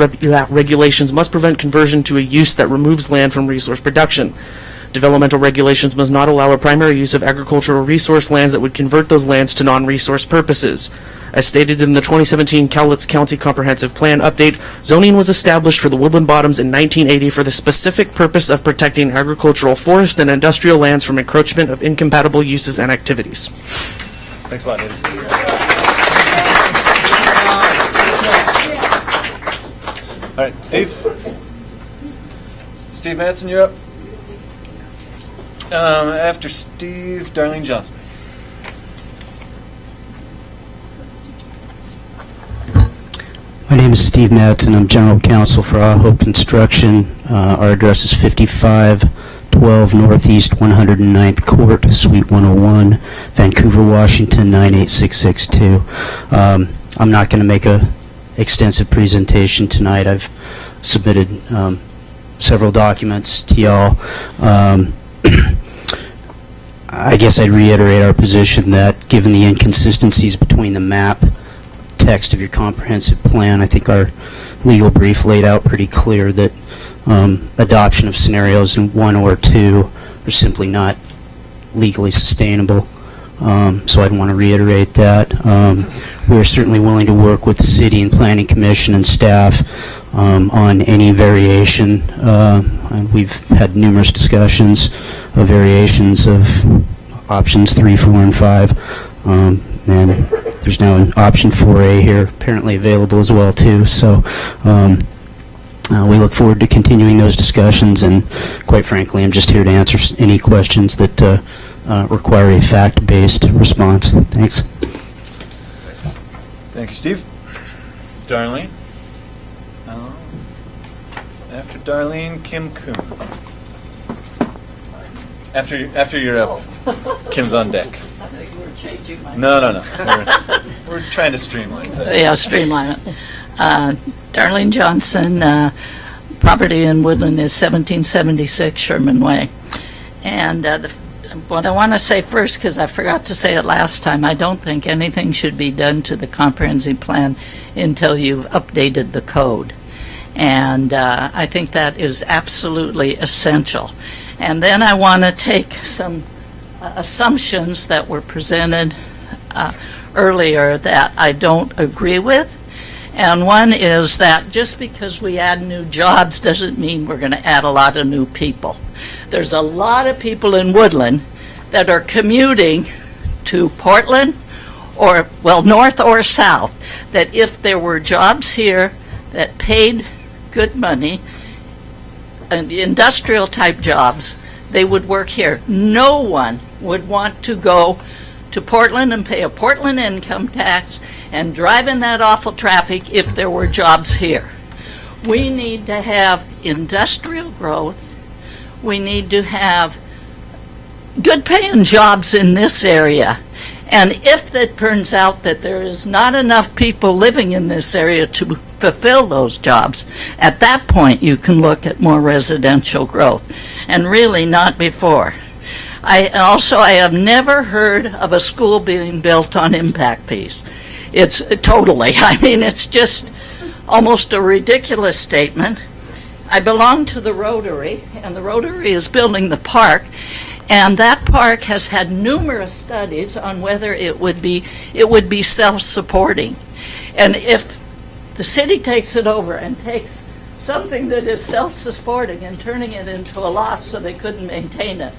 regulations must prevent conversion to a use that removes land from resource production. Developmental regulations must not allow a primary use of agricultural resource lands that would convert those lands to non-resource purposes. As stated in the 2017 Cowlitz County Comprehensive Plan update, zoning was established for the Woodland Bottoms in 1980 for the specific purpose of protecting agricultural, forest, and industrial lands from encroachment of incompatible uses and activities. Thanks a lot, David. All right, Steve. Steve Mattson, you're up. After Steve, Darlene Johnson. My name is Steve Mattson. I'm General Counsel for Hope Construction. Our address is 5512 Northeast 109th Court, Suite 101, Vancouver, Washington 98662. I'm not going to make a extensive presentation tonight. I've submitted several documents to y'all. I guess I'd reiterate our position that given the inconsistencies between the map text of your comprehensive plan, I think our legal brief laid out pretty clear that adoption of scenarios in 1 or 2 are simply not legally sustainable. So I'd want to reiterate that. We're certainly willing to work with the City and Planning Commission and staff on any variation. And we've had numerous discussions of variations of options 3, 4, and 5. And there's now an option 4A here apparently available as well too. So we look forward to continuing those discussions, and quite frankly, I'm just here to answer any questions that require a fact-based response. Thanks. Thank you, Steve. Darlene. After Darlene, Kim Kuhn. After you're up, Kim's on deck. No. We're trying to streamline things. Yeah, streamline it. Darlene Johnson, property in Woodland is 1776 Sherman Way. And what I want to say first, because I forgot to say it last time, I don't think anything should be done to the comprehensive plan until you've updated the code. And I think that is absolutely essential. And then I want to take some assumptions that were presented earlier that I don't agree with. And one is that just because we add new jobs doesn't mean we're going to add a lot of new people. There's a lot of people in Woodland that are commuting to Portland or, well, north or south, that if there were jobs here that paid good money, and the industrial type jobs, they would work here. No one would want to go to Portland and pay a Portland income tax and drive in that awful traffic if there were jobs here. We need to have industrial growth. We need to have good paying jobs in this area. And if it turns out that there is not enough people living in this area to fulfill those jobs, at that point you can look at more residential growth, and really not before. I have never heard of a school being built on impact fees. It's totally, it's just almost a ridiculous statement. I belong to the Rotary, and the Rotary is building the park, and that park has had numerous studies on whether it would be self-supporting. And if the city takes it over and takes something that is self-supporting and turning it into a loss so they couldn't maintain it,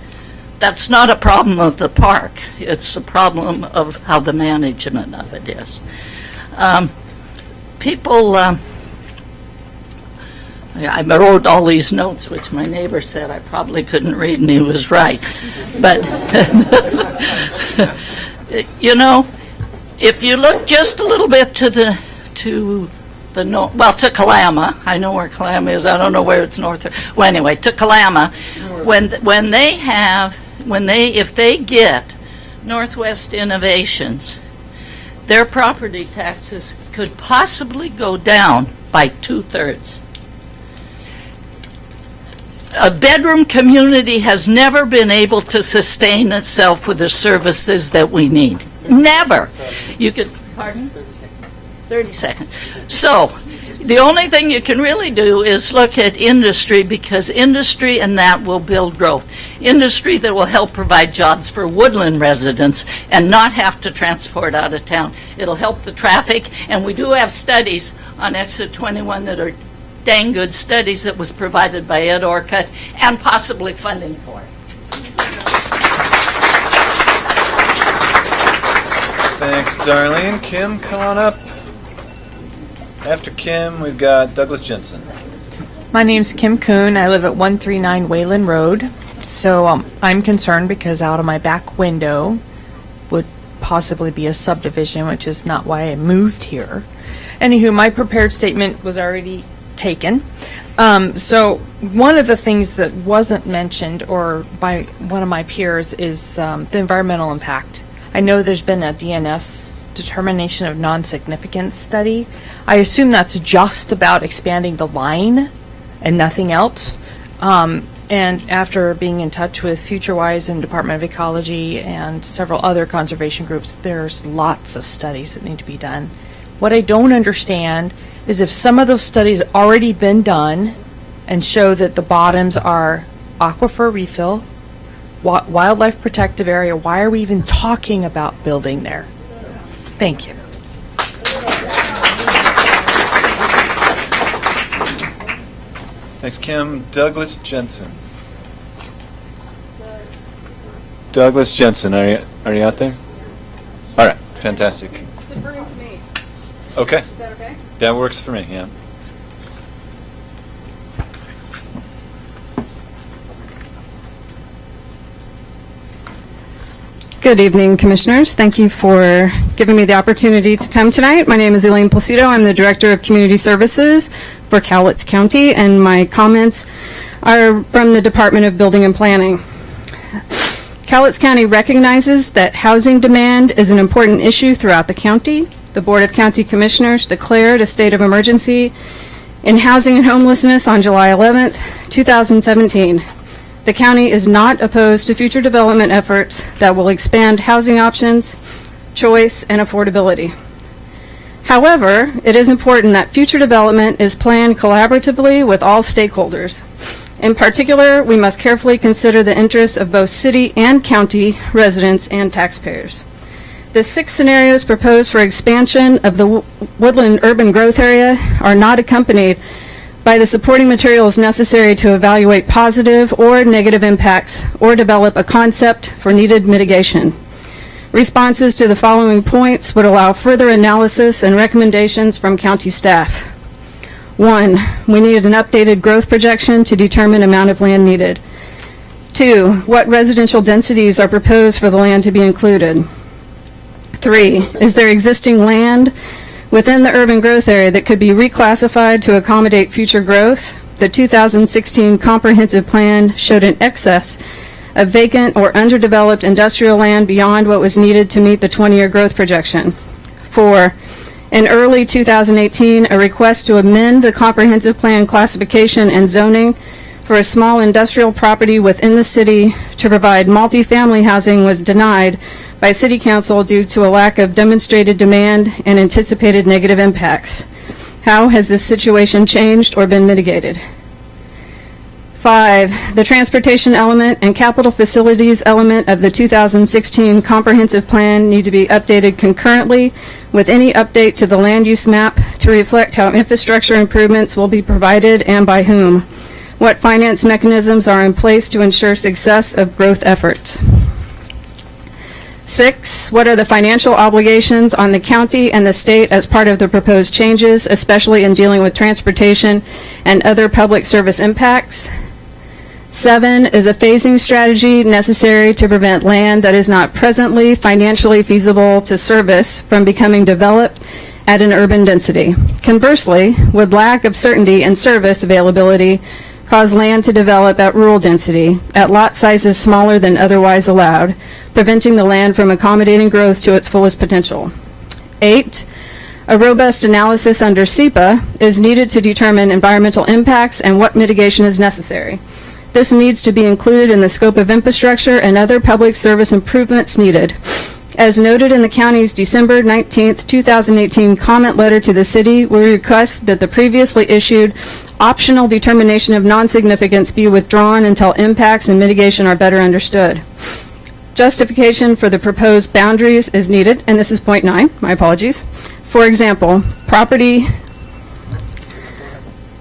that's not a problem of the park. It's a problem of how the management of it is. I wrote all these notes, which my neighbor said I probably couldn't read, and he was right. But, if you look just a little bit to Kalama, I know where Kalama is, I don't know where it's north. Well, anyway, to Kalama, if they get Northwest Innovations, their property taxes could possibly go down by 2/3. A bedroom community has never been able to sustain itself with the services that we need. Never. You could, pardon? 30 seconds. So, the only thing you can really do is look at industry, because industry and that will build growth. Industry that will help provide jobs for Woodland residents and not have to transport out of town. It'll help the traffic, and we do have studies on Exit 21 that are dang good studies that was provided by Ed Orcutt and possibly funding for it. Thanks, Darlene. Kim, come on up. After Kim, we've got Douglas Jensen. My name's Kim Kuhn. I live at 139 Wayland Road. So I'm concerned because out of my back window would possibly be a subdivision, which is not why I moved here. Anywho, my prepared statement was already taken. So one of the things that wasn't mentioned or by one of my peers is the environmental impact. I know there's been a DNS determination of non-significance study. I assume that's just about expanding the line and nothing else. And after being in touch with FutureWise and Department of Ecology and several other conservation groups, there's lots of studies that need to be done. What I don't understand is if some of those studies already been done and show that the bottoms are aquifer refill, wildlife protective area, why are we even talking about building there? Thank you. Thanks, Kim. Douglas Jensen. Douglas Jensen, are you out there? All right, fantastic. Deferring to me. Okay. Is that okay? That works for me, yeah. Good evening, Commissioners. Thank you for giving me the opportunity to come tonight. My name is Elaine Placido. I'm the Director of Community Services for Cowlitz County, and my comments are from the Department of Building and Planning. Cowlitz County recognizes that housing demand is an important issue throughout the county. The Board of County Commissioners declared a state of emergency in housing and homelessness on July 11th, 2017. The county is not opposed to future development efforts that will expand housing options, choice, and affordability. However, it is important that future development is planned collaboratively with all stakeholders. In particular, we must carefully consider the interests of both city and county residents and taxpayers. The 6 scenarios proposed for expansion of the Woodland urban growth area are not accompanied by the supporting materials necessary to evaluate positive or negative impacts or develop a concept for needed mitigation. Responses to the following points would allow further analysis and recommendations from county staff. 1, we need an updated growth projection to determine amount of land needed. 2, what residential densities are proposed for the land to be included? 3, is there existing land within the urban growth area that could be reclassified to accommodate future growth? The 2016 comprehensive plan showed an excess of vacant or underdeveloped industrial land beyond what was needed to meet the 20-year growth projection. 4, in early 2018, a request to amend the comprehensive plan classification and zoning for a small industrial property within the city to provide multifamily housing was denied by City Council due to a lack of demonstrated demand and anticipated negative impacts. How has this situation changed or been mitigated? 5, the transportation element and capital facilities element of the 2016 comprehensive plan need to be updated concurrently with any update to the land use map to reflect how infrastructure improvements will be provided and by whom. What finance mechanisms are in place to ensure success of growth efforts? 6, what are the financial obligations on the county and the state as part of the proposed changes, especially in dealing with transportation and other public service impacts? 7, is a phasing strategy necessary to prevent land that is not presently financially feasible to service from becoming developed at an urban density? Conversely, would lack of certainty in service availability cause land to develop at rural density, at lot sizes smaller than otherwise allowed, preventing the land from accommodating growth to its fullest potential? 8, a robust analysis under SEPA is needed to determine environmental impacts and what mitigation is necessary. This needs to be included in the scope of infrastructure and other public service improvements needed. As noted in the county's December 19, 2018 comment letter to the city, we request that the previously issued optional determination of non-significance be withdrawn until impacts and mitigation are better understood. Justification for the proposed boundaries is needed, and this is point 9, my apologies. For example, property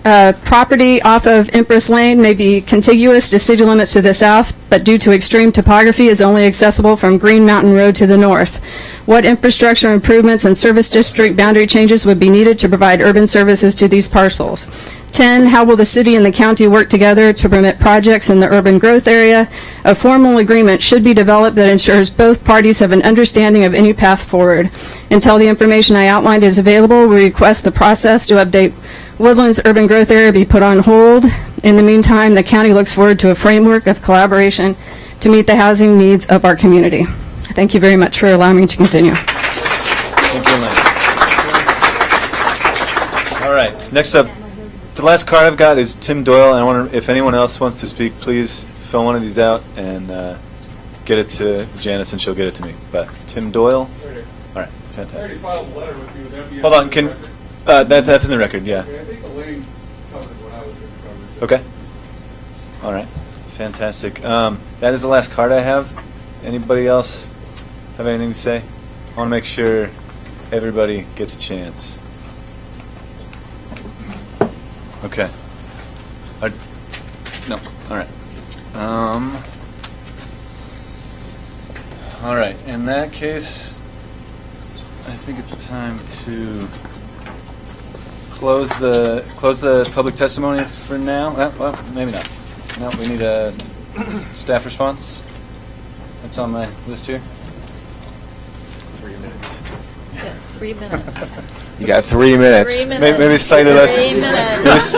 off of Empress Lane may be contiguous to city limits to the south, but due to extreme topography is only accessible from Green Mountain Road to the north. What infrastructure improvements and service district boundary changes would be needed to provide urban services to these parcels? 10, how will the city and the county work together to permit projects in the urban growth area? A formal agreement should be developed that ensures both parties have an understanding of any path forward. Until the information I outlined is available, we request the process to update Woodlands urban growth area be put on hold. In the meantime, the county looks forward to a framework of collaboration to meet the housing needs of our community. Thank you very much for allowing me to continue. Thank you, Lynn. All right, next up, the last card I've got is Tim Doyle. I wonder if anyone else wants to speak, please fill one of these out and get it to Janice and she'll get it to me. But Tim Doyle? All right, fantastic. Hold on, can... that's in the record, yeah. I think Elaine covered what I was going to cover. Okay. All right. Fantastic. That is the last card I have. Anybody else have anything to say? I want to make sure everybody gets a chance. Okay. No. All right. All right. In that case, I think it's time to close the public testimony for now. Well, maybe not. No, we need a staff response. That's on my list here. 3 minutes. Yes, 3 minutes. You got 3 minutes. 3 minutes. Maybe slightly less. 3 minutes.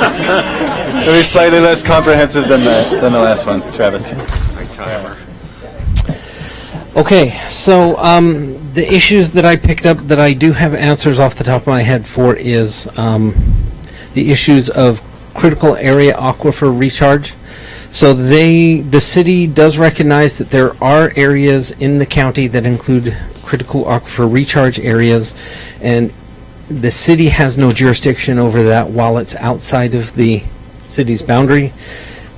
Maybe slightly less comprehensive than the last one, Travis. My timer. Okay, so the issues that I picked up that I do have answers off the top of my head for is the issues of critical area aquifer recharge. So the city does recognize that there are areas in the county that include critical aquifer recharge areas, and the city has no jurisdiction over that while it's outside of the city's boundary.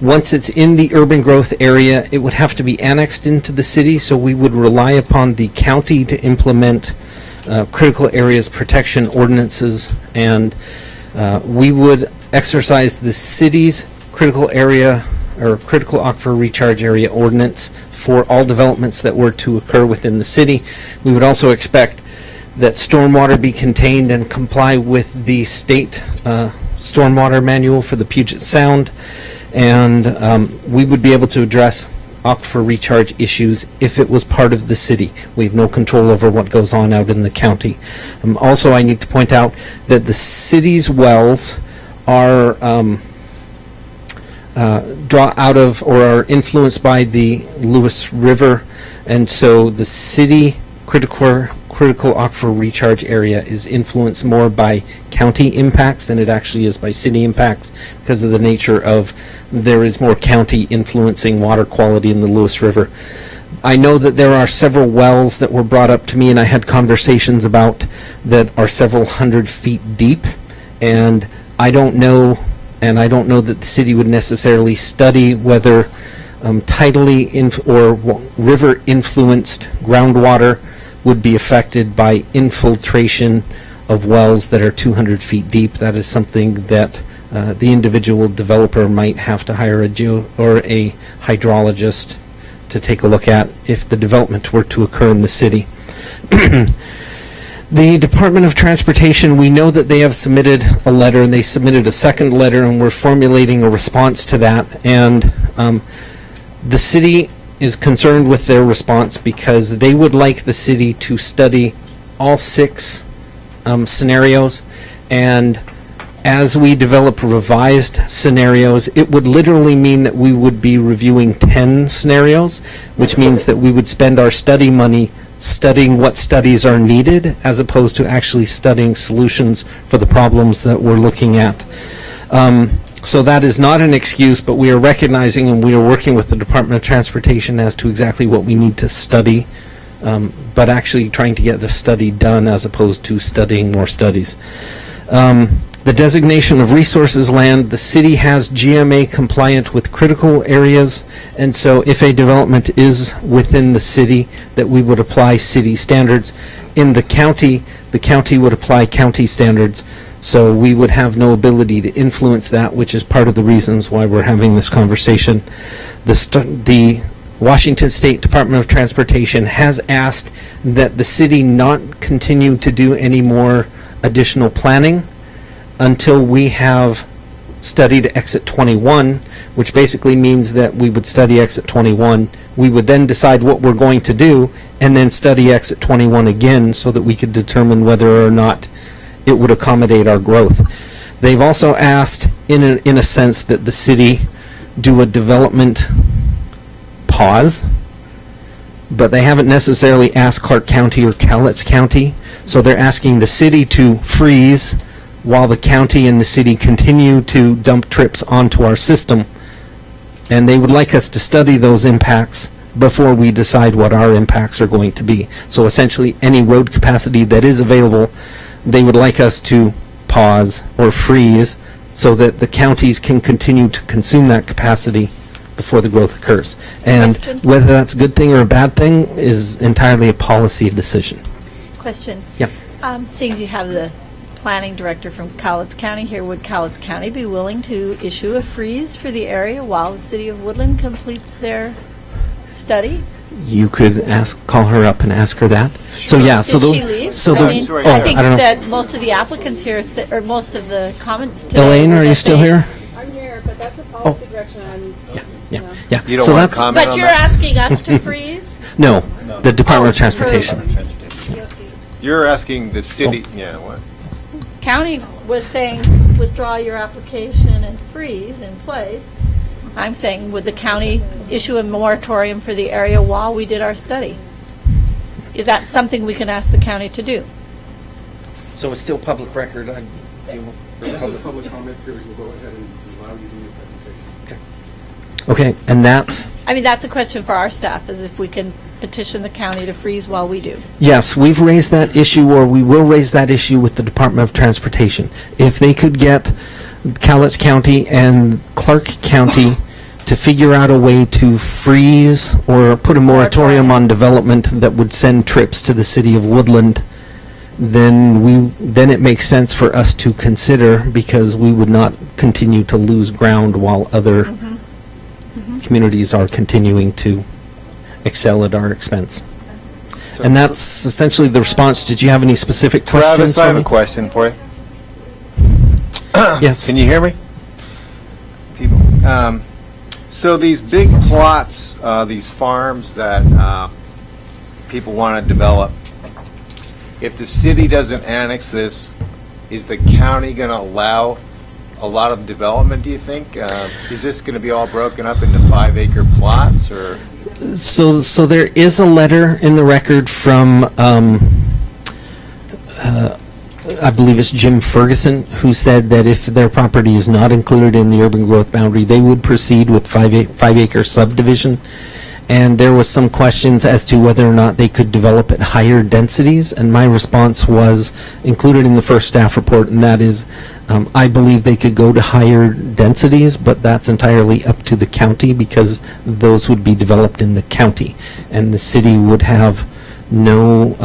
Once it's in the urban growth area, it would have to be annexed into the city, so we would rely upon the county to implement critical areas protection ordinances, and we would exercise the city's critical area or critical aquifer recharge area ordinance for all developments that were to occur within the city. We would also expect that stormwater be contained and comply with the state stormwater manual for the Puget Sound, and we would be able to address aquifer recharge issues if it was part of the city. We have no control over what goes on out in the county. Also, I need to point out that the city's wells are draw out of or are influenced by the Lewis River, and so the city critical aquifer recharge area is influenced more by county impacts than it actually is by city impacts, because of the nature of there is more county influencing water quality in the Lewis River. I know that there are several wells that were brought up to me and I had conversations about that are several hundred feet deep, and I don't know that the city would necessarily study whether tidally or river influenced groundwater would be affected by infiltration of wells that are 200 feet deep. That is something that the individual developer might have to hire a hydrologist to take a look at if the development were to occur in the city. The Department of Transportation, we know that they have submitted a letter, and they submitted a second letter, and we're formulating a response to that. And the city is concerned with their response because they would like the city to study all 6 scenarios, and as we develop revised scenarios, it would literally mean that we would be reviewing 10 scenarios, which means that we would spend our study money studying what studies are needed as opposed to actually studying solutions for the problems that we're looking at. So that is not an excuse, but we are recognizing and we are working with the Department of Transportation as to exactly what we need to study, but actually trying to get the study done as opposed to studying more studies. The designation of resources land, the city has GMA compliant with critical areas, and so if a development is within the city, that we would apply city standards. In the county would apply county standards, so we would have no ability to influence that, which is part of the reasons why we're having this conversation. The Washington State Department of Transportation has asked that the city not continue to do any more additional planning until we have studied Exit 21, which basically means that we would study Exit 21. We would then decide what we're going to do, and then study Exit 21 again so that we could determine whether or not it would accommodate our growth. They've also asked, in a sense, that the city do a development pause, but they haven't necessarily asked Clark County or Cowlitz County, so they're asking the city to freeze while the county and the city continue to dump trips onto our system. And they would like us to study those impacts before we decide what our impacts are going to be. So essentially, any road capacity that is available, they would like us to pause or freeze so that the counties can continue to consume that capacity before the growth occurs. And Question? whether that's a good thing or a bad thing is entirely a policy decision. Question. Yep. Seeing as you have the planning director from Cowlitz County here, would Cowlitz County be willing to issue a freeze for the area while the city of Woodland completes their study? You could call her up and ask her that. So yeah, Did she leave? I think I don't know. that most of the applicants here, or most of the comments today. Elaine, were are you that still they- here? I'm here, but that's a policy direction I'm... Yeah. You don't So want that's- to comment But on you're that? asking us to freeze? No, the Department of Oh, Transportation. You're asking the city, yeah, what? County was saying withdraw your application and freeze in place. I'm saying, would the county issue a moratorium for the area while we did our study? Is that something we can ask the county to do? So it's still public record. This is a public comment period. We'll go ahead and allow you to do your presentation. Okay, and that's, I mean, that's a question for our staff, is if we can petition the county to freeze while we do. yes, we've raised that issue, or we will raise that issue with the Department of Transportation. If they could get Cowlitz County and Clark County to figure out a way to freeze or put a moratorium on development that would send trips to the city of Woodland, then it makes sense for us to consider, because we would not continue to lose ground while other communities are continuing to excel at our expense. And that's essentially the response. Did you have any specific questions? Travis, I for have me? a question for you. Yes. Can you hear me? People. So these big plots, these farms that people want to develop, if the city doesn't annex this, is the county going to allow a lot of development, do you think? Is this going to be all broken up into 5-acre plots, or? So there is a letter in the record from, I believe it's Jim Ferguson, who said that if their property is not included in the urban growth boundary, they would proceed with 5-acre subdivision. And there was some questions as to whether or not they could develop at higher densities, and my response was included in the first staff report, and that is, I believe they could go to higher densities, but that's entirely up to the county because those would be developed in the county, and the city would have no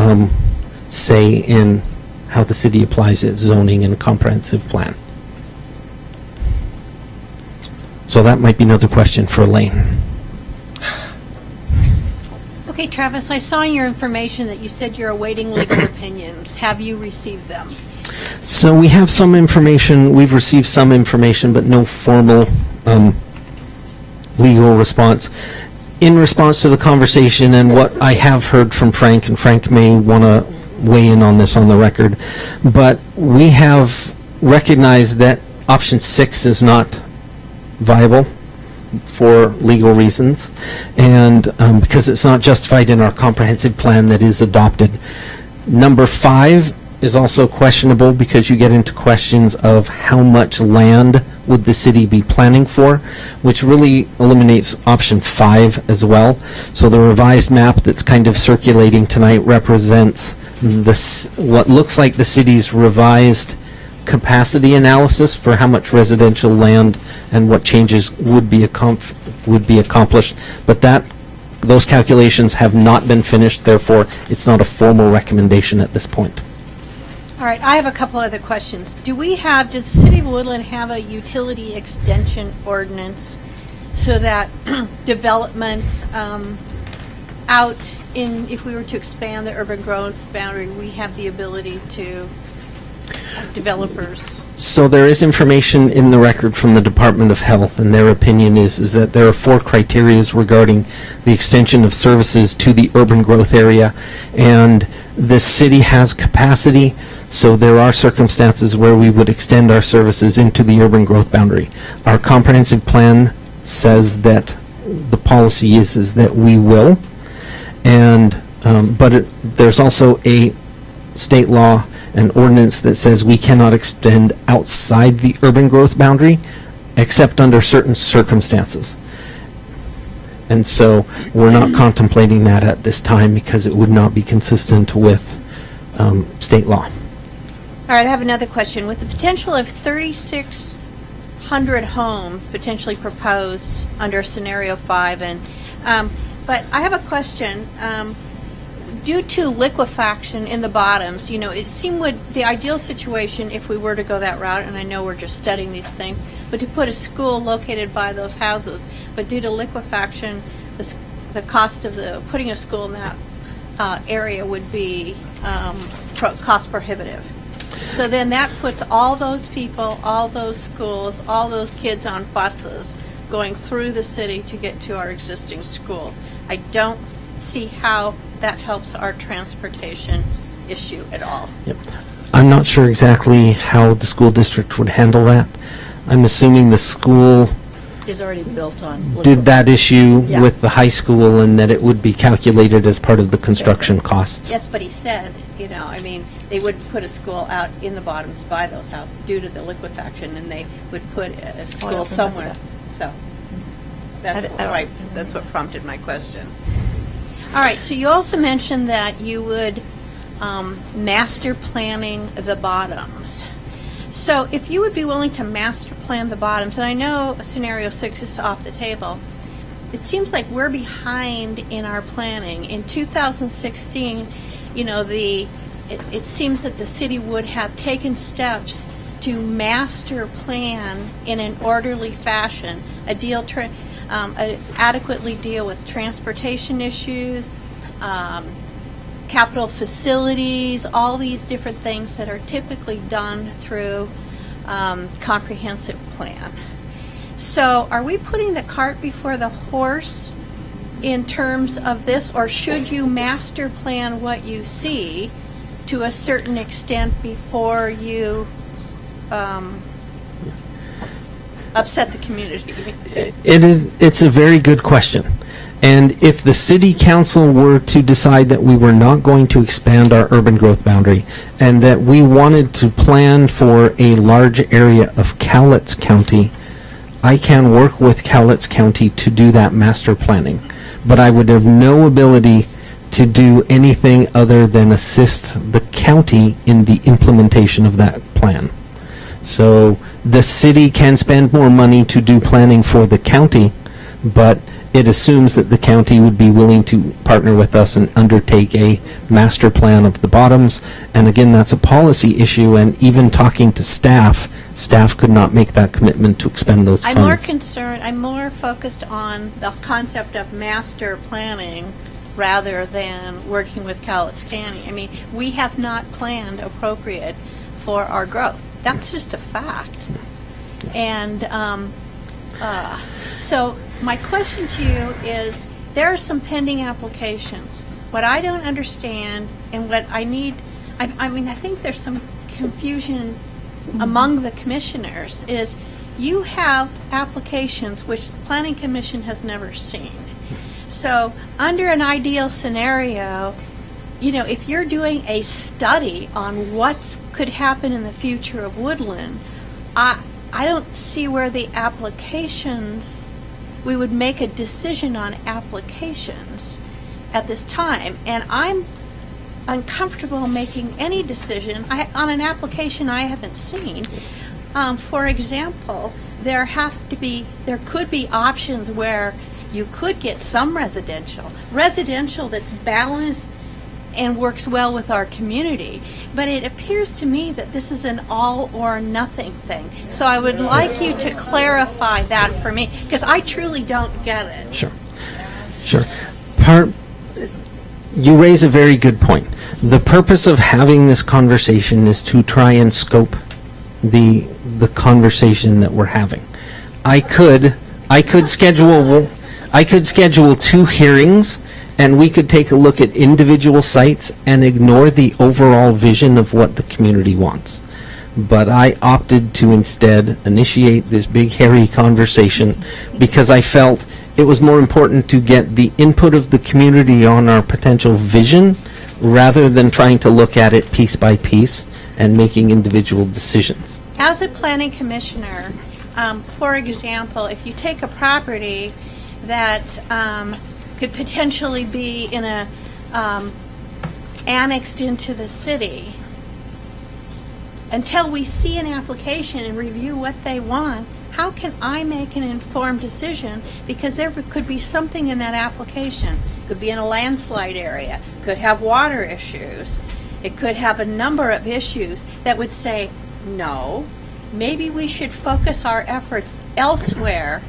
say in how the city applies its zoning and comprehensive plan. So that might be another question for Elaine. Okay, Travis, I saw in your information that you said you're awaiting legal opinions. Have you received them? So we have some information, we've received some information, but no formal legal response. In response to the conversation and what I have heard from Frank, and Frank may want to weigh in on this on the record, but we have recognized that option 6 is not viable for legal reasons, and because it's not justified in our comprehensive plan that is adopted. Number 5 is also questionable because you get into questions of how much land would the city be planning for, which really eliminates option 5 as well. So the revised map that's kind of circulating tonight represents what looks like the city's revised capacity analysis for how much residential land and what changes would be accomplished, but those calculations have not been finished, therefore it's not a formal recommendation at this point. All right, I have a couple other questions. Does the City of Woodland have a utility extension ordinance so that development out in, if we were to expand the urban growth boundary, we have the ability to have developers? So there is information in the record from the Department of Health, and their opinion is that there are 4 criteria regarding the extension of services to the urban growth area, and the city has capacity, so there are circumstances where we would extend our services into the urban growth boundary. Our comprehensive plan says that the policy is that we will, and but there's also a state law, an ordinance that says we cannot extend outside the urban growth boundary except under certain circumstances. And so we're not contemplating that at this time because it would not be consistent with state law. All right, I have another question. With the potential of 3,600 homes potentially proposed under scenario 5, but I have a question. Due to liquefaction in the bottoms, it seemed the ideal situation if we were to go that route, and I know we're just studying these things, but to put a school located by those houses. But due to liquefaction, the cost of putting a school in that area would be cost prohibitive. So then that puts all those people, all those schools, all those kids on buses going through the city to get to our existing schools. I don't see how that helps our transportation issue at all. Yep. I'm not sure exactly how the school district would handle that. I'm assuming the school Is already built on. did that issue Yeah. with the high school and that it would be calculated as part of the construction costs. Yes, but he said, they would put a school out in the bottoms by those houses due to the liquefaction, and they would put a school somewhere. So that's what prompted my question. All right, so you also mentioned that you would master planning the bottoms. So if you would be willing to master plan the bottoms, and I know scenario 6 is off the table, it seems like we're behind in our planning. In 2016, it seems that the city would have taken steps to master plan in an orderly fashion, adequately deal with transportation issues, capital facilities, all these different things that are typically done through comprehensive plan. So are we putting the cart before the horse in terms of this, or should you master plan what you see to a certain extent before you upset the community? It's a very good question. And if the city council were to decide that we were not going to expand our urban growth boundary and that we wanted to plan for a large area of Cowlitz County, I can work with Cowlitz County to do that master planning. But I would have no ability to do anything other than assist the county in the implementation of that plan. So the city can spend more money to do planning for the county, but it assumes that the county would be willing to partner with us and undertake a master plan of the bottoms. And again, that's a policy issue, and even talking to staff could not make that commitment to expend those funds. I'm more focused on the concept of master planning rather than working with Cowlitz County. I mean, we have not planned appropriate for our growth. That's just a fact. And so my question to you is, there are some pending applications. What I don't understand and what I need, I mean, I think there's some confusion among the commissioners, is you have applications which the Planning Commission has never seen. So under an ideal scenario, you know, if you're doing a study on what could happen in the future of Woodland, I don't see where the applications, we would make a decision on applications at this time. And I'm uncomfortable making any decision on an application I haven't seen. For example, there could be options where you could get some residential that's balanced and works well with our community. But it appears to me that this is an all or nothing thing. So I would like you to clarify that for me, because I truly don't get it. Sure. You raise a very good point. The purpose of having this conversation is to try and scope the conversation that we're having. I could schedule 2 hearings, and we could take a look at individual sites and ignore the overall vision of what the community wants. But I opted to instead initiate this big, hairy conversation because I felt it was more important to get the input of the community on our potential vision rather than trying to look at it piece by piece and making individual decisions. As a planning commissioner, for example, if you take a property that could potentially be in a annexed into the city, until we see an application and review what they want, how can I make an informed decision? Because there could be something in that application. Could be in a landslide area, could have water issues, it could have a number of issues that would say, no, maybe we should focus our efforts elsewhere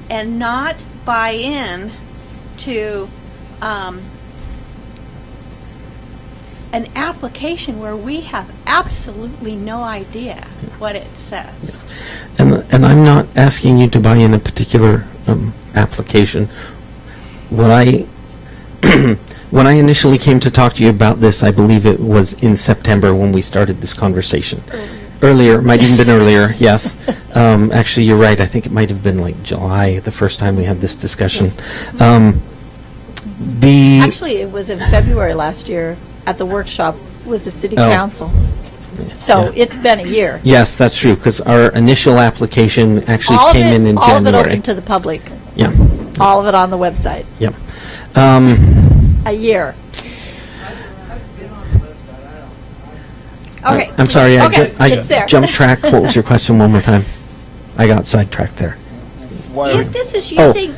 and not buy in to an application where we have absolutely no idea what it says. And I'm not asking you to buy in a particular application. When I initially came to talk to you about this, I believe it was in September when we started this conversation. Earlier, might even been earlier, yes. Actually, you're right. I think it might have been like July, the first time we had this discussion. Actually, it was in February last year at the workshop with the city council. So it's been a year. Yes, that's true, because our initial application actually came in January. All of it open to the public. Yeah. All of it on the website. Yep. A year. Okay. I'm sorry, it's there. I jumped track. What was your question one more time? I got sidetracked there. If this is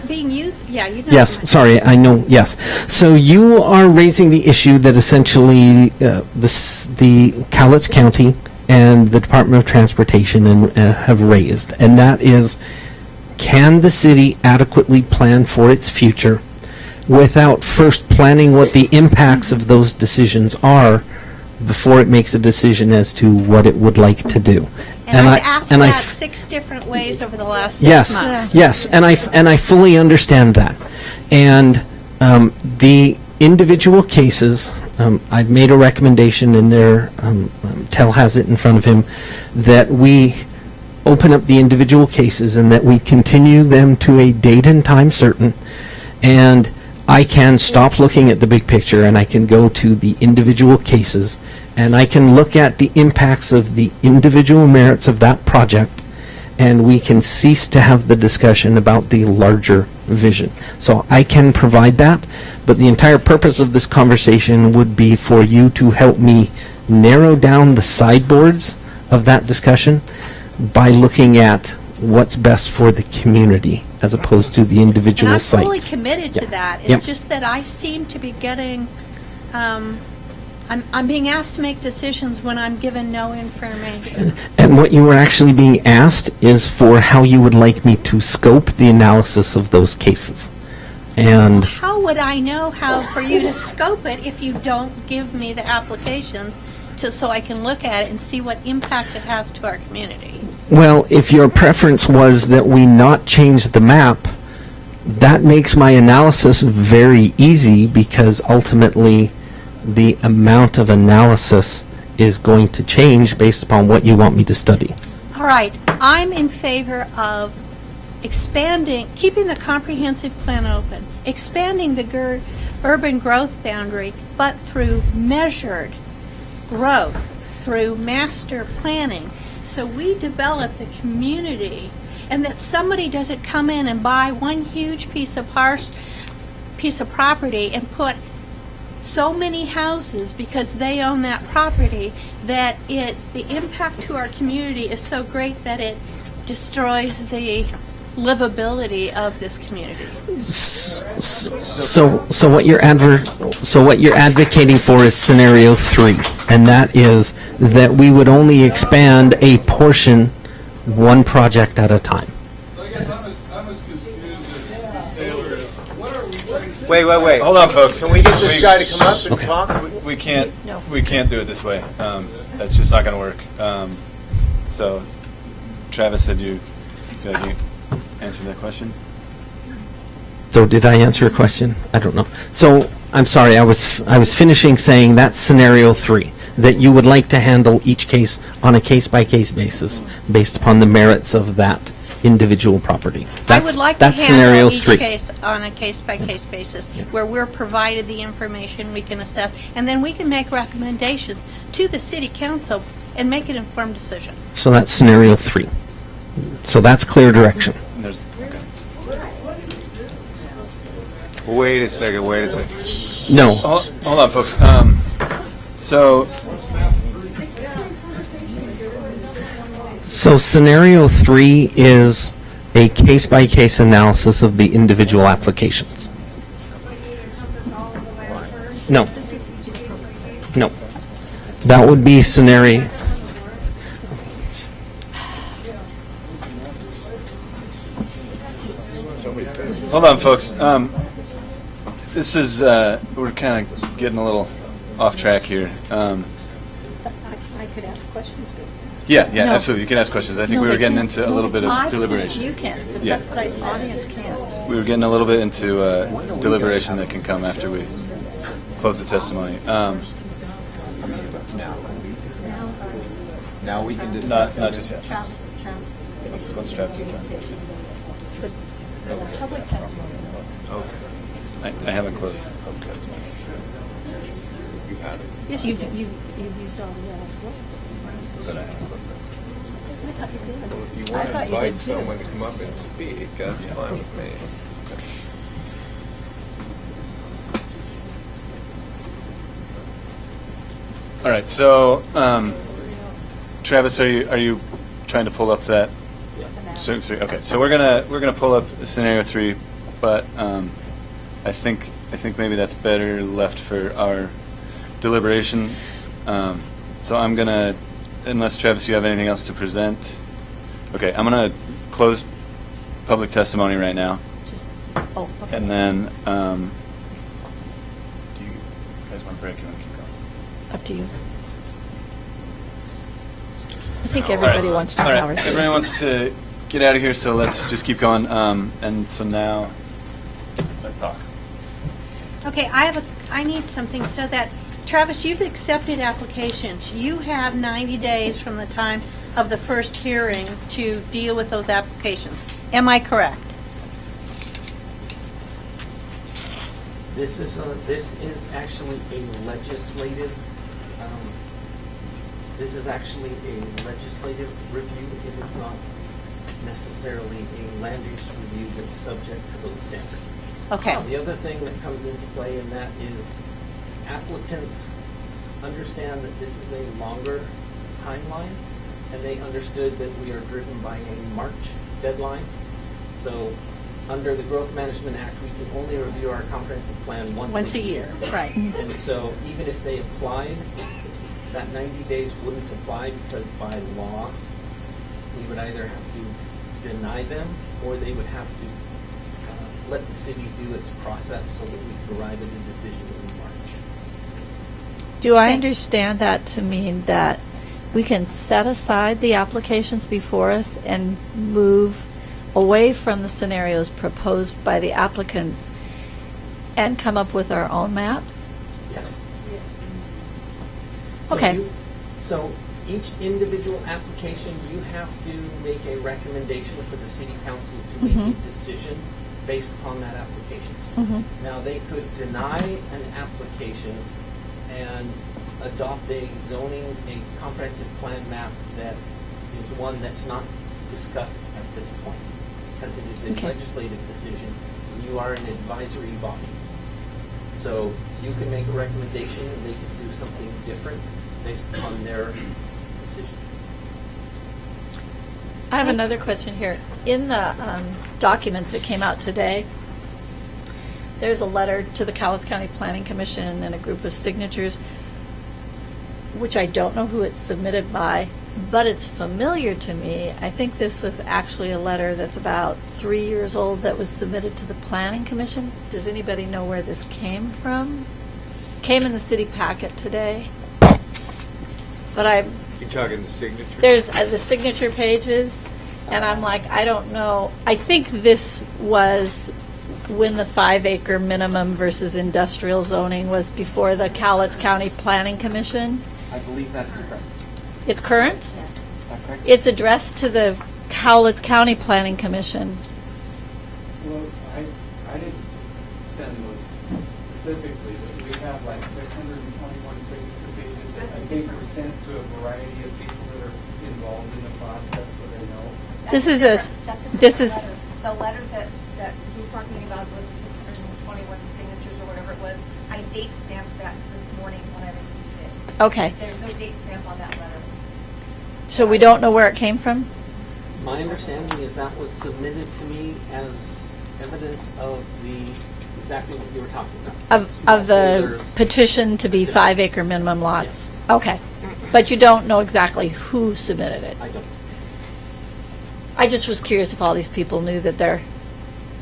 being used, yeah, you know. Yes, sorry, I know, yes. So you are raising the issue that essentially the Cowlitz County and the Department of Transportation have raised, and that is, can the city adequately plan for its future without first planning what the impacts of those decisions are before it makes a decision as to what it would like to do. And I've asked that 6 different ways over the last 6 months. Yes, and I fully understand that. And the individual cases, I've made a recommendation in there, Tel has it in front of him, that we open up the individual cases and that we continue them to a date and time certain, and I can stop looking at the big picture and I can go to the individual cases and I can look at the impacts of the individual merits of that project, and we can cease to have the discussion about the larger vision. So I can provide that, but the entire purpose of this conversation would be for you to help me narrow down the sideboards of that discussion by looking at what's best for the community as opposed to the individual And I'm sites. fully committed to that. It's Yep. just that I seem to be getting, I'm being asked to make decisions when I'm given no information. And what you were actually being asked is for how you would like me to scope the analysis of those cases. And How would I know how for you to scope it if you don't give me the applications so I can look at it and see what impact it has to our community? well, if your preference was that we not change the map, that makes my analysis very easy, because ultimately the amount of analysis is going to change based upon what you want me to study. All right, I'm in favor of expanding, keeping the comprehensive plan open, expanding the urban growth boundary, but through measured growth, through master planning, so we develop the community, and that somebody doesn't come in and buy one huge piece of property and put so many houses because they own that property, that the impact to our community is so great that it destroys the livability of this community. So what you're advocating for is scenario 3, and that is that we would only expand a portion, one project at a time. Wait. Hold on, folks. Can we get this guy to come up and talk? We can't do it this way. That's just not going to work. So, Travis, said you feel like you answered that question? So did I answer your question? I don't know. So I'm sorry, I was finishing saying that's scenario 3, that you would like to handle each case on a case-by-case basis based upon the merits of that individual property. I would like to that's scenario handle each 3. case on a case-by-case basis, where we're provided the information we can assess, and then we can make recommendations to the city council and make an informed decision. So that's scenario 3. So that's clear direction. Wait a second. No. Hold on, folks. So scenario 3 is a case-by-case analysis of the individual applications. No. No. That would be scenario. Hold on, folks. This is, we're kind of getting a little off track here. I could ask questions. Yeah, No. absolutely. You can ask questions. I think we were getting into a little bit of deliberation. You can, but Yeah. that's what the audience can't. We were getting a little bit into deliberation that can come after we close the testimony. Now we can discuss. Not just yet. Once Travis is done. Public testimony. I haven't closed public testimony. You have it. Yes, you've used all the slips. But I haven't closed it. Well, if you want to invite someone to come up and speak, that's fine with me. All right, so Travis, are you trying to pull up that? Okay, so we're gonna pull up scenario 3, but I think maybe that's better left for our deliberation. So I'm gonna, unless Travis, you have anything else to present. Okay, I'm gonna close public testimony right now. Oh, okay. And then, do you guys want to break? You want to keep going? Up to you. I think everybody wants to All right, conversate. everybody wants to get out of here, so let's just keep going. And so now, let's talk. Okay, I need something so that, Travis, you've accepted applications. You have 90 days from the time of the first hearing to deal with those applications. Am I correct? This is actually a legislative, review. It is not necessarily a land use review that's subject to those standards. Okay. The other thing that comes into play in that is applicants understand that this is a longer timeline, and they understood that we are driven by a March deadline. So under the Growth Management Act, we can only review our comprehensive plan once a year. Right. And so even if they applied, that 90 days wouldn't apply because by law, we would either have to deny them or they would have to let the city do its process so that we could arrive at a decision in March. Do I understand that to mean that we can set aside the applications before us and move away from the scenarios proposed by the applicants and come up with our own maps? Yes. Okay. So each individual application, you have to make a recommendation for the city council to make a decision based upon that application. Now, they could deny an application and adopt a comprehensive plan map that is one that's not discussed at this point, because it is a legislative decision. You are an advisory body. So you can make a recommendation and they can do something different based upon their decision. I have another question here. In the documents that came out today, there's a letter to the Cowlitz County Planning Commission and a group of signatures, which I don't know who it's submitted by, but it's familiar to me. I think this was actually a letter that's about 3 years old that was submitted to the Planning Commission. Does anybody know where this came from? Came in the city packet today. But You're talking the signature? there's the signature pages, and I'm like, I don't know. I think this was when the 5-acre minimum versus industrial zoning was before the Cowlitz County Planning Commission. I believe that is correct. It's current? Yes. Is that correct? It's addressed to the Cowlitz County Planning Commission. Well, I didn't send those specifically, but we have like 621 signature pages. I think we're sent to a variety of people that are involved in the process, so they know. This is The letter that he's talking about with 621 signatures or whatever it was, I date stamped that this morning when I received it. Okay. There's no date stamp on that letter. So we don't know where it came from? My understanding is that was submitted to me as evidence of exactly what you were talking about. Of the petition to be 5-acre minimum lots? Okay. But you don't know exactly who submitted it? I don't. I just was curious if all these people knew that their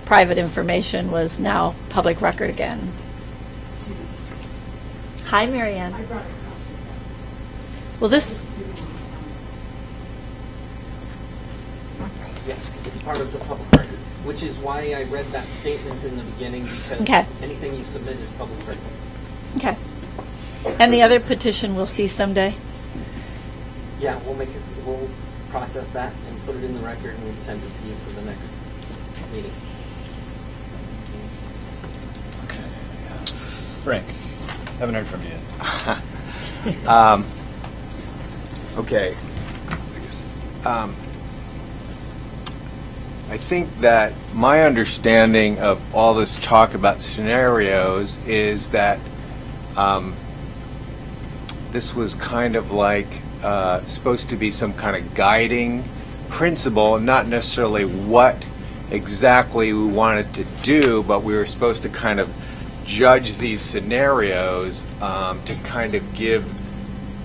private information was now public record again. Hi, Marianne. Well, this, Yeah, it's part of the public record, which is why I read that statement in the beginning, because Okay. anything you submit is public record. okay. And the other petition we'll see someday? Yeah, we'll process that and put it in the record and send it to you for the next meeting. Frank, haven't heard from you yet. Okay. I think that my understanding of all this talk about scenarios is that this was kind of like supposed to be some kind of guiding principle, not necessarily what exactly we wanted to do, but we were supposed to kind of judge these scenarios to kind of give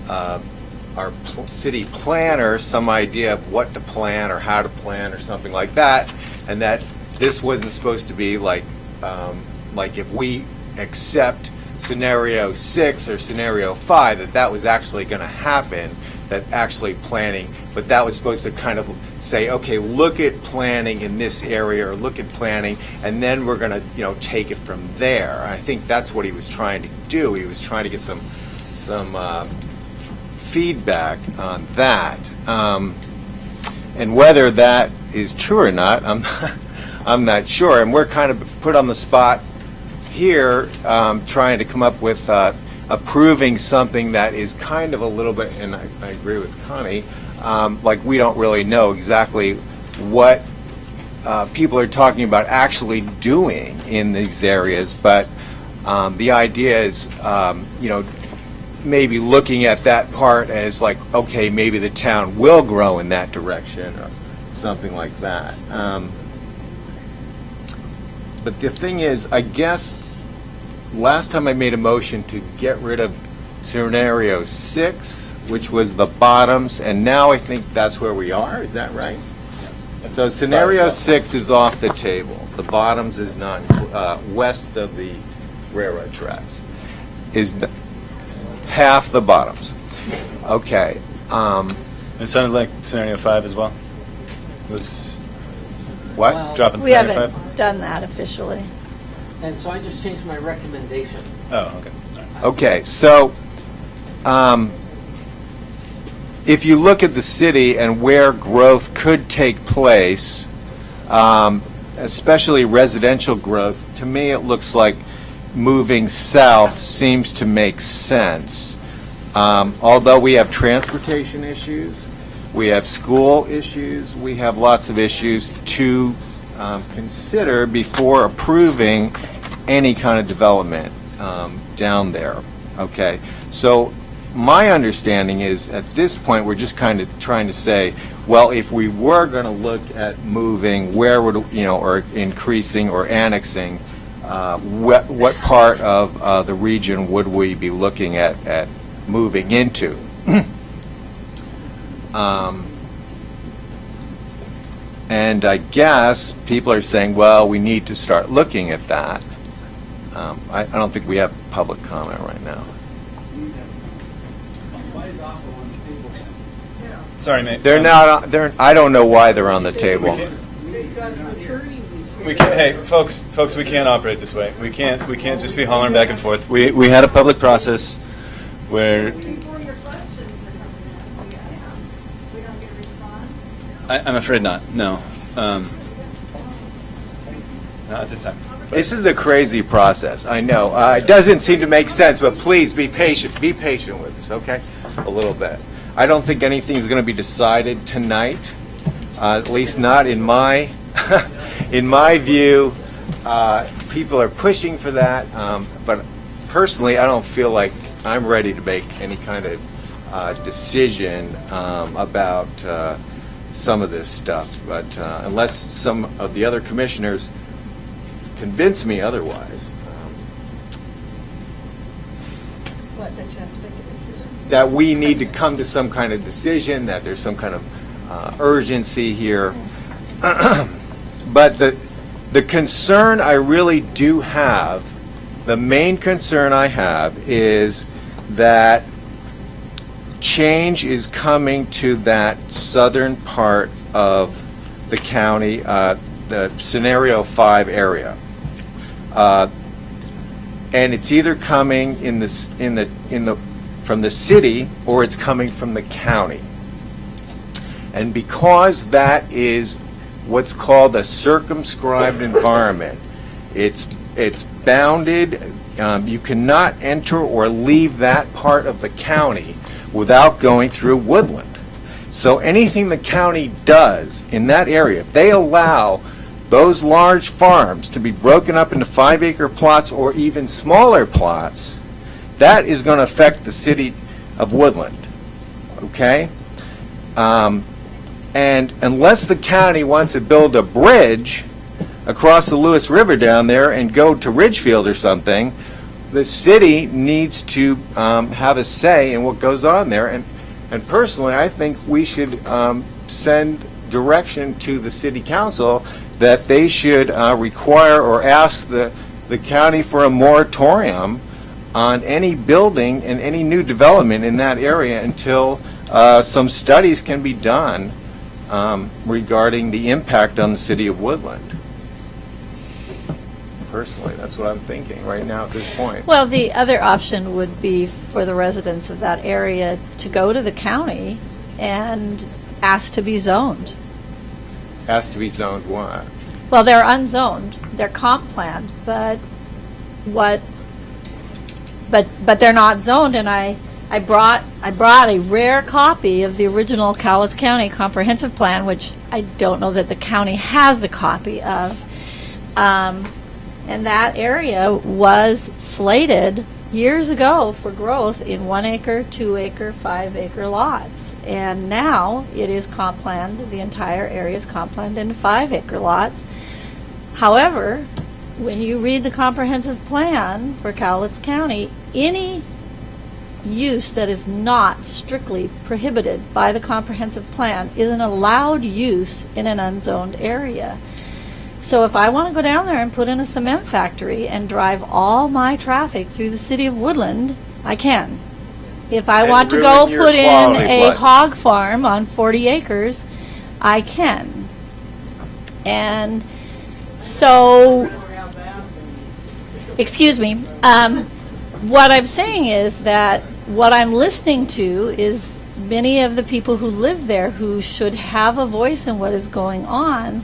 our city planner some idea of what to plan or how to plan or something like that, and that this wasn't supposed to be like if we accept scenario 6 or scenario 5, that was actually going to happen, that actually planning, but that was supposed to kind of say, okay, look at planning in this area, or look at planning, and then we're going to, take it from there. I think that's what he was trying to do. He was trying to get some feedback on that. And whether that is true or not, I'm not sure. And we're kind of put on the spot here, trying to come up with approving something that is kind of a little bit, and I agree with Connie, like we don't really know exactly what people are talking about actually doing in these areas, but the idea is, maybe looking at that part as like, okay, maybe the town will grow in that direction or something like that. But the thing is, I guess, last time I made a motion to get rid of scenario 6, which was the bottoms, and now I think that's where we are. Is that right? So scenario 6 is off the table. The bottoms is not west of the railroad tracks. Is half the bottoms. Okay. It sounded like scenario 5 as well. Was what? Well, Dropping We scenario haven't 5? done that officially. And so I just changed my recommendation. Oh, okay. Okay, so if you look at the city and where growth could take place, especially residential growth, to me it looks like moving south seems to make sense. Although we have transportation issues, we have school issues, we have lots of issues to consider before approving any kind of development down there. Okay, so my understanding is at this point we're just kind of trying to say, well, if we were going to look at moving, where would, or increasing or annexing, what part of the region would we be looking at moving into? And I guess people are saying, well, we need to start looking at that. I don't think we have public comment right now. Sorry, mate. They're not. I don't know why they're on the table. We can't, hey, folks, we can't operate this way. We can't just be hollering back and forth. We had a public process where. I'm afraid not. No. Not at this time. This is a crazy process. I know. It doesn't seem to make sense, but please be patient. Be patient with us, okay? A little bit. I don't think anything is going to be decided tonight, at least not in my in my view. People are pushing for that, but personally, I don't feel like I'm ready to make any kind of decision about some of this stuff. But unless some of the other commissioners convince me otherwise, What, that you have to make a decision? that we need to come to some kind of decision, that there's some kind of urgency here. But the concern I really do have, the main concern I have, is that change is coming to that southern part of the county, the scenario 5 area. And it's either coming from the city or it's coming from the county. And because that is what's called a circumscribed environment, it's bounded. You cannot enter or leave that part of the county without going through woodland. So anything the county does in that area, if they allow those large farms to be broken up into 5-acre plots or even smaller plots, that is going to affect the city of Woodland, okay? And unless the county wants to build a bridge across the Lewis River down there and go to Ridgefield or something, the city needs to have a say in what goes on there. And personally, I think we should send direction to the city council that they should require or ask the county for a moratorium on any building and any new development in that area until some studies can be done regarding the impact on the city of Woodland. Personally, that's what I'm thinking right now at this point. Well, the other option would be for the residents of that area to go to the county and ask to be zoned. Has to be zoned what? Well, they're unzoned, they're comp planned, but they're not zoned, and I brought a rare copy of the original Cowlitz County Comprehensive Plan, which I don't know that the county has the copy of. And that area was slated years ago for growth in 1 acre, 2 acre, 5 acre lots. And now it is comp planned, the entire area is comp planned into 5 acre lots. However, when you read the comprehensive plan for Cowlitz County, any use that is not strictly prohibited by the comprehensive plan is an allowed use in an unzoned area. So if I want to go down there and put in a cement factory and drive all my traffic through the city of Woodland, I can. If I And want to ruin go your put in quality of a life. hog farm on 40 acres, I can. And so, excuse me, what I'm saying is that what I'm listening to is many of the people who live there who should have a voice in what is going on.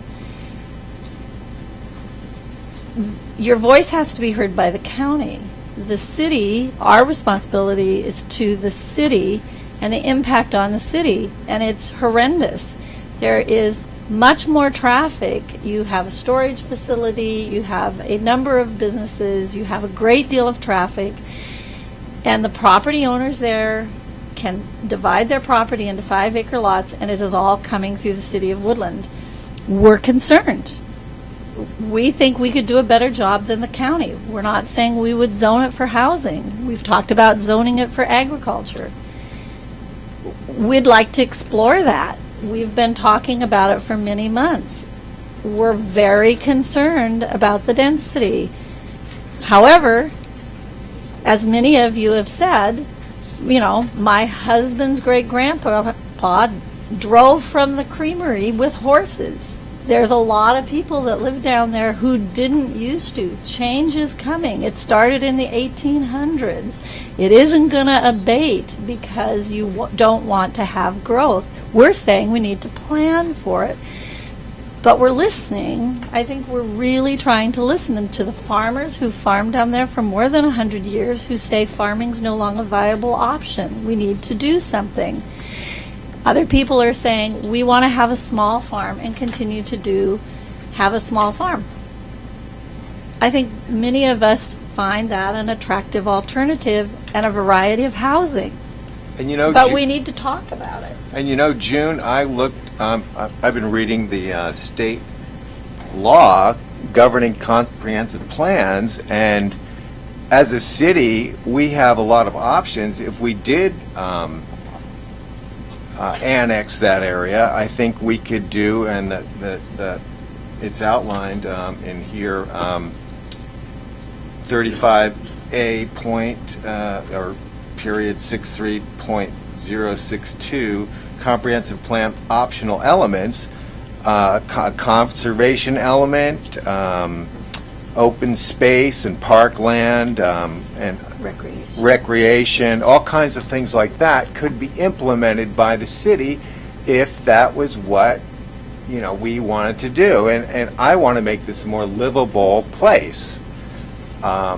Your voice has to be heard by the county. The city, our responsibility is to the city and the impact on the city, and it's horrendous. There is much more traffic. You have a storage facility, you have a number of businesses, you have a great deal of traffic, and the property owners there can divide their property into 5 acre lots, and it is all coming through the city of Woodland. We're concerned. We think we could do a better job than the county. We're not saying we would zone it for housing. We've talked about zoning it for agriculture. We'd like to explore that. We've been talking about it for many months. We're very concerned about the density. However, as many of you have said, you know, my husband's great-grandpa drove from the creamery with horses. There's a lot of people that live down there who didn't used to. Change is coming. It started in the 1800s. It isn't going to abate because you don't want to have growth. We're saying we need to plan for it. But we're listening. I think we're really trying to listen to the farmers who farm down there for more than 100 years who say farming's no longer a viable option. We need to do something. Other people are saying, we want to have a small farm and continue to have a small farm. I think many of us find that an attractive alternative and a variety of housing. And you know, But we need to talk about it. And you know, June, I looked, I've been reading the state law governing comprehensive plans, and as a city, we have a lot of options. If we did annex that area, I think we could do, and that it's outlined in here, 35A point, or period 63.062, comprehensive plan optional elements, conservation element, open space and parkland, and recreation, all kinds of things like that could be implemented by the city if that was what, you know, we wanted to do. And I want to make this a more livable place. I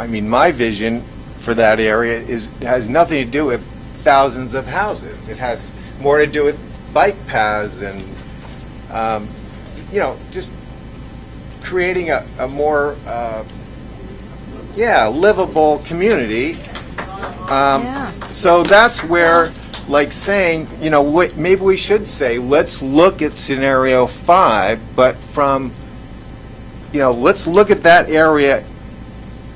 mean, my vision for that area has nothing to do with thousands of houses. It has more to do with bike paths and, you know, just creating a more livable community. So that's where, like, saying, you know, maybe we should say, let's look at scenario 5, but from, you know, let's look at that area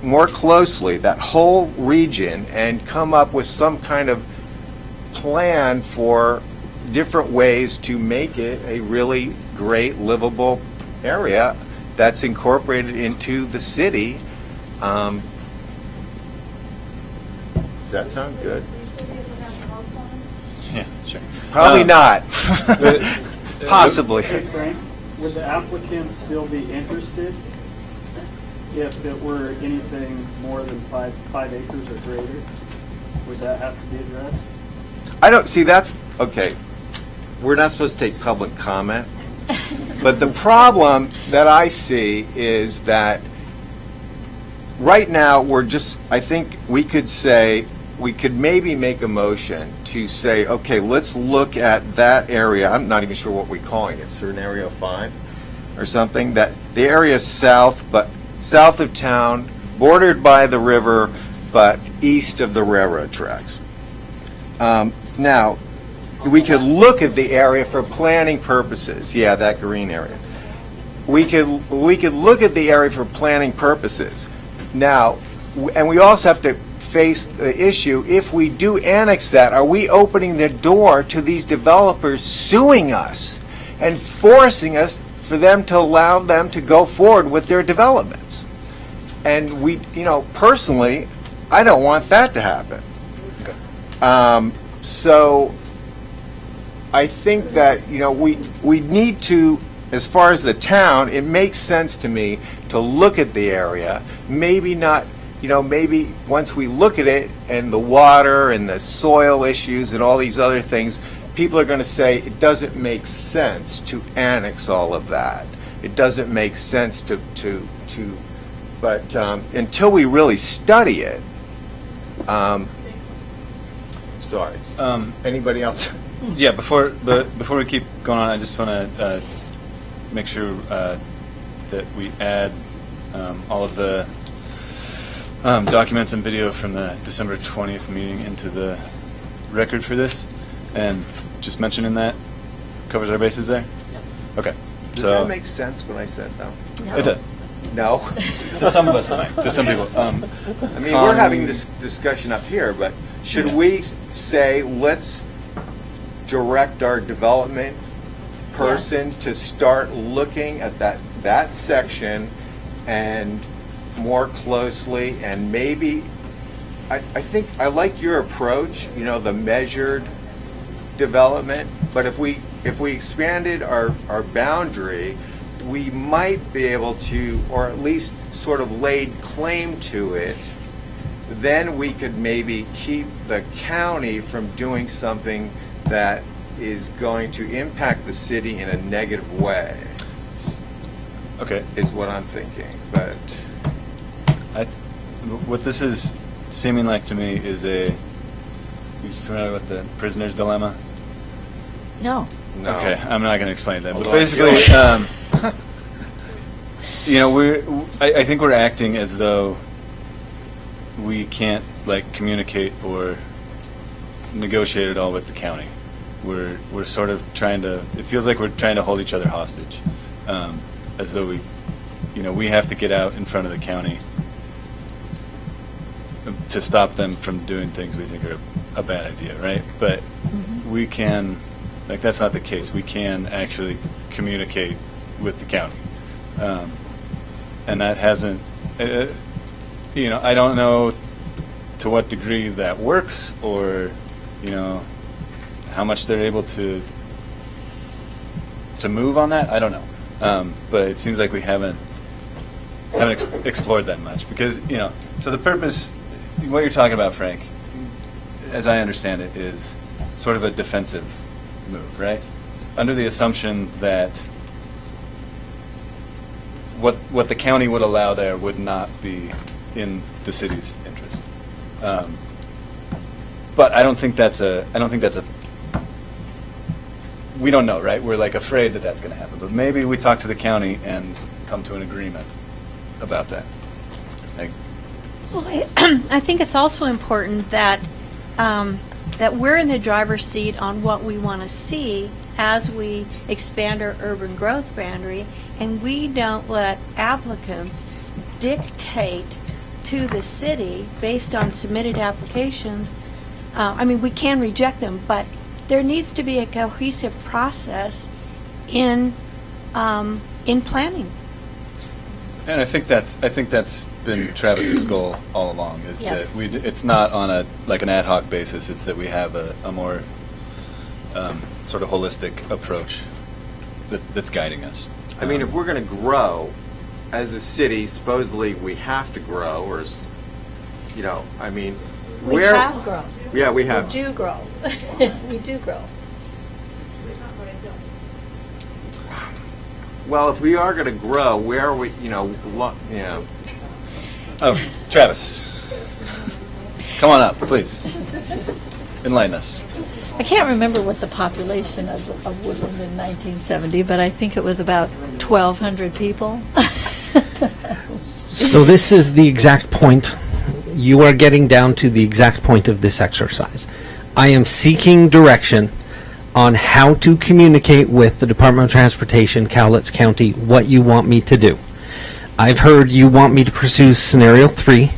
more closely, that whole region, and come up with some kind of plan for different ways to make it a really great livable area that's incorporated into the city. Does that sound good? Sure. Probably not. Possibly. Hey, Frank, would the applicants still be interested if it were anything more than 5 acres or greater? Would that have to be addressed? I don't, see, that's, okay, we're not supposed to take public comment, but the problem that I see is that right now, we're just, I think we could say, we could maybe make a motion to say, okay, let's look at that area, I'm not even sure what we're calling it, Scenario 5 or something, that the area south of town, bordered by the river, but east of the railroad tracks. Now, we could look at the area for planning purposes. Yeah, that green area. We could look at the area for planning purposes. Now, and we also have to face the issue, if we do annex that, are we opening the door to these developers suing us and forcing us for them to allow them to go forward with their developments? And we, personally, I don't want that to happen. So I think that, we need to, as far as the town, it makes sense to me to look at the area, maybe not, maybe once we look at it and the water and the soil issues and all these other things, people are going to say it doesn't make sense to annex all of that. It doesn't make sense but until we really study it, sorry. Anybody else? Yeah, before we keep going on, I just want to make sure that we add all of the documents and video from the December 20th meeting into the record for this, and just mentioning that covers our bases there? Yeah. Okay. Does that make sense when I said no? It does. No? To some of us, it might. To some people. I mean, we're having this discussion up here, but should we say, let's direct our development person to start looking at that section and more closely, and maybe, I think, I like your approach, the measured development, but if we expanded our boundary, we might be able to, or at least sort of laid claim to it, then we could maybe keep the county from doing something that is going to impact the city in a negative way. Okay. Is what I'm thinking, but what this is seeming like to me is you familiar with the prisoner's dilemma? No. No. Okay, I'm not going to explain that. But Although basically, I think we're acting as though we can't communicate or negotiate at all with the county. We're sort of trying to. It feels like we're trying to hold each other hostage, as though we have to get out in front of the county to stop them from doing things we think are a bad idea, right? But we can. That's not the case. We can actually communicate with the county. And that hasn't, I don't know to what degree that works or, how much they're able to move on that. I don't know. But it seems like we haven't explored that much because, so the purpose, what you're talking about, Frank, as I understand it, is sort of a defensive move, right? Under the assumption that what the county would allow there would not be in the city's interest. But I don't think that's a. We don't know, right? We're afraid that that's going to happen. But maybe we talk to the county and come to an agreement about that. Well, I think it's also important that that we're in the driver's seat on what we want to see as we expand our urban growth boundary, and we don't let applicants dictate to the city based on submitted applications. We can reject them, but there needs to be a cohesive process in planning. And I think that's been Travis's goal all along. Is Yes. that it's not on an ad hoc basis. It's that we have a more sort of holistic approach that's guiding us. I mean, if we're going to grow as a city, supposedly we have to grow, or, I mean, We where... have grown. Yeah, we have. We do grow. We do grow. Well, if we are going to grow, where are we, Oh, Travis. Come on up, please. Enlighten us. I can't remember what the population of Woodland in 1970, but I think it was about 1,200 people. So this is the exact point. You are getting down to the exact point of this exercise. I am seeking direction on how to communicate with the Department of Transportation, Cowlitz County, what you want me to do. I've heard you want me to pursue scenario 3.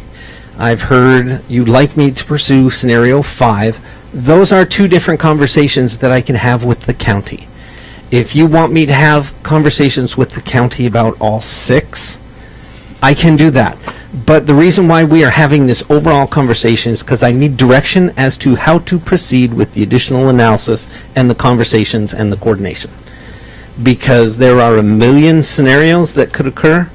I've heard you'd like me to pursue scenario 5. Those are two different conversations that I can have with the county. If you want me to have conversations with the county about all 6, I can do that. But the reason why we are having this overall conversation is because I need direction as to how to proceed with the additional analysis and the conversations and the coordination. Because there are a million scenarios that could occur,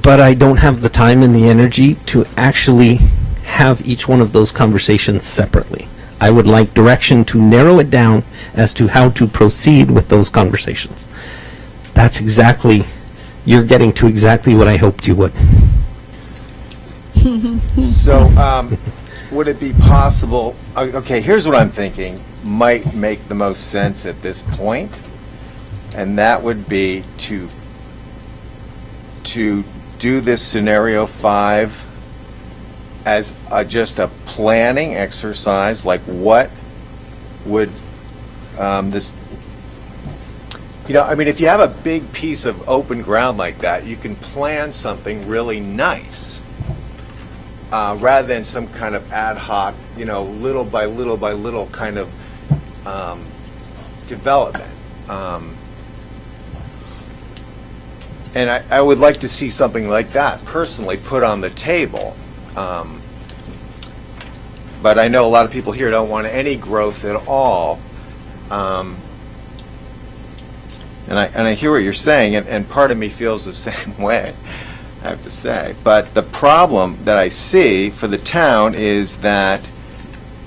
but I don't have the time and the energy to actually have each one of those conversations separately. I would like direction to narrow it down as to how to proceed with those conversations. That's exactly, you're getting to exactly what I hoped you would. So, would it be possible, okay, here's what I'm thinking, might make the most sense at this point, and that would be to do this scenario 5 as just a planning exercise, like what would this, I mean, if you have a big piece of open ground like that, you can plan something really nice. Rather than some kind of ad hoc, little by little by little kind of development. And I would like to see something like that personally put on the table. But I know a lot of people here don't want any growth at all. And I hear what you're saying, and part of me feels the same way, I have to say. But the problem that I see for the town is that,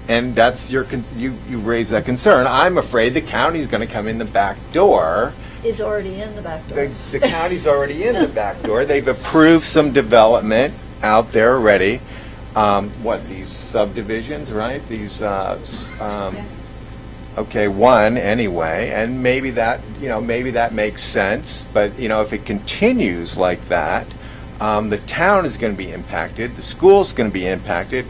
and that's you raise that concern, I'm afraid the county's going to come in the back door. Is already in the back door. The county's already in the back door. They've approved some development out there already. These subdivisions, right? These, okay, one anyway, and maybe that makes sense. But, if it continues like that, the town is going to be impacted, the school's going to be impacted,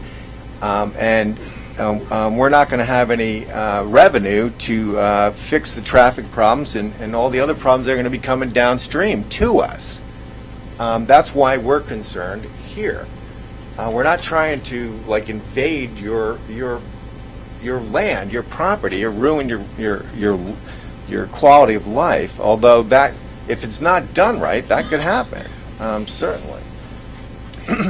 and we're not going to have any revenue to fix the traffic problems and all the other problems that are going to be coming downstream to us. That's why we're concerned here. We're not trying to invade your land, your property, or ruin your quality of life. Although that, if it's not done right, that could happen. Certainly.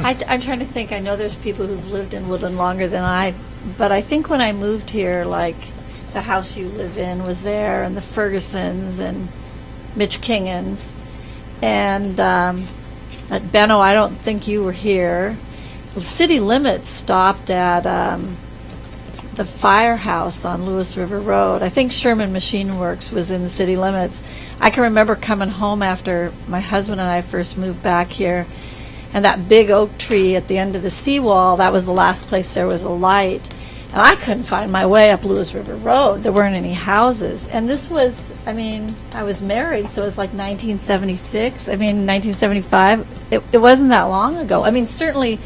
I'm trying to think. I know there's people who've lived in Woodland longer than I, but I think when I moved here, the house you live in was there, and the Fergusons and Mitch Kingens, and at Benno, I don't think you were here. The city limits stopped at the firehouse on Lewis River Road. I think Sherman Machine Works was in the city limits. I can remember coming home after my husband and I first moved back here, and that big oak tree at the end of the seawall, that was the last place there was a light. And I couldn't find my way up Lewis River Road. There weren't any houses. And this was, I was married, so it was like 1976. 1975. It wasn't that long ago. Certainly,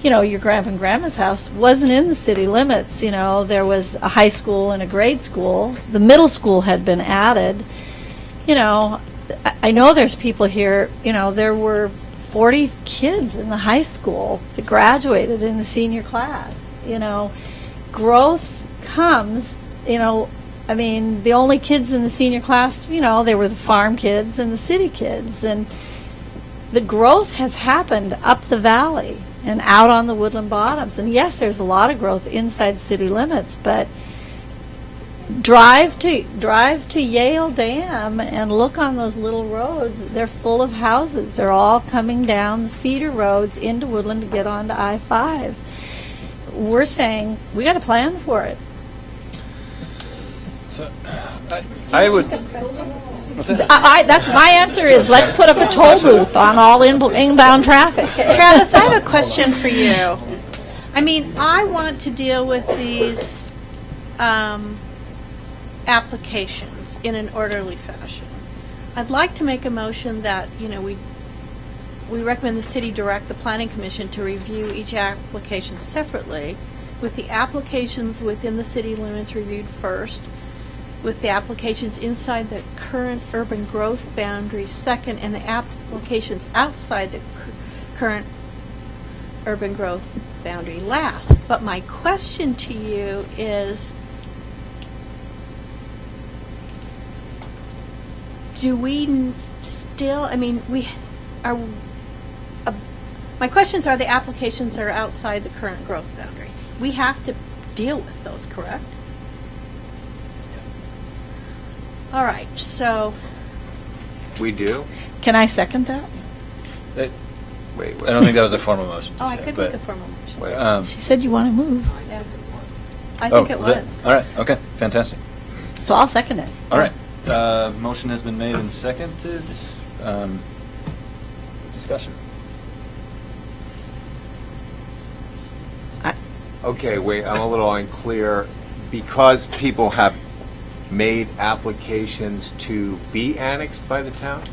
your grandpa and grandma's house wasn't in the city limits. There was a high school and a grade school. The middle school had been added. I know there's people here, there were 40 kids in the high school that graduated in the senior class. Growth comes, the only kids in the senior class, they were the farm kids and the city kids. And the growth has happened up the valley and out on the Woodland Bottoms. And yes, there's a lot of growth inside city limits, but drive to Yale Dam and look on those little roads. They're full of houses. They're all coming down the feeder roads into Woodland to get onto I-5. We're saying we got a plan for it. So, I would. That's my answer is let's put up a toll booth on all inbound traffic. Travis, I have a question for you. I mean, I want to deal with these applications in an orderly fashion. I'd like to make a motion that, we recommend the city direct the planning commission to review each application separately, with the applications within the city limits reviewed first, with the applications inside the current urban growth boundary second, and the applications outside the current urban growth boundary last. But my question to you is, do we still, my questions are the applications that are outside the current growth boundary. We have to deal with those, correct? All right, so. We do? Can I second that? Wait. I don't think that was a formal motion. Oh, I could make a formal motion. She said you want to move. Yeah. I think it was. It? All right. Okay. Fantastic. So I'll second it. All right. Motion has been made and seconded. Discussion. Okay, wait, I'm a little unclear. Because people have made applications to be annexed by the town?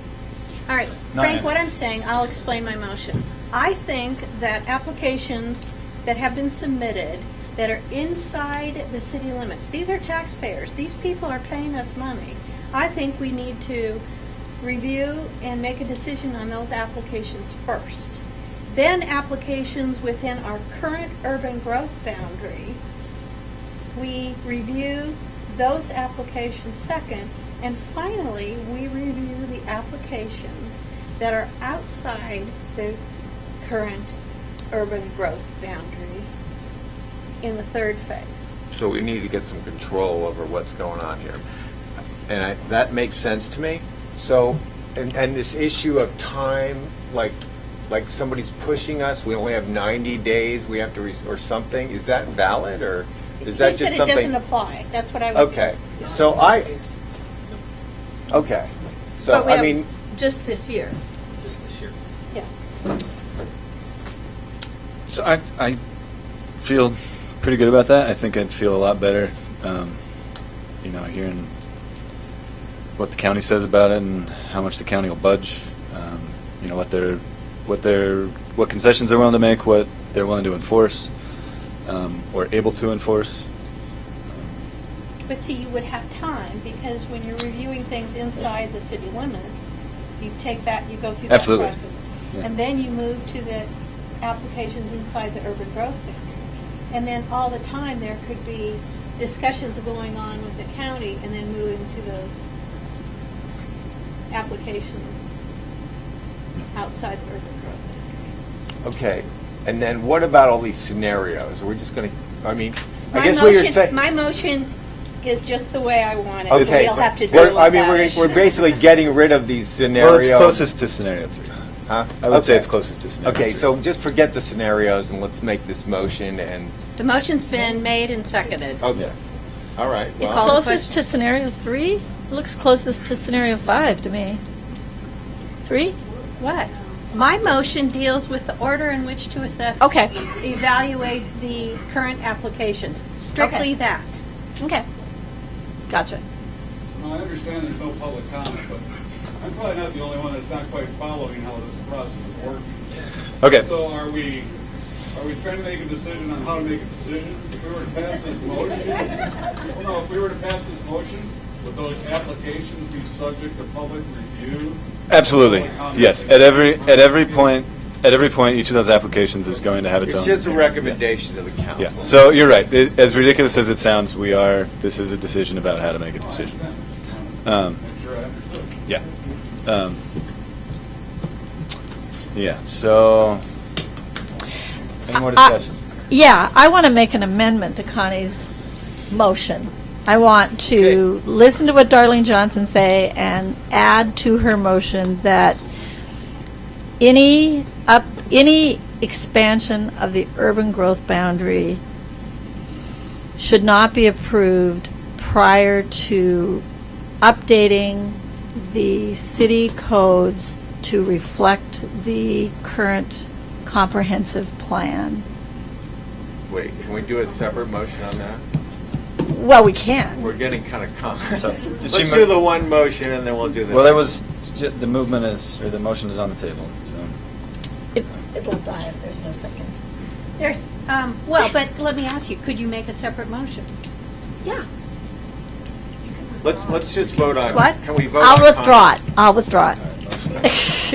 All right, Frank, what I'm saying, I'll explain my motion. I think that applications that have been submitted that are inside the city limits, these are taxpayers. These people are paying us money. I think we need to review and make a decision on those applications first. Then applications within our current urban growth boundary, we review those applications second, and finally, we review the applications that are outside the current urban growth boundary in the third phase. So we need to get some control over what's going on here. And that makes sense to me. So, and this issue of time, like somebody's pushing us, we only have 90 days, we have to, or something, is that valid, or is that just something? It doesn't apply, that's what I was saying. Okay, so okay, so But I mean. Just this year. Just this year. Yes. So I feel pretty good about that. I think I'd feel a lot better, hearing what the county says about it and how much the county will budge. What concessions they're willing to make, what they're willing to enforce, or able to enforce. But see, you would have time, because when you're reviewing things inside the city limits, you take that, you go through that Absolutely. process. Yeah. And then you move to the applications inside the urban growth boundary. And then all the time, there could be discussions going on with the county, and then moving to those applications outside the urban growth boundary. Okay, and then what about all these scenarios? Are we just going to, I My guess what you're motion- saying. My motion is just the way I want it, so Okay, we'll have to deal with that. we're basically getting rid of these scenarios. Well, it's closest to scenario 3. Huh? I would say Okay. it's closest to scenario 3. Okay, so just forget the scenarios and let's make this motion and. The motion's been made and seconded. Okay. All right. It's well- closest to scenario 3? It looks closest to scenario 5 to me. 3? What? My motion deals with the order in which to assess. Okay. Evaluate the current applications. Strictly Okay. that. Okay. Gotcha. Well, I understand there's no public comment, but I'm probably not the only one that's not quite following how this process is working. Okay. So are we trying to make a decision on how to make a decision? If we were to pass this motion, if we were to pass this motion, would those applications be subject to public review? Absolutely. Public comment? Yes. At every point, each of those applications is going to have its own. It's just a Yes. recommendation to the council. Yeah. So you're right. As ridiculous as it sounds, this is a decision about how to make a decision. Yeah. Yeah. So, any more discussion? Yeah, I want to make an amendment to Connie's motion. I want to listen to what Darlene Johnson say and add to her motion that any expansion of the urban growth boundary should not be approved prior to updating the city codes to reflect the current comprehensive plan. Wait, can we do a separate motion on that? Well, we can. We're getting kind of confused. So, Let's do the one motion and then we'll do the. Well, there was, the movement is, or the motion is on the table, so. It'll die if there's no second. There's, well, but let me ask you, could you make a separate motion? Yeah. Let's just vote on. What? Can we vote? I'll on withdraw it. I'll withdraw it.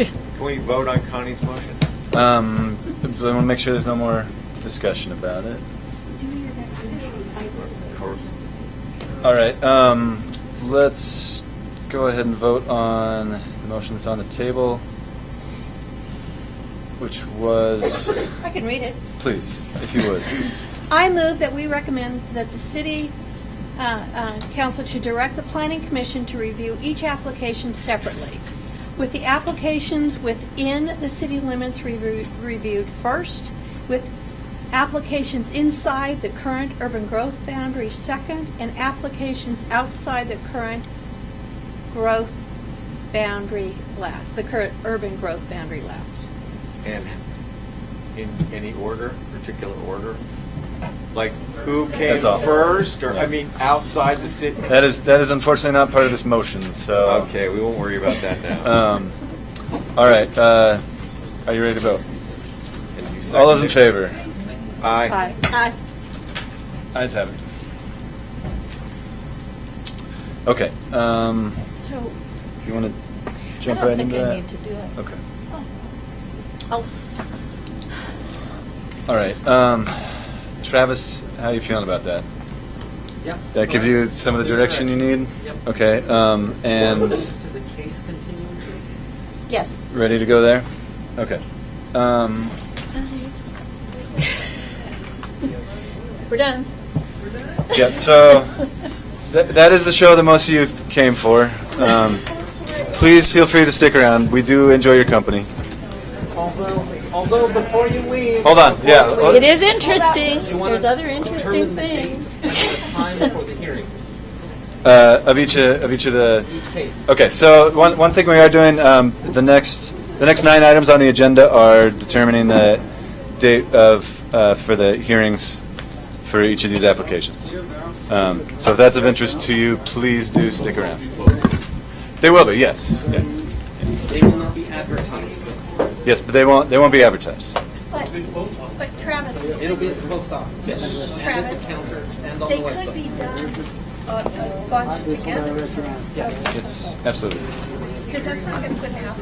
Can we vote on Connie's motion? I want to make sure there's no more discussion about it. All right, let's go ahead and vote on the motion that's on the table, which was, I can read it. please, if you would. I move that we recommend that the city council to direct the planning commission to review each application separately, with the applications within the city limits reviewed first, with applications inside the current urban growth boundary second, and applications outside the current growth boundary last, the current urban growth boundary last. And in any order, particular order? Like who came That's all. first, or I mean, outside the city? That is unfortunately not part of this motion, so. Okay, we won't worry about that now. All right, are you ready to vote? And you All those in seconded. favor? Aye. Aye. Ayes have it. Okay, So, if you want to jump I don't right think into I that? need to do it. Okay. Oh. All right, Travis, how are you feeling about that? Yep. That gives you some of the direction you need? Yep. Okay, and To the case continuances? Yes. ready to go there? Okay. We're done. Yeah, so that is the show that most of you came for. Please feel free to stick around. We do enjoy your company. Although before you leave. Hold on, yeah. It is interesting. There's other interesting things. Time for the hearings. Of each of the. case. Okay, so one thing we are doing, the next 9 items on the agenda are determining the date of for the hearings for each of these applications. So if that's of interest to you, please do stick around. They will be, yes. Yeah. They will not be advertised. Yes, but they won't be advertised. but Travis, It'll be at the post office. Yes. And at the counter and on they the could website. be done a bunch together, Yes, absolutely. because that's not going to put half.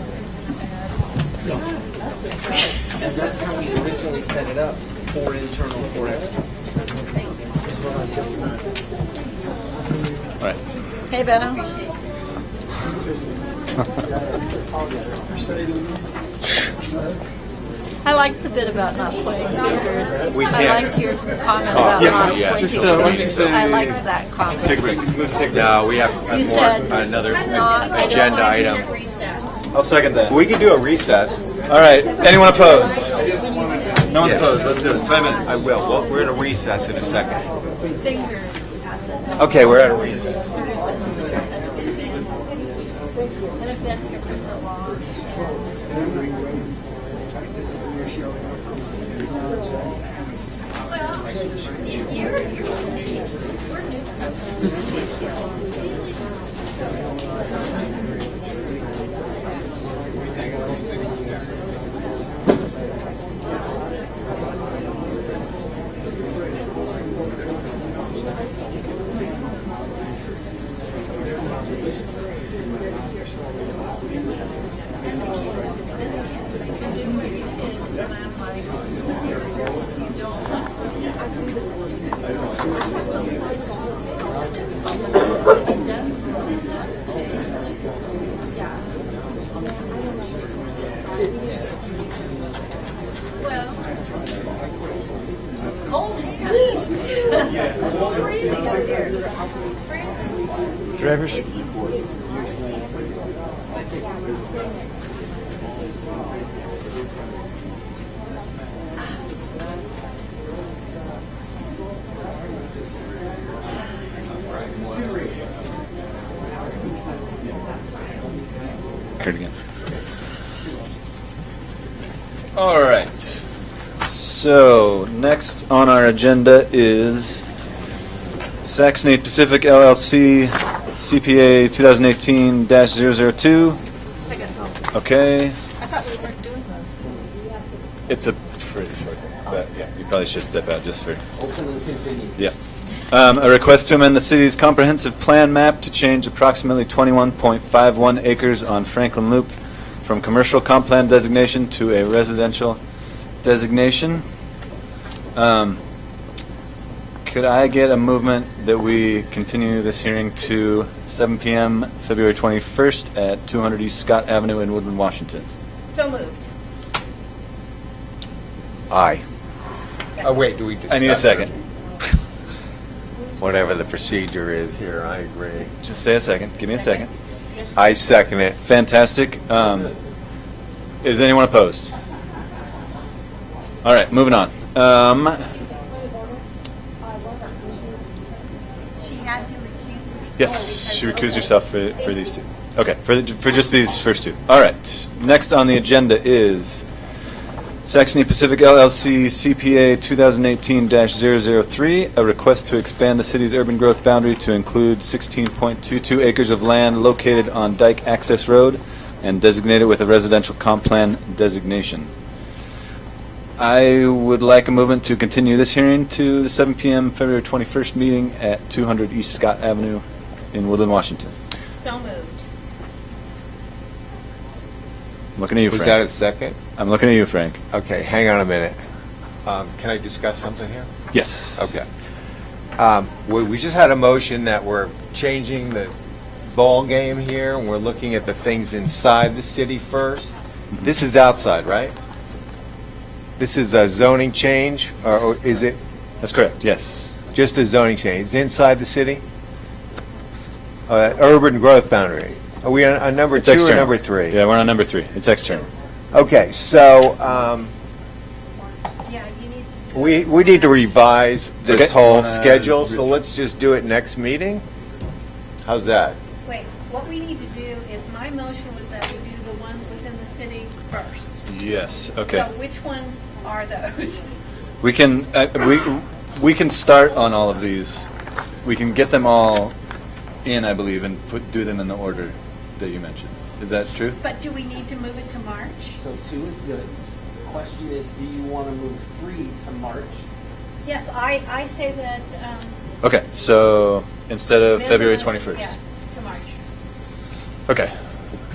And that's how we originally set it up, for internal, for external. All right. Hey, Benno. I liked the bit about not playing theaters. We I can't. liked your comment about not playing just, theaters. why don't you say- I liked that comment. Take a break. Move, take a break. No, we have You said another not- agenda item. I'll second that. We can do a recess. All right. Anyone opposed? No one's opposed. Let's do it. 5 minutes. I will. Well, we're in a recess in a second. Fingers. Okay, we're at a recess. And I've been here for so long. Travers? Heard again. All right. So next on our agenda is Saxony Pacific LLC CPA 2018-002. Okay. I thought we weren't doing this. It's a pretty short thing, but yeah, you probably should step out just for. Open and continue. Yeah. A request to amend the city's comprehensive plan map to change approximately 21.51 acres on Franklin Loop from commercial comp plan designation to a residential designation. Could I get a movement that we continue this hearing to 7 p.m. February 21st at 200 East Scott Avenue in Woodland, Washington? So moved. Aye. Oh, wait, do we discuss? I need a second. Whatever the procedure is here, I agree. Just say a second. Give me a second. I second it. Fantastic. Is anyone opposed? All right, moving on. She had to recuse herself. Yes, she recused herself for these two. Okay, for just these first two. All right. Next on the agenda is Saxony Pacific LLC CPA 2018-003, a request to expand the city's urban growth boundary to include 16.22 acres of land located on Dyke Access Road and designated with a residential comp plan designation. I would like a movement to continue this hearing to the 7 p.m. February 21st meeting at 200 East Scott Avenue in Woodland, Washington. So moved. I'm looking at you, Was Frank. that a second? I'm looking at you, Frank. Okay, hang on a minute. Can I discuss something here? Yes. Okay. We just had a motion that we're changing the ball game here, and we're looking at the things inside the city first. This is outside, right? This is a zoning change, or is it? That's correct, yes. Just a zoning change. It's inside the city? Urban growth boundary. Are we on number It's 2 external. or number 3? Yeah, we're on number 3. It's external. Okay, so Yeah, you need to. we need to revise this Okay. whole schedule, so let's just do it next meeting? How's that? Wait, what we need to do is, my motion was that we do the ones within the city first. Yes, okay. So which ones are those? We can we can start on all of these. We can get them all in, I believe, and do them in the order that you mentioned. Is that true? But do we need to move it to March? So 2 is good. The question is, do you want to move 3 to March? Yes, I say that. Okay, so instead of middle February of- 21st. Yeah, to March. Okay.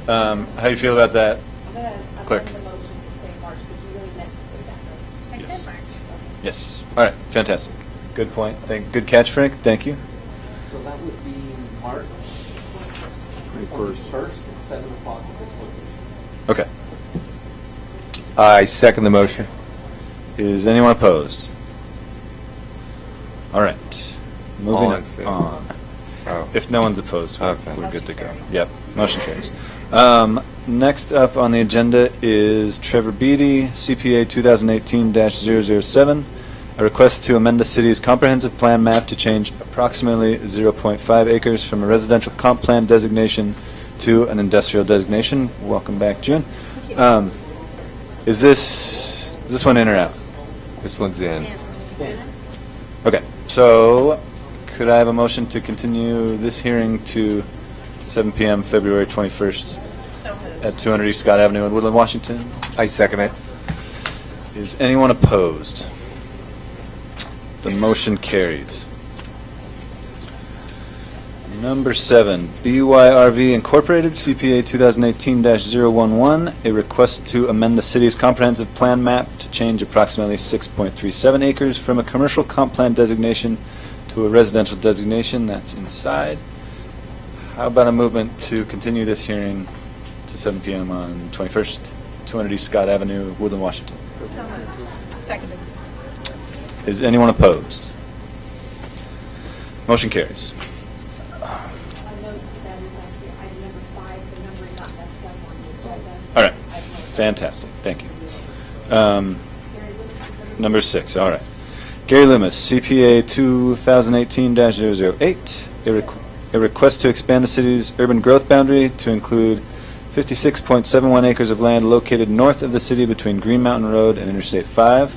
How do you feel about that, I'm going to Clerk? amend the motion to say March, but you really meant to say that, right? I said March. Yes. All right, fantastic. Good point. Good catch, Frank. Thank you. So that would be March 21st at 7 o'clock at this location. Okay. I second the motion. Is anyone opposed? All right. Moving All in favor. on. Oh. If no one's opposed, Okay. we're good to go. Yep, motion carries. Next up on the agenda is Trevor Beatty, CPA 2018-007, a request to amend the city's comprehensive plan map to change approximately 0.5 acres from a residential comp plan designation to an industrial designation. Welcome back, June. Is this one in or out? This one's in. Okay, so could I have a motion to continue this hearing to 7 p.m. February 21st at 200 East Scott Avenue in Woodland, Washington? I second it. Is anyone opposed? The motion carries. Number 7, BYRV Incorporated, CPA 2018-011, a request to amend the city's comprehensive plan map to change approximately 6.37 acres from a commercial comp plan designation to a residential designation. That's inside. How about a movement to continue this hearing to 7 p.m. on 21st, 200 East Scott Avenue, Woodland, Washington? Seconded. Is anyone opposed? Motion carries. All right, fantastic, thank you. Number 6, all right. Gary Loomis, CPA 2018-008, a request to expand the city's urban growth boundary to include 56.71 acres of land located north of the city between Green Mountain Road and Interstate 5.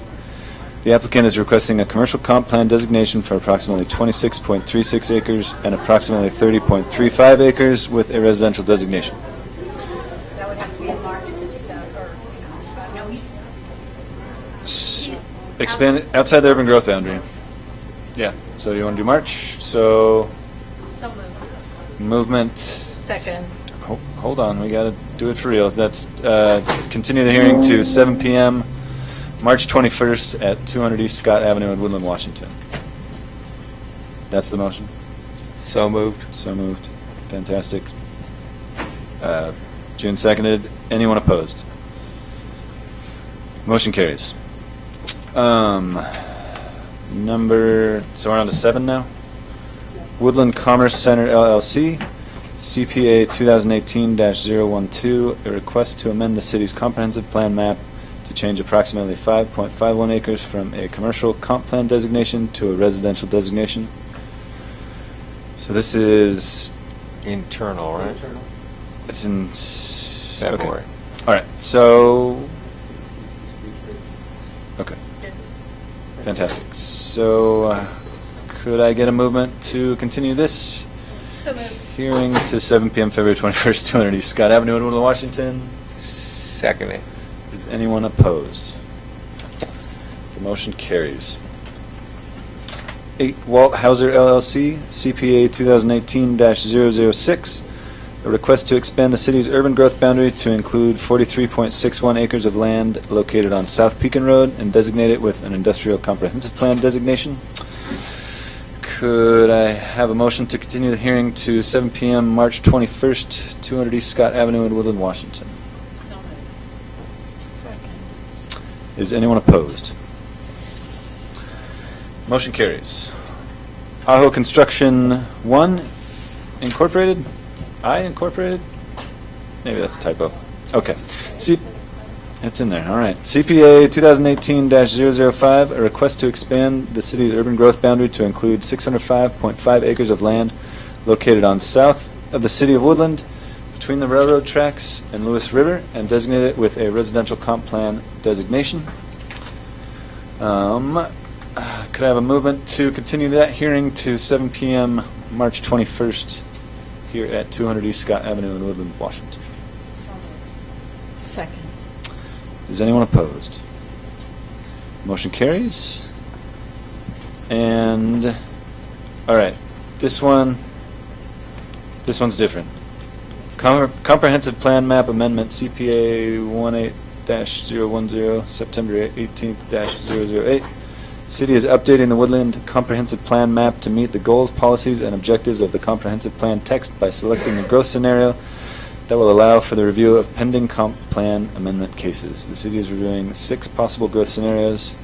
The applicant is requesting a commercial comp plan designation for approximately 26.36 acres and approximately 30.35 acres with a residential designation. That would have to be enlarged, or, no, he's, Expand it outside the urban growth boundary. Yeah, so you want to do March? So, movement. Second. Hold on, we got to do it for real. That's continue the hearing to 7 p.m. March 21st at 200 East Scott Avenue in Woodland, Washington. That's the motion. So moved. So moved. Fantastic. June seconded. Anyone opposed? Motion carries. So we're on to 7 now. Woodland Commerce Center LLC, CPA 2018-012, a request to amend the city's comprehensive plan map to change approximately 5.51 acres from a commercial comp plan designation to a residential designation. So this is internal, right? It's in February. Okay. All right. So okay. Fantastic. So could I get a movement to continue this hearing to 7 p.m. February 21st, 200 East Scott Avenue in Woodland, Washington? Second. Is anyone opposed? The motion carries. 8 Walt Hauser LLC, CPA 2018-006, a request to expand the city's urban growth boundary to include 43.61 acres of land located on South Pekin Road and designate it with an industrial comprehensive plan designation. Could I have a motion to continue the hearing to 7 p.m. March 21st, 200 East Scott Avenue in Woodland, Washington? Is anyone opposed? Motion carries. Aho Construction 1 Incorporated? I Incorporated? Maybe that's a typo. Okay. It's in there. All right. CPA 2018-005, a request to expand the city's urban growth boundary to include 605.5 acres of land located on south of the city of Woodland between the railroad tracks and Lewis River and designate it with a residential comp plan designation. Could I have a movement to continue that hearing to 7 p.m. March 21st here at 200 East Scott Avenue in Woodland, Washington? Second. Is anyone opposed? Motion carries. And, all right, this one's different. Comprehensive Plan Map Amendment, CPA 18-010, September 18th-008. City is updating the Woodland Comprehensive Plan Map to meet the goals, policies, and objectives of the Comprehensive Plan text by selecting a growth scenario that will allow for the review of pending comp plan amendment cases. The city is reviewing 6 possible growth scenarios.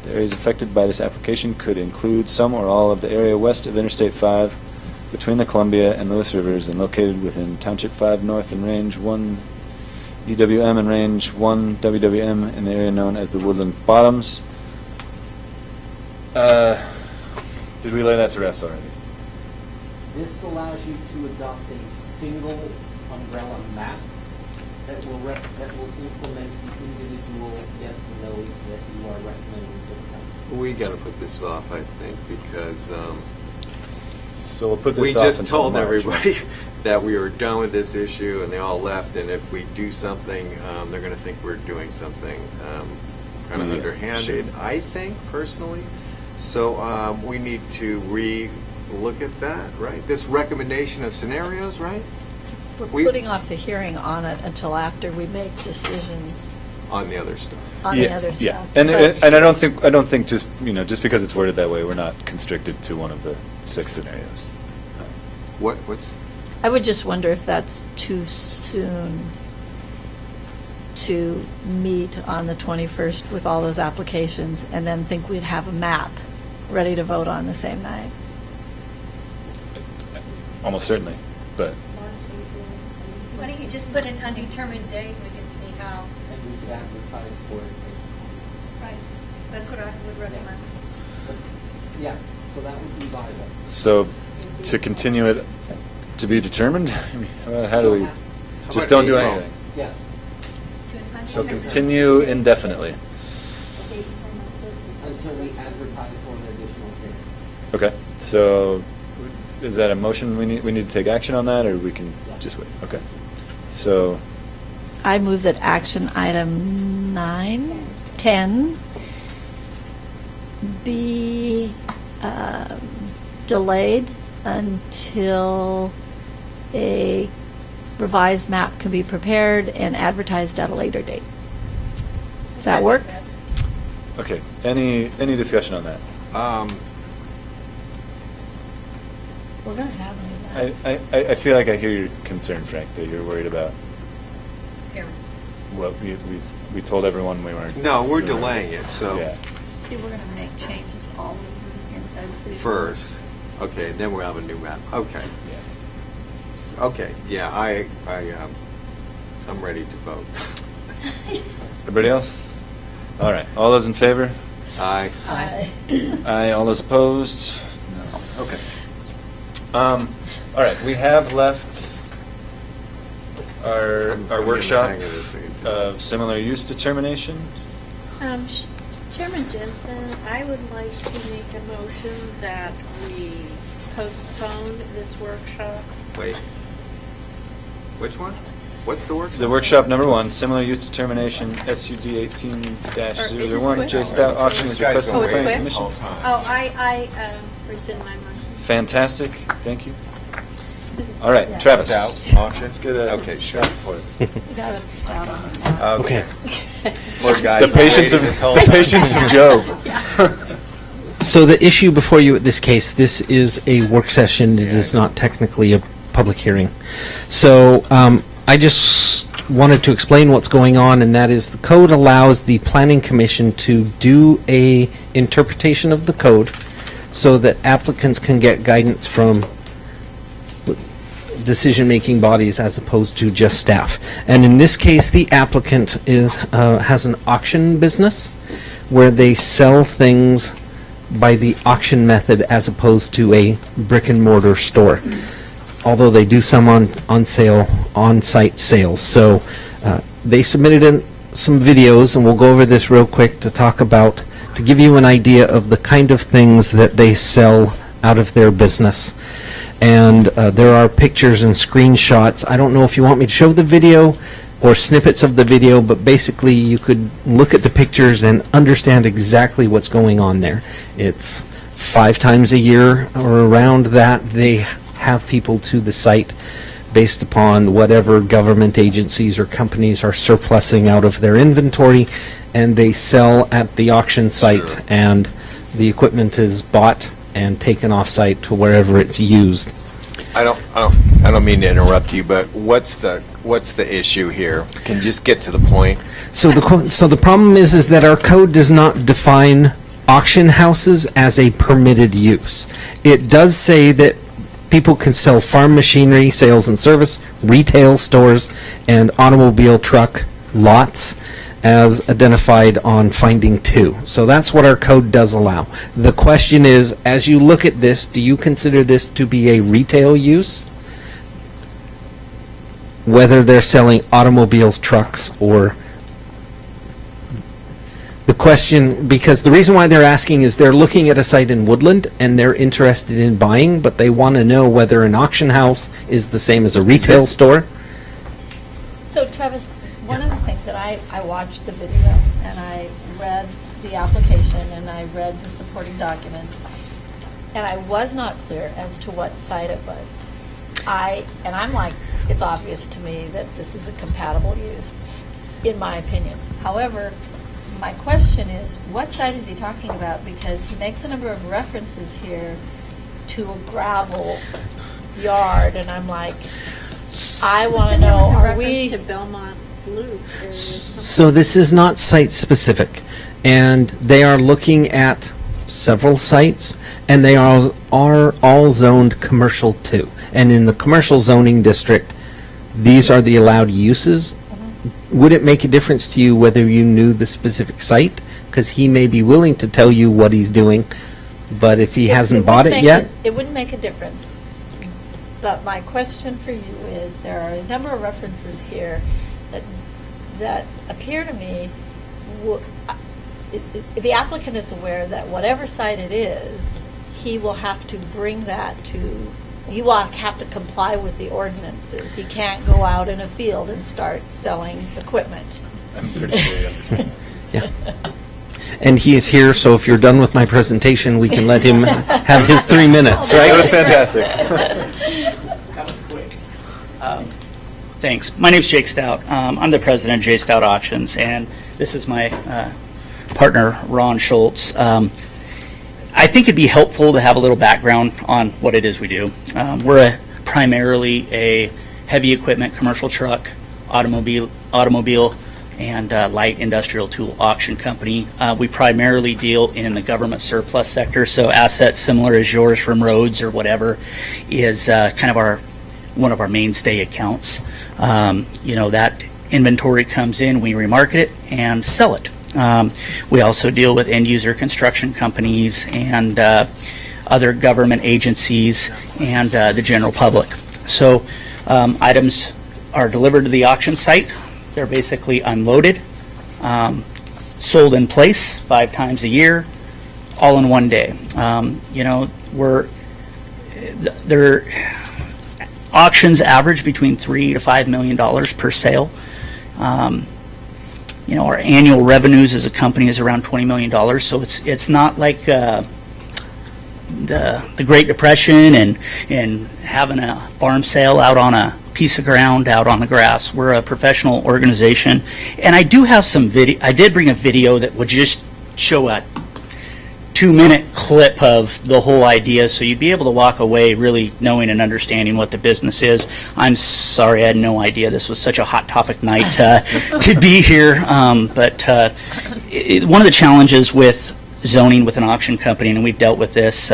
The areas affected by this application could include some or all of the area west of Interstate 5, between the Columbia and Lewis Rivers, and located within Township 5 North and Range 1 EWM and Range 1 WWM in the area known as the Woodland Bottoms. Did we lay that to rest already? This allows you to adopt a single umbrella map that will implement the individual yes and no's that you are recommending to the council. We got to put this off, I think, because so we'll put this we off just until told March. everybody that we were done with this issue, and they all left. And if we do something, they're going to think we're doing something kind of underhanded. I think personally. So we need to re-look at that, right? This recommendation of scenarios, right? We're putting off the hearing on it until after we make decisions On the other stuff. on the other stuff. Yeah, and I don't think just because it's worded that way, we're not constricted to one of the 6 scenarios. What's? I would just wonder if that's too soon to meet on the 21st with all those applications and then think we'd have a map ready to vote on the same night. almost certainly, but Why don't you just put an undetermined date, we can see how. And we could advertise for it. Right. That's what I would recommend. Yeah, so that would be viable. so to continue it to be determined? I mean, how do we, just don't do anything? Yes. So continue indefinitely. Until we advertise for an additional hearing. Okay, so is that a motion we need to take action on that, or we can just wait? Okay. So, I move that action item 9, 10 be delayed until a revised map can be prepared and advertised at a later date. Does that work? okay, any discussion on that? We're going to have any of that. I feel like I hear your concern, Frank, that you're worried about what we told everyone we weren't. No, we're doing delaying it, so Yeah. See, we're going to make changes to all of them inside the city. first, okay, then we'll have a new map. Okay. Okay, yeah, I'm ready to vote. Everybody else? All right, all those in favor? Aye. Aye, all those opposed? No. Okay. All right, we have left our getting the workshop hang of this thing, too. of similar use determination. Chairman Jensen, I would like to make a motion that we postpone this workshop. Wait. Which one? What's the workshop? The workshop number 1, similar use determination, SUD 18-001, J Stout auction is requested Oh, by the it's planning quick? commission. Oh, I rescind my motion. Fantastic, thank you. All right, Travis. Stout auction? Let's get a Okay, sure. for it. We got a stout on this now. Okay. Okay. Poor guy. The patience of Job. So the issue before you at this case, this is a work session. It is not technically a public hearing. So I just wanted to explain what's going on, and that is the code allows the planning commission to do a interpretation of the code so that applicants can get guidance from decision-making bodies as opposed to just staff. And in this case, the applicant has an auction business where they sell things by the auction method as opposed to a brick-and-mortar store, although they do some on-site sales. So they submitted in some videos, and we'll go over this real quick to give you an idea of the kind of things that they sell out of their business. And there are pictures and screenshots. I don't know if you want me to show the video or snippets of the video, but basically you could look at the pictures and understand exactly what's going on there. It's 5 times a year or around that they have people to the site based upon whatever government agencies or companies are surplusing out of their inventory, and they sell at the auction site, and the equipment is bought and taken off-site to wherever it's used. I don't mean to interrupt you, but what's the issue here? Can you just get to the point? So the problem is that our code does not define auction houses as a permitted use. It does say that people can sell farm machinery, sales and service, retail stores, and automobile truck lots as identified on finding 2. So that's what our code does allow. The question is, as you look at this, do you consider this to be a retail use? Whether they're selling automobiles, trucks, or the question, because the reason why they're asking is they're looking at a site in Woodland and they're interested in buying, but they want to know whether an auction house is the same as a retail store. So Travis, one of the things that I watched the video and I read the application and I read the supporting documents, and I was not clear as to what site it was. I'm like, it's obvious to me that this is a compatible use, in my opinion. However, my question is, what site is he talking about? Because he makes a number of references here to a gravel yard, and I'm like, I want to know, are we... to Belmont Loop. So this is not site-specific, and they are looking at several sites, and they are all zoned commercial too. And in the commercial zoning district, these are the allowed uses. Would it make a difference to you whether you knew the specific site? Because he may be willing to tell you what he's doing, but if he hasn't bought it yet? It wouldn't make a difference. But my question for you is, there are a number of references here that appear to me, the applicant is aware that whatever site it is, he will have to bring that to, he will have to comply with the ordinances. He can't go out in a field and start selling equipment. I'm pretty sure he understands. Yeah. And he is here, so if you're done with my presentation, we can let him have his 3 minutes, right? That was fantastic. That was quick. Thanks. My name's Jake Stout. I'm the president of J Stout Auctions, and this is my partner, Ron Schultz. I think it'd be helpful to have a little background on what it is we do. We're primarily a heavy equipment, commercial truck, automobile, and light industrial tool auction company. We primarily deal in the government surplus sector, so assets similar as yours from roads or whatever is kind of one of our mainstay accounts. That inventory comes in, we remarket it and sell it. We also deal with end user construction companies and other government agencies and the general public. So items are delivered to the auction site. They're basically unloaded, sold in place 5 times a year, all in one day. Their auctions average between $3 to $5 million per sale. Our annual revenues as a company is around $20 million, so it's not like the Great Depression and having a farm sale out on a piece of ground out on the grass. We're a professional organization, and I do have some video. I did bring a video that would just show a 2-minute clip of the whole idea, so you'd be able to walk away really knowing and understanding what the business is. I'm sorry, I had no idea this was such a hot topic night to be here, but one of the challenges with zoning with an auction company, and we've dealt with this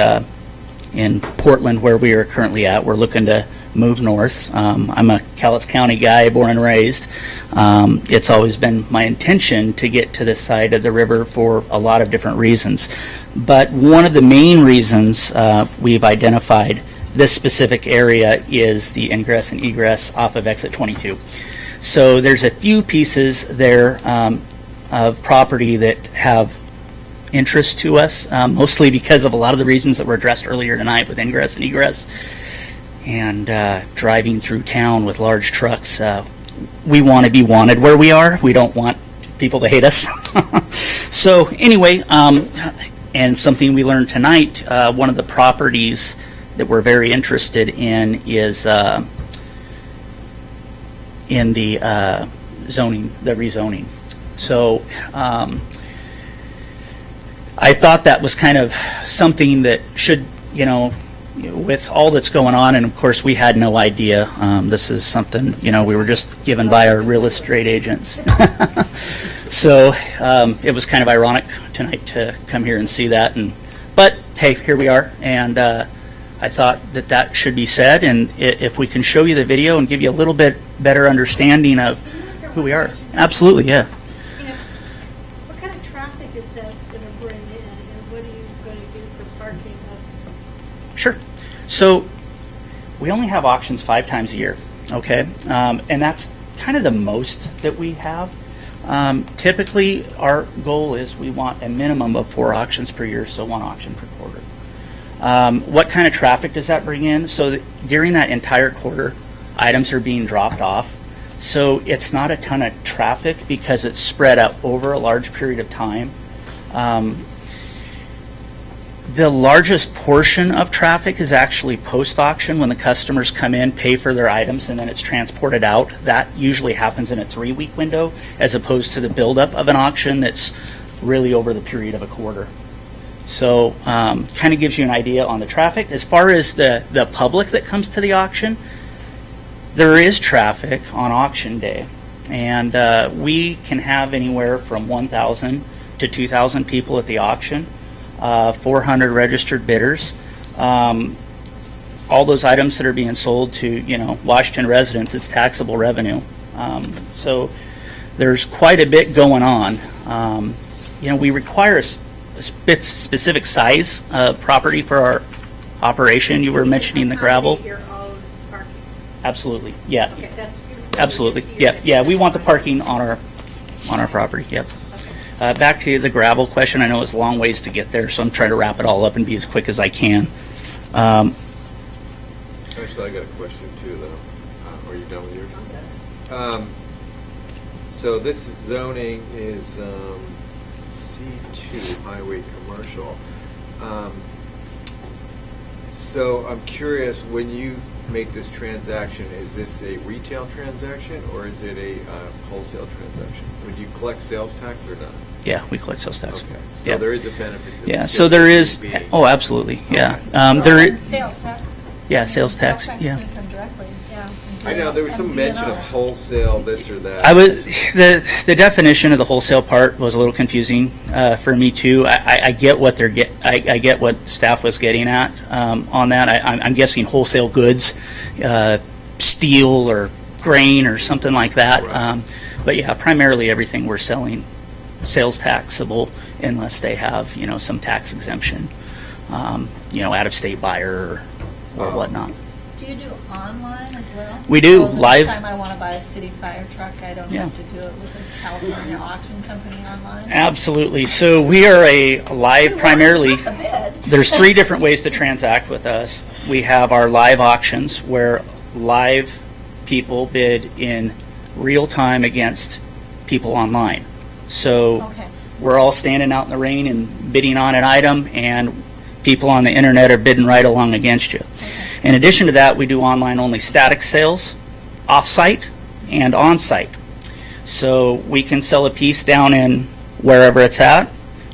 in Portland where we are currently at, we're looking to move north. I'm a Cowlitz County guy, born and raised. It's always been my intention to get to this side of the river for a lot of different reasons. But one of the main reasons we've identified this specific area is the ingress and egress off of exit 22. So there's a few pieces there of property that have interest to us, mostly because of a lot of the reasons that were addressed earlier tonight with ingress and egress. And driving through town with large trucks, we want to be wanted where we are. We don't want people to hate us. So anyway, and something we learned tonight, one of the properties that we're very interested in is in the zoning, the rezoning. So I thought that was kind of something that should, with all that's going on, and of course we had no idea. This is something, we were just given by our real estate agents. So it was kind of ironic tonight to come here and see that. But hey, here we are, and I thought that should be said. And if we can show you the video and give you a little bit better understanding of who we are. Absolutely, yeah. What kind of traffic is that going to bring in, and what are you going to do for parking? Sure. So we only have auctions 5 times a year, okay? And that's kind of the most that we have. Typically, our goal is we want a minimum of 4 auctions per year, so 1 auction per quarter. What kind of traffic does that bring in? So during that entire quarter, items are being dropped off. So it's not a ton of traffic because it's spread out over a large period of time. The largest portion of traffic is actually post-auction when the customers come in, pay for their items, and then it's transported out. That usually happens in a 3-week window as opposed to the buildup of an auction that's really over the period of a quarter. So kind of gives you an idea on the traffic. As far as the public that comes to the auction, there is traffic on auction day. And we can have anywhere from 1,000 to 2,000 people at the auction. 400 registered bidders. All those items that are being sold to, Washington residents, it's taxable revenue. So there's quite a bit going on. We require a specific size of property for our operation. You were mentioning the gravel. Your own parking. Absolutely, yeah. Okay, that's. Absolutely, yeah. We want the parking on our property, yep. Back to the gravel question, I know it's a long ways to get there, so I'm trying to wrap it all up and be as quick as I can. Actually, I got a question too, though. Are you done with yours? So this zoning is C2, highway commercial. So I'm curious, when you make this transaction, is this a retail transaction or is it a wholesale transaction? Would you collect sales tax or not? Yeah, we collect sales tax. Okay, so Yeah. there is a benefit to Yeah, this. so there is, oh, absolutely, yeah. Sales tax. Yeah, sales tax, yeah. can come directly, yeah. I know, there was some mention of wholesale, this or that. The definition of the wholesale part was a little confusing for me too. I get what I get what staff was getting at on that. I'm guessing wholesale goods, steel or grain or something like that. Right. But yeah, primarily everything we're selling sales taxable unless they have some tax exemption, out of state buyer or whatnot. Do you do online as well? We do, So the live. next time I want to buy a city fire truck, I don't Yeah. have to do it with a California auction company online? Absolutely. So we are a live, primarily, A bid. there's 3 different ways to transact with us. We have our live auctions where live people bid in real time against people online. So Okay. we're all standing out in the rain and bidding on an item, and people on the internet are bidding right along against you. In addition to that, we do online-only static sales, off-site and on-site. So we can sell a piece down in wherever it's at,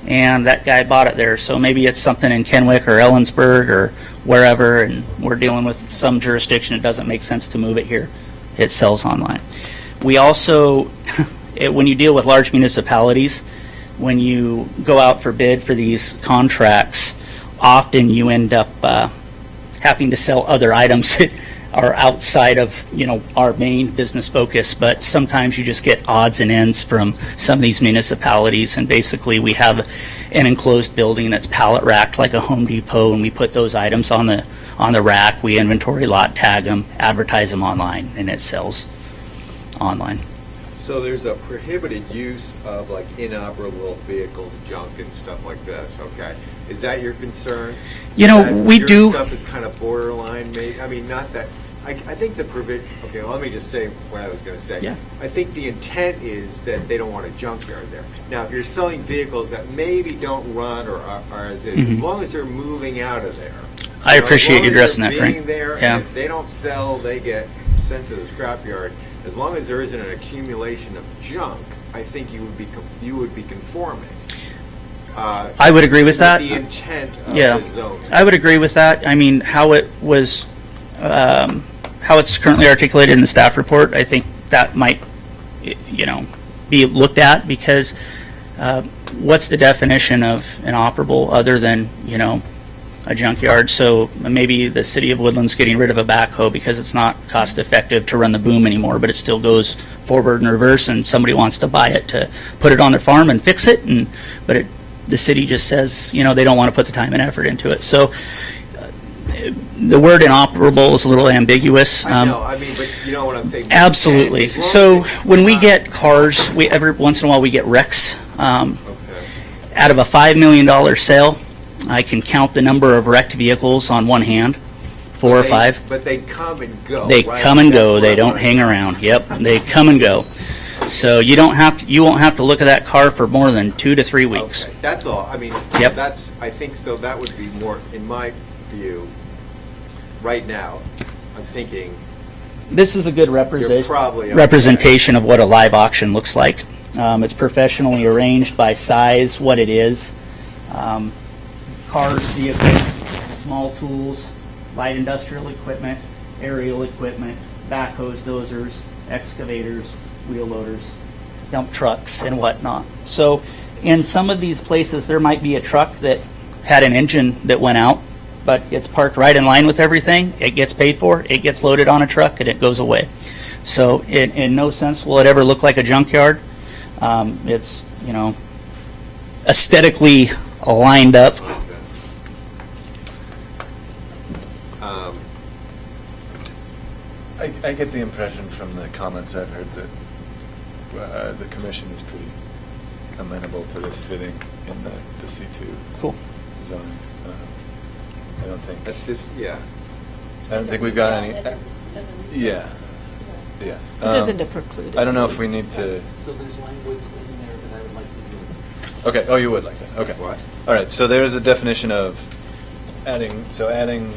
and that guy bought it there. So maybe it's something in Kennewick or Ellensburg or wherever, and we're dealing with some jurisdiction, it doesn't make sense to move it here. It sells online. We also, when you deal with large municipalities, when you go out for bid for these contracts, often you end up having to sell other items that are outside of our main business focus, but sometimes you just get odds and ends from some of these municipalities, and basically we have an enclosed building that's pallet racked like a Home Depot, and we put those items on the rack, we inventory lot tag them, advertise them online, and it sells online. So there's a prohibited use of like inoperable vehicles, junk and stuff like this, okay? Is that your concern? That we do. Your stuff is kind of borderline, maybe, I mean, not that, I think the okay, well, let me just say what I was going to say. Yeah. I think the intent is that they don't want a junkyard there. Now, if you're selling vehicles that maybe don't run or are as is, as long as they're moving out of there. I appreciate you addressing that, Frank. Being there, Yeah. and if they don't sell, they get sent to the scrapyard. As long as there isn't an accumulation of junk, I think you would be conforming. I would agree with that. The intent of Yeah, the zone. I would agree with that. I mean, how it was, how it's currently articulated in the staff report, I think that might, be looked at, because what's the definition of inoperable other than, a junkyard? So maybe the city of Woodland's getting rid of a backhoe because it's not cost effective to run the boom anymore, but it still goes forward and reverse, and somebody wants to buy it to put it on their farm and fix it, but the city just says, they don't want to put the time and effort into it. So the word inoperable is a little ambiguous. I know, but you know what I'm saying? Absolutely. As long as So it's when we not- get cars, every once in a while we get wrecks. Out of a $5 million sale, I can count the number of wrecked vehicles on one hand, 4 or 5. But they come and go. They right? come and That's go. what They I'm don't hang around. Yep, they come and go. So you won't have to look at that car for more than 2 to 3 weeks. Okay, that's all. I mean, Yep. I think so. That would be more, in my view, right now. I'm thinking This is a good you're probably okay. representation of what a live auction looks like. It's professionally arranged by size, what it is. Cars, vehicles, small tools, light industrial equipment, aerial equipment, backhoes, dozers, excavators, wheel loaders, dump trucks, and whatnot. So in some of these places, there might be a truck that had an engine that went out, but it's parked right in line with everything. It gets paid for, it gets loaded on a truck, and it goes away. So in no sense will it ever look like a junkyard. It's, aesthetically lined up. I get the impression from the comments I've heard that the commission is pretty amenable to this fitting in the C2 Cool. zoning. I don't think Yeah. I don't think we've got any. Yeah. Yeah. It doesn't preclude it. I don't know if we need to. So there's language in there that I would like to do. Okay. Oh, you would like that. Okay. What? All right. So there's a definition of adding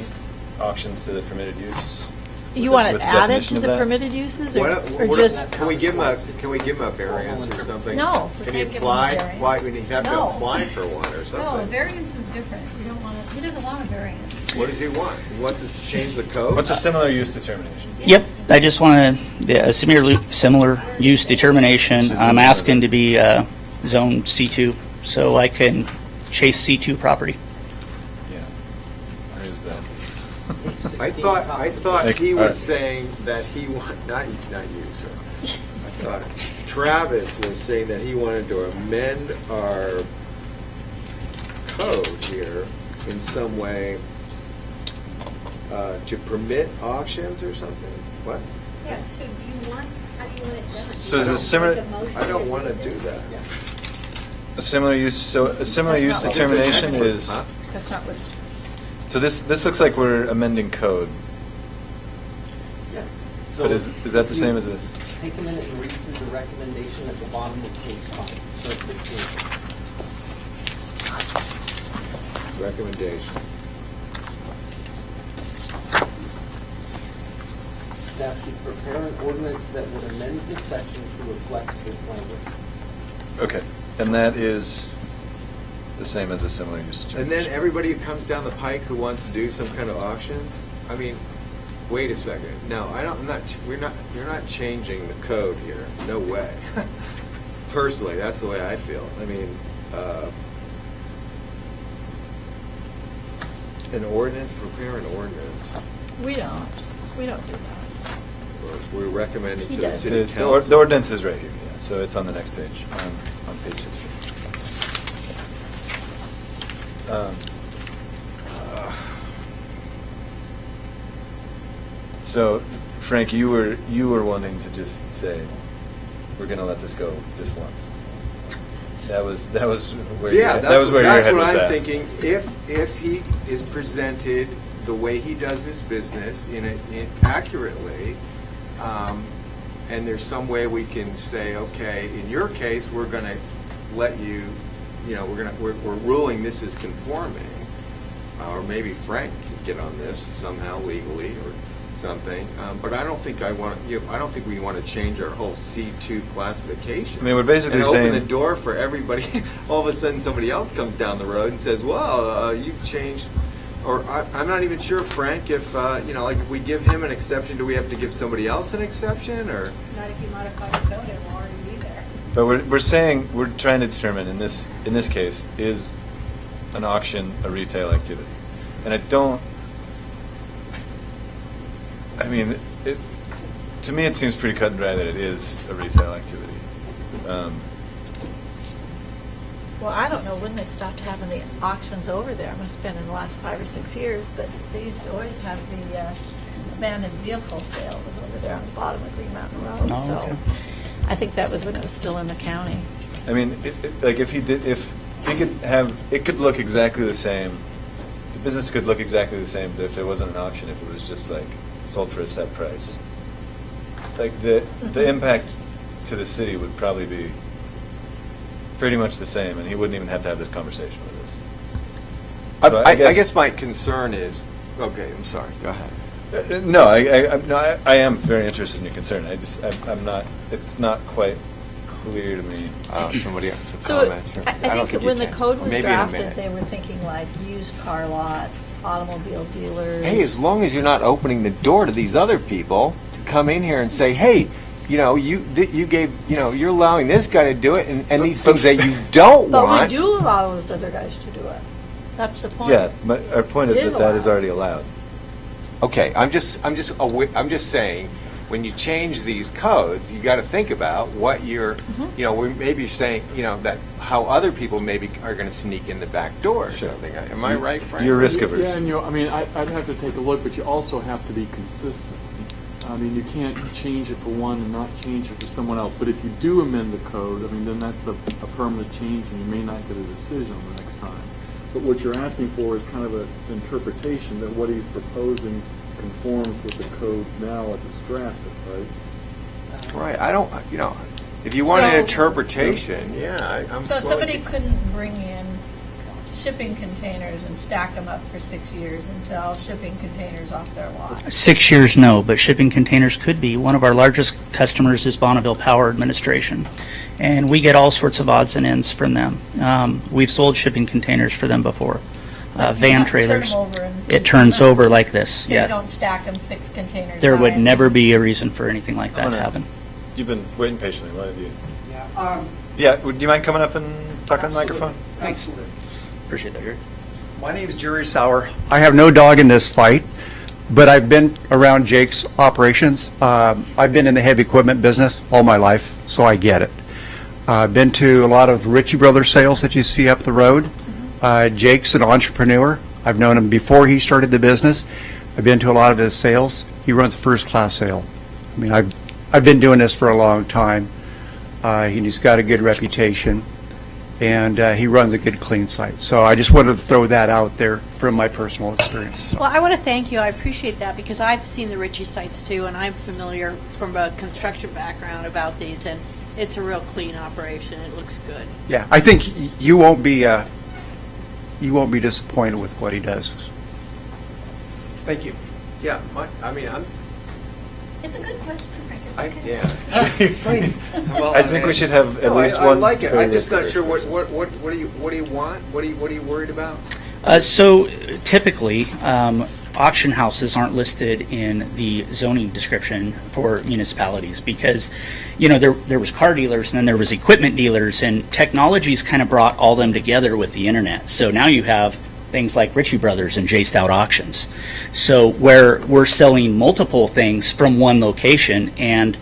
auctions to the permitted use. You With want the- it with the added definition to of the that? permitted uses, Why or don't- just? Can we give him a variance or something? No, we Can he can't give him a apply? variance. Why, would he have to No. apply for one or No, a something? variance is different. We don't want to, he doesn't want a variance. What does he want? He wants us to change the code? What's a similar use determination? Yep, I just want a similar use determination. I'm asking to be zone C2, so I can chase C2 property. Yeah. There's that. I thought Thank you. he All was right. saying that he not you, sir. I thought Travis was saying that he wanted to amend our code here in some way to permit auctions or something. What? Yeah, so do you want, how do you want it done? So is it similar? I don't want to do that. A similar use. So a similar That's use not what- determination is. Huh? That's not what. So this looks like we're amending code. Yes. But is that the same as a? Take a minute and read through the recommendation at the bottom of page 5, so 15. Recommendation. Staff should prepare an ordinance that would amend this section to reflect this language. Okay, and that is the same as a similar use And determination. then everybody who comes down the pike who wants to do some kind of auctions, I mean, wait a second. No, you're not changing the code here. No way. Personally, that's the way I feel. I mean, an ordinance, prepare an ordinance. We don't do that. We're recommending He to the does. city The council. ordinance is right here, yeah, so it's on the next page, on page 16. So, Frank, you were wanting to just say, we're going to let this go this once. That was where Yeah, that was where your that's head what was I'm at. thinking. If he is presented the way he does his business accurately, and there's some way we can say, okay, in your case, we're going to let you, we're ruling this is conforming, or maybe Frank can get on this somehow legally or something. But I don't think I don't think we want to change our whole C2 classification. I mean, we're basically and saying- open the door for everybody. All of a sudden, somebody else comes down the road and says, "Well, you've changed." Or I'm not even sure, Frank, if like if we give him an exception, do we have to give somebody else an exception, or? Not if you modify the code, it will already be there. But we're trying to determine in this case, is an auction a retail activity? And to me it seems pretty cut and dry that it is a retail activity. Well, I don't know when they stopped having the auctions over there. It must have been in the last 5 or 6 years, but they used to always have the abandoned vehicle sale was over there on the bottom of Green Mountain Road. Oh, So okay. I think that was when it was still in the county. I mean, if he could have, it could look exactly the same. The business could look exactly the same if there wasn't an auction, if it was just like sold for a set price. Like the impact to the city would probably be pretty much the same, and he wouldn't even have to have this conversation with us. So I guess my concern is. Okay, I'm sorry. Go ahead. No, I am very interested in your concern. I'm not. It's not quite clear to me. Somebody else will So comment here. I think when the code was Maybe in a drafted, minute. they were thinking like used car lots, automobile dealers. Hey, as long as you're not opening the door to these other people to come in here and say, hey, you gave, you're allowing this guy to do it, and these things that you don't But we want. do allow those other guys to do it. That's the point. Yeah, our point is It is that that is allowed. already allowed. Okay, I'm just saying, when you change these codes, you got to think about what you're, you know, we may be saying, you know, that how other people maybe are going to sneak in the back door or something. Am I right, Frank? You're risk averse. Yeah, and I mean, I'd have to take a look, but you also have to be consistent. I mean, you can't change it for one and not change it for someone else. But if you do amend the code, I mean, then that's a permanent change, and you may not get a decision the next time. But what you're asking for is kind of an interpretation that what he's proposing conforms with the code now as it's drafted, right? Right, I don't, you know, if you want an So- interpretation, yeah, I'm. So willing somebody to- couldn't bring in shipping containers and stack them up for 6 years and sell shipping containers off their lot? 6 years, no, but shipping containers could be. One of our largest customers is Bonneville Power Administration, and we get all sorts of odds and ends from them. We've sold shipping containers for them before, van trailers. It turns over like this, So you yeah. don't stack them 6 containers There high would and- never be a reason for anything like that to happen. You've been waiting patiently. What have you? Yeah, Yeah, would you mind coming up and talking on the microphone? Thanks. Appreciate that, Jerry. My name is Jerry Sauer. I have no dog in this fight, but I've been around Jake's operations. I've been in the heavy equipment business all my life, so I get it. I've been to a lot of Ritchie Brothers sales that you see up the road. Jake's an entrepreneur. I've known him before he started the business. I've been to a lot of his sales. He runs a first-class sale. I mean, I've been doing this for a long time. He's got a good reputation, and he runs a good, clean site. So I just wanted to throw that out there from my personal experience. Well, I want to thank you. I appreciate that because I've seen the Ritchie sites too, and I'm familiar from a construction background about these, and it's a real clean operation. It looks good. Yeah, I think you won't be disappointed with what he does. Thank you. Yeah, I mean, It's a good question, Frank. It's I, okay. yeah. Please. Well, I think we should have at least I one like it. for I'm just not risk sure averse. what do you want? What are you worried about? So typically, auction houses aren't listed in the zoning description for municipalities because, you know, there was car dealers and then there was equipment dealers, and technology's kind of brought all them together with the internet. So now you have things like Ritchie Brothers and J Stout Auctions. So where we're selling multiple things from one location, and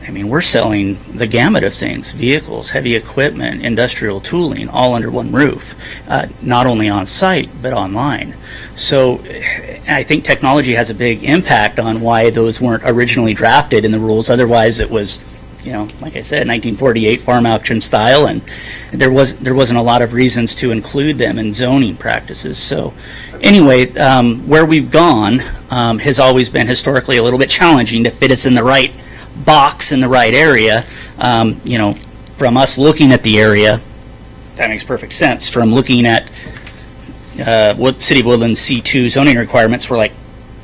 I mean, we're selling the gamut of things: vehicles, heavy equipment, industrial tooling, all under one roof, not only on site, but online. So I think technology has a big impact on why those weren't originally drafted in the rules. Otherwise, it was, you know, like I said, 1948 farm auction style, and there wasn't a lot of reasons to include them in zoning practices. So anyway, where we've gone has always been historically a little bit challenging to fit us in the right box in the right area. You know, from us looking at the area, that makes perfect sense. From looking at what City of Woodland's C2 zoning requirements, we're like,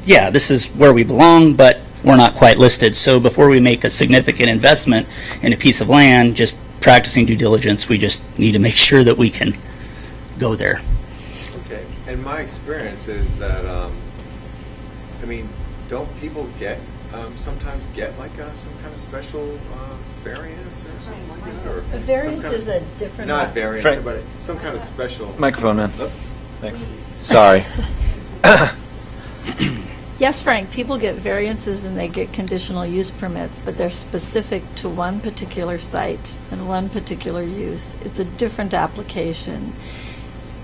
yeah, this is where we belong, but we're not quite listed. So before we make a significant investment in a piece of land, just practicing due diligence, we just need to make sure that we can go there. Okay. And my experience is that, I mean, don't people sometimes get like some kind of special variance or something like that? Or A variance some kind is a different. Not variance, Frank. but some kind of special. Microphone, man. Oh. Thanks. Sorry. Yes, Frank, people get variances and they get conditional use permits, but they're specific to one particular site and one particular use. It's a different application,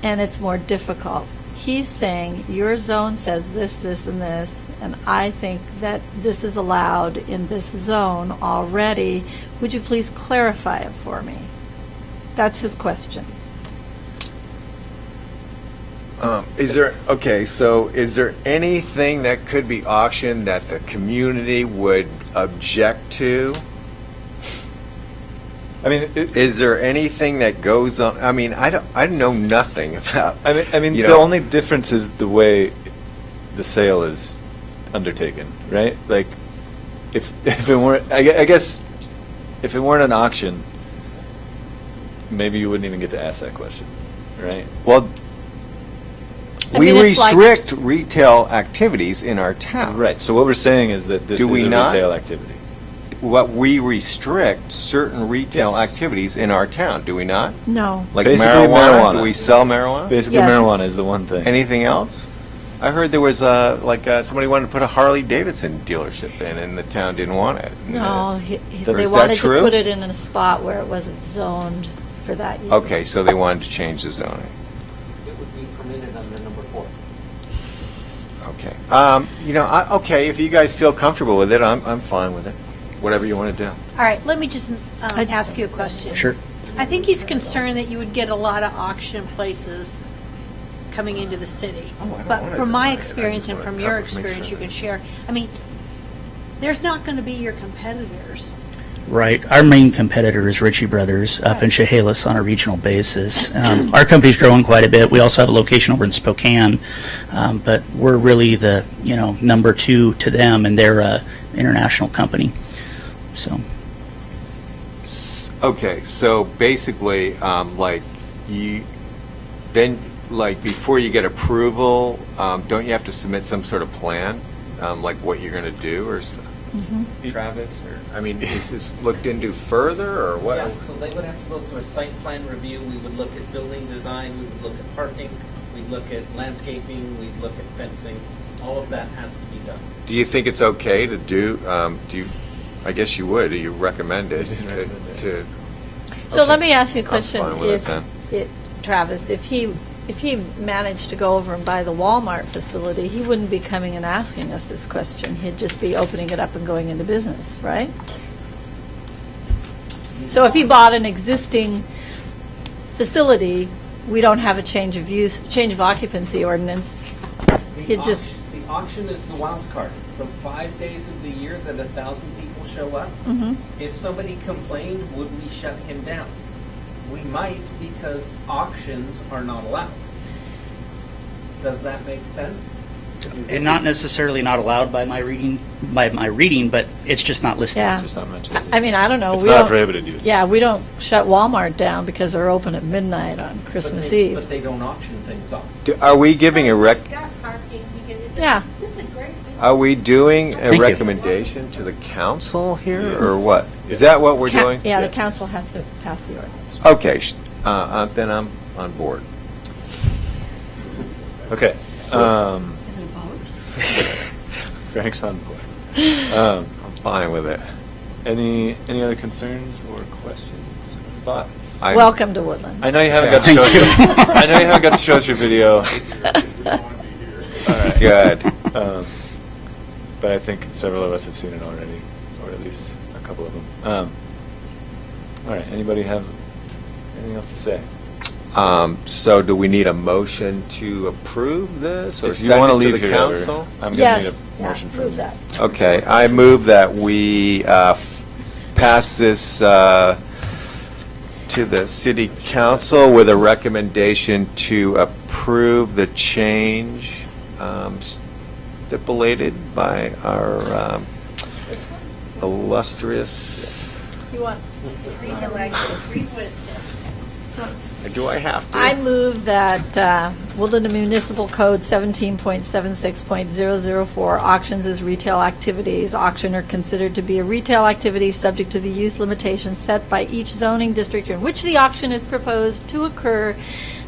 and it's more difficult. He's saying, your zone says this, this, and this, and I think that this is allowed in this zone already. Would you please clarify it for me? That's his question. Is there anything that could be auctioned that the community would object to? I mean, is there anything that goes on? I mean, I know nothing about. I mean, you the know, only difference is the way the sale is undertaken, right? Like, if it weren't, I guess, if it weren't an auction, maybe you wouldn't even get to ask that question, right? Well, I we mean, it's like- restrict retail activities in our town. Right. So what we're saying is that this Do is we a not? retail activity. what we restrict certain retail Yes. activities in our town, do we not? No. Like Basically marijuana? marijuana. Do we sell marijuana? Basically, Yes. marijuana is the one thing. Anything else? I heard there was somebody wanted to put a Harley Davidson dealership in, and the town didn't want it. No, Is they that wanted to true? put it in a spot where it wasn't zoned for that use. Okay, so they wanted to change the zoning. It would be permitted under number 4. Okay. Okay, if you guys feel comfortable with it, I'm fine with it. Whatever you want to do. All right, let me just ask you a question. Sure. I think he's concerned that you would get a lot of auction places coming into the city. But from my experience and from your experience, you can share, I mean, there's not going to be your competitors. Right. Our main competitor is Ritchie Brothers up in Chehalis on a regional basis. Our company's growing quite a bit. We also have a location over in Spokane, but we're really the number 2 to them, and they're a international company. So. Okay, so basically, before you get approval, don't you have to submit some sort of plan, like what you're going to do, or Travis? Is this looked into further, or what? Yeah, so they would have to go through a site plan review. We would look at building design, we would look at parking, we'd look at landscaping, we'd look at fencing. All of that has to be done. Do you think it's okay to do you? I guess you would. Do you recommend it to? So Okay. let me ask you a I'm question. fine with it then. Travis, if he managed to go over and buy the Walmart facility, he wouldn't be coming and asking us this question. He'd just be opening it up and going into business, right? So if he bought an existing facility, we don't have a change of occupancy ordinance. He'd just, The auction is the wild card. The 5 days of the year that 1,000 people show up, Mhm. if somebody complained, would we shut him down? We might, because auctions are not allowed. Does that make sense? And not necessarily not allowed by my reading, but it's just not listed. Yeah. Just not mentioned. I mean, I don't know. It's We not don't- prohibited use. Yeah, we don't shut Walmart down because they're open at midnight on Christmas Eve. But they don't auction things off. Are we giving a Yeah. This is a great. Are we doing a Thank you. recommendation to the council here, or what? Is that what we're doing? Yeah, the council has to pass the ordinance. Okay, then I'm on board. Okay. Is it a vote? Frank's on board. I'm fine with it. Any other concerns or questions or thoughts? Welcome to Woodland. I know you haven't got to show us. I know you haven't got to show us your video. All right. Good. But I think several of us have seen it already, or at least a couple of them. All right. Anybody have anything else to say? So do we need a motion to approve this, or If you send want it to to leave the here, council? I'm going to Yes, need a motion from move you. that. Okay, I move that we pass this to the city council with a recommendation to approve the change stipulated by our illustrious. You want? Do I have to? I move that Woodland Municipal Code 17.76.004 auctions as retail activities. Auction are considered to be a retail activity subject to the use limitations set by each zoning district in which the auction is proposed to occur.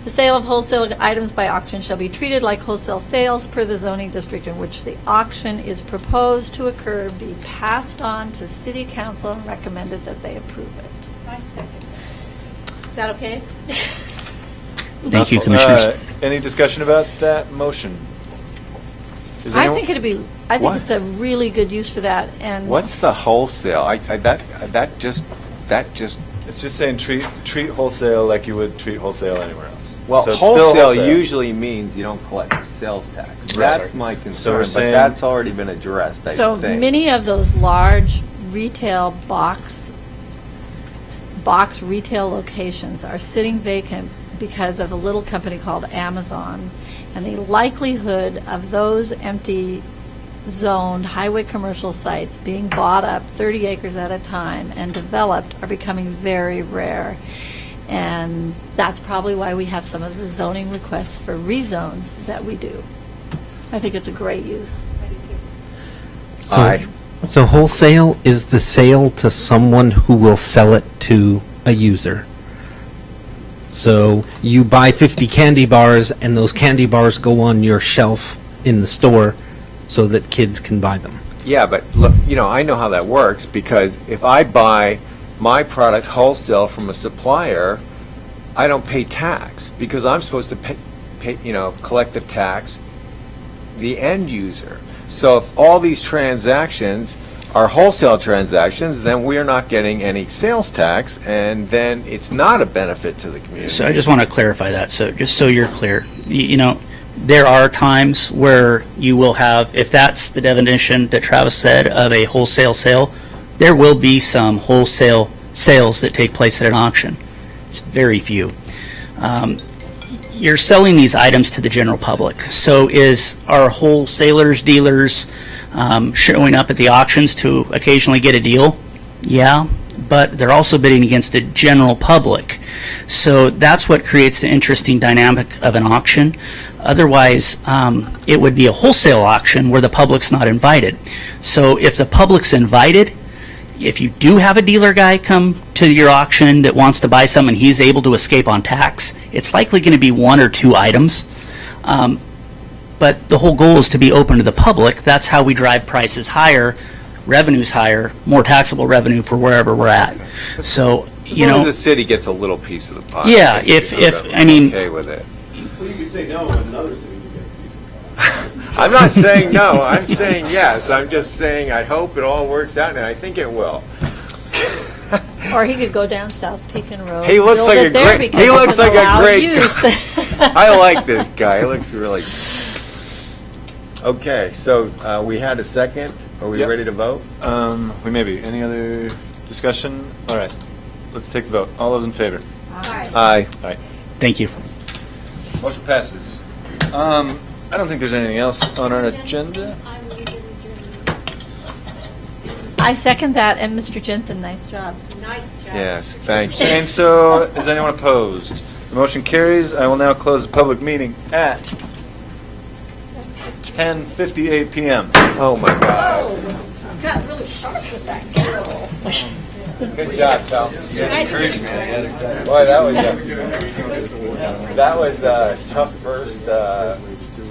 The sale of wholesale items by auction shall be treated like wholesale sales per the zoning district in which the auction is proposed to occur, be passed on to City Council and recommended that they approve it. Is that okay? Thank you, Commissioners. Any discussion about that motion? Is I anyone- think it'd be, I think What? it's a really good use for that, and. What's the wholesale? That just. It's just saying treat wholesale like you would treat wholesale anywhere else. Well, So it's still wholesale usually means you don't collect sales tax. Right. That's my So concern, we're but saying- that's already been addressed, I So think. many of those large retail box retail locations are sitting vacant because of a little company called Amazon. And the likelihood of those empty zoned highway commercial sites being bought up 30 acres at a time and developed are becoming very rare. And that's probably why we have some of the zoning requests for rezones that we do. I think it's a great use. So, Aye. So wholesale is the sale to someone who will sell it to a user. So you buy 50 candy bars, and those candy bars go on your shelf in the store so that kids can buy them. Yeah, but look, I know how that works, because if I buy my product wholesale from a supplier, I don't pay tax, because I'm supposed to pay collect the tax, the end user. So if all these transactions are wholesale transactions, then we're not getting any sales tax, and then it's not a benefit to the community. So I just want to clarify that, so just so you're clear. There are times where you will have, if that's the definition that Travis said of a wholesale sale, there will be some wholesale sales that take place at an auction. It's very few. You're selling these items to the general public. So are wholesalers, dealers showing up at the auctions to occasionally get a deal? Yeah, but they're also bidding against the general public. So that's what creates the interesting dynamic of an auction. Otherwise, it would be a wholesale auction where the public's not invited. So if the public's invited, if you do have a dealer guy come to your auction that wants to buy some and he's able to escape on tax, it's likely going to be one or two items. But the whole goal is to be open to the public. That's how we drive prices higher, revenues higher, more taxable revenue for wherever we're at. So, As long as the city gets a little piece of the pie. Yeah, I'm okay with it. Well, you could say no, and another city would get a piece of the pie. I'm not saying no, I'm saying yes. I'm just saying I hope it all works out, and I think it will. Or he could go down South Pekin Road. He looks build like it a there great. because He it's looks an like a allowed great. use. I like this guy. He looks really. Okay, so we had a second. Are we Yep. ready to vote? We may be. Any other discussion? All right. Let's take the vote. All those in favor? Aye. Aye. Thank you. Motion passes. I don't think there's anything else on our agenda. I second that, and Mr. Jensen, nice job. Nice job. Yes, thank you. And so, is anyone opposed? The motion carries. I will now close the public meeting at 10:58 p.m. Oh my God. Got really sharp with that gavel. Good job, Cal. Nice. Boy, that was a tough first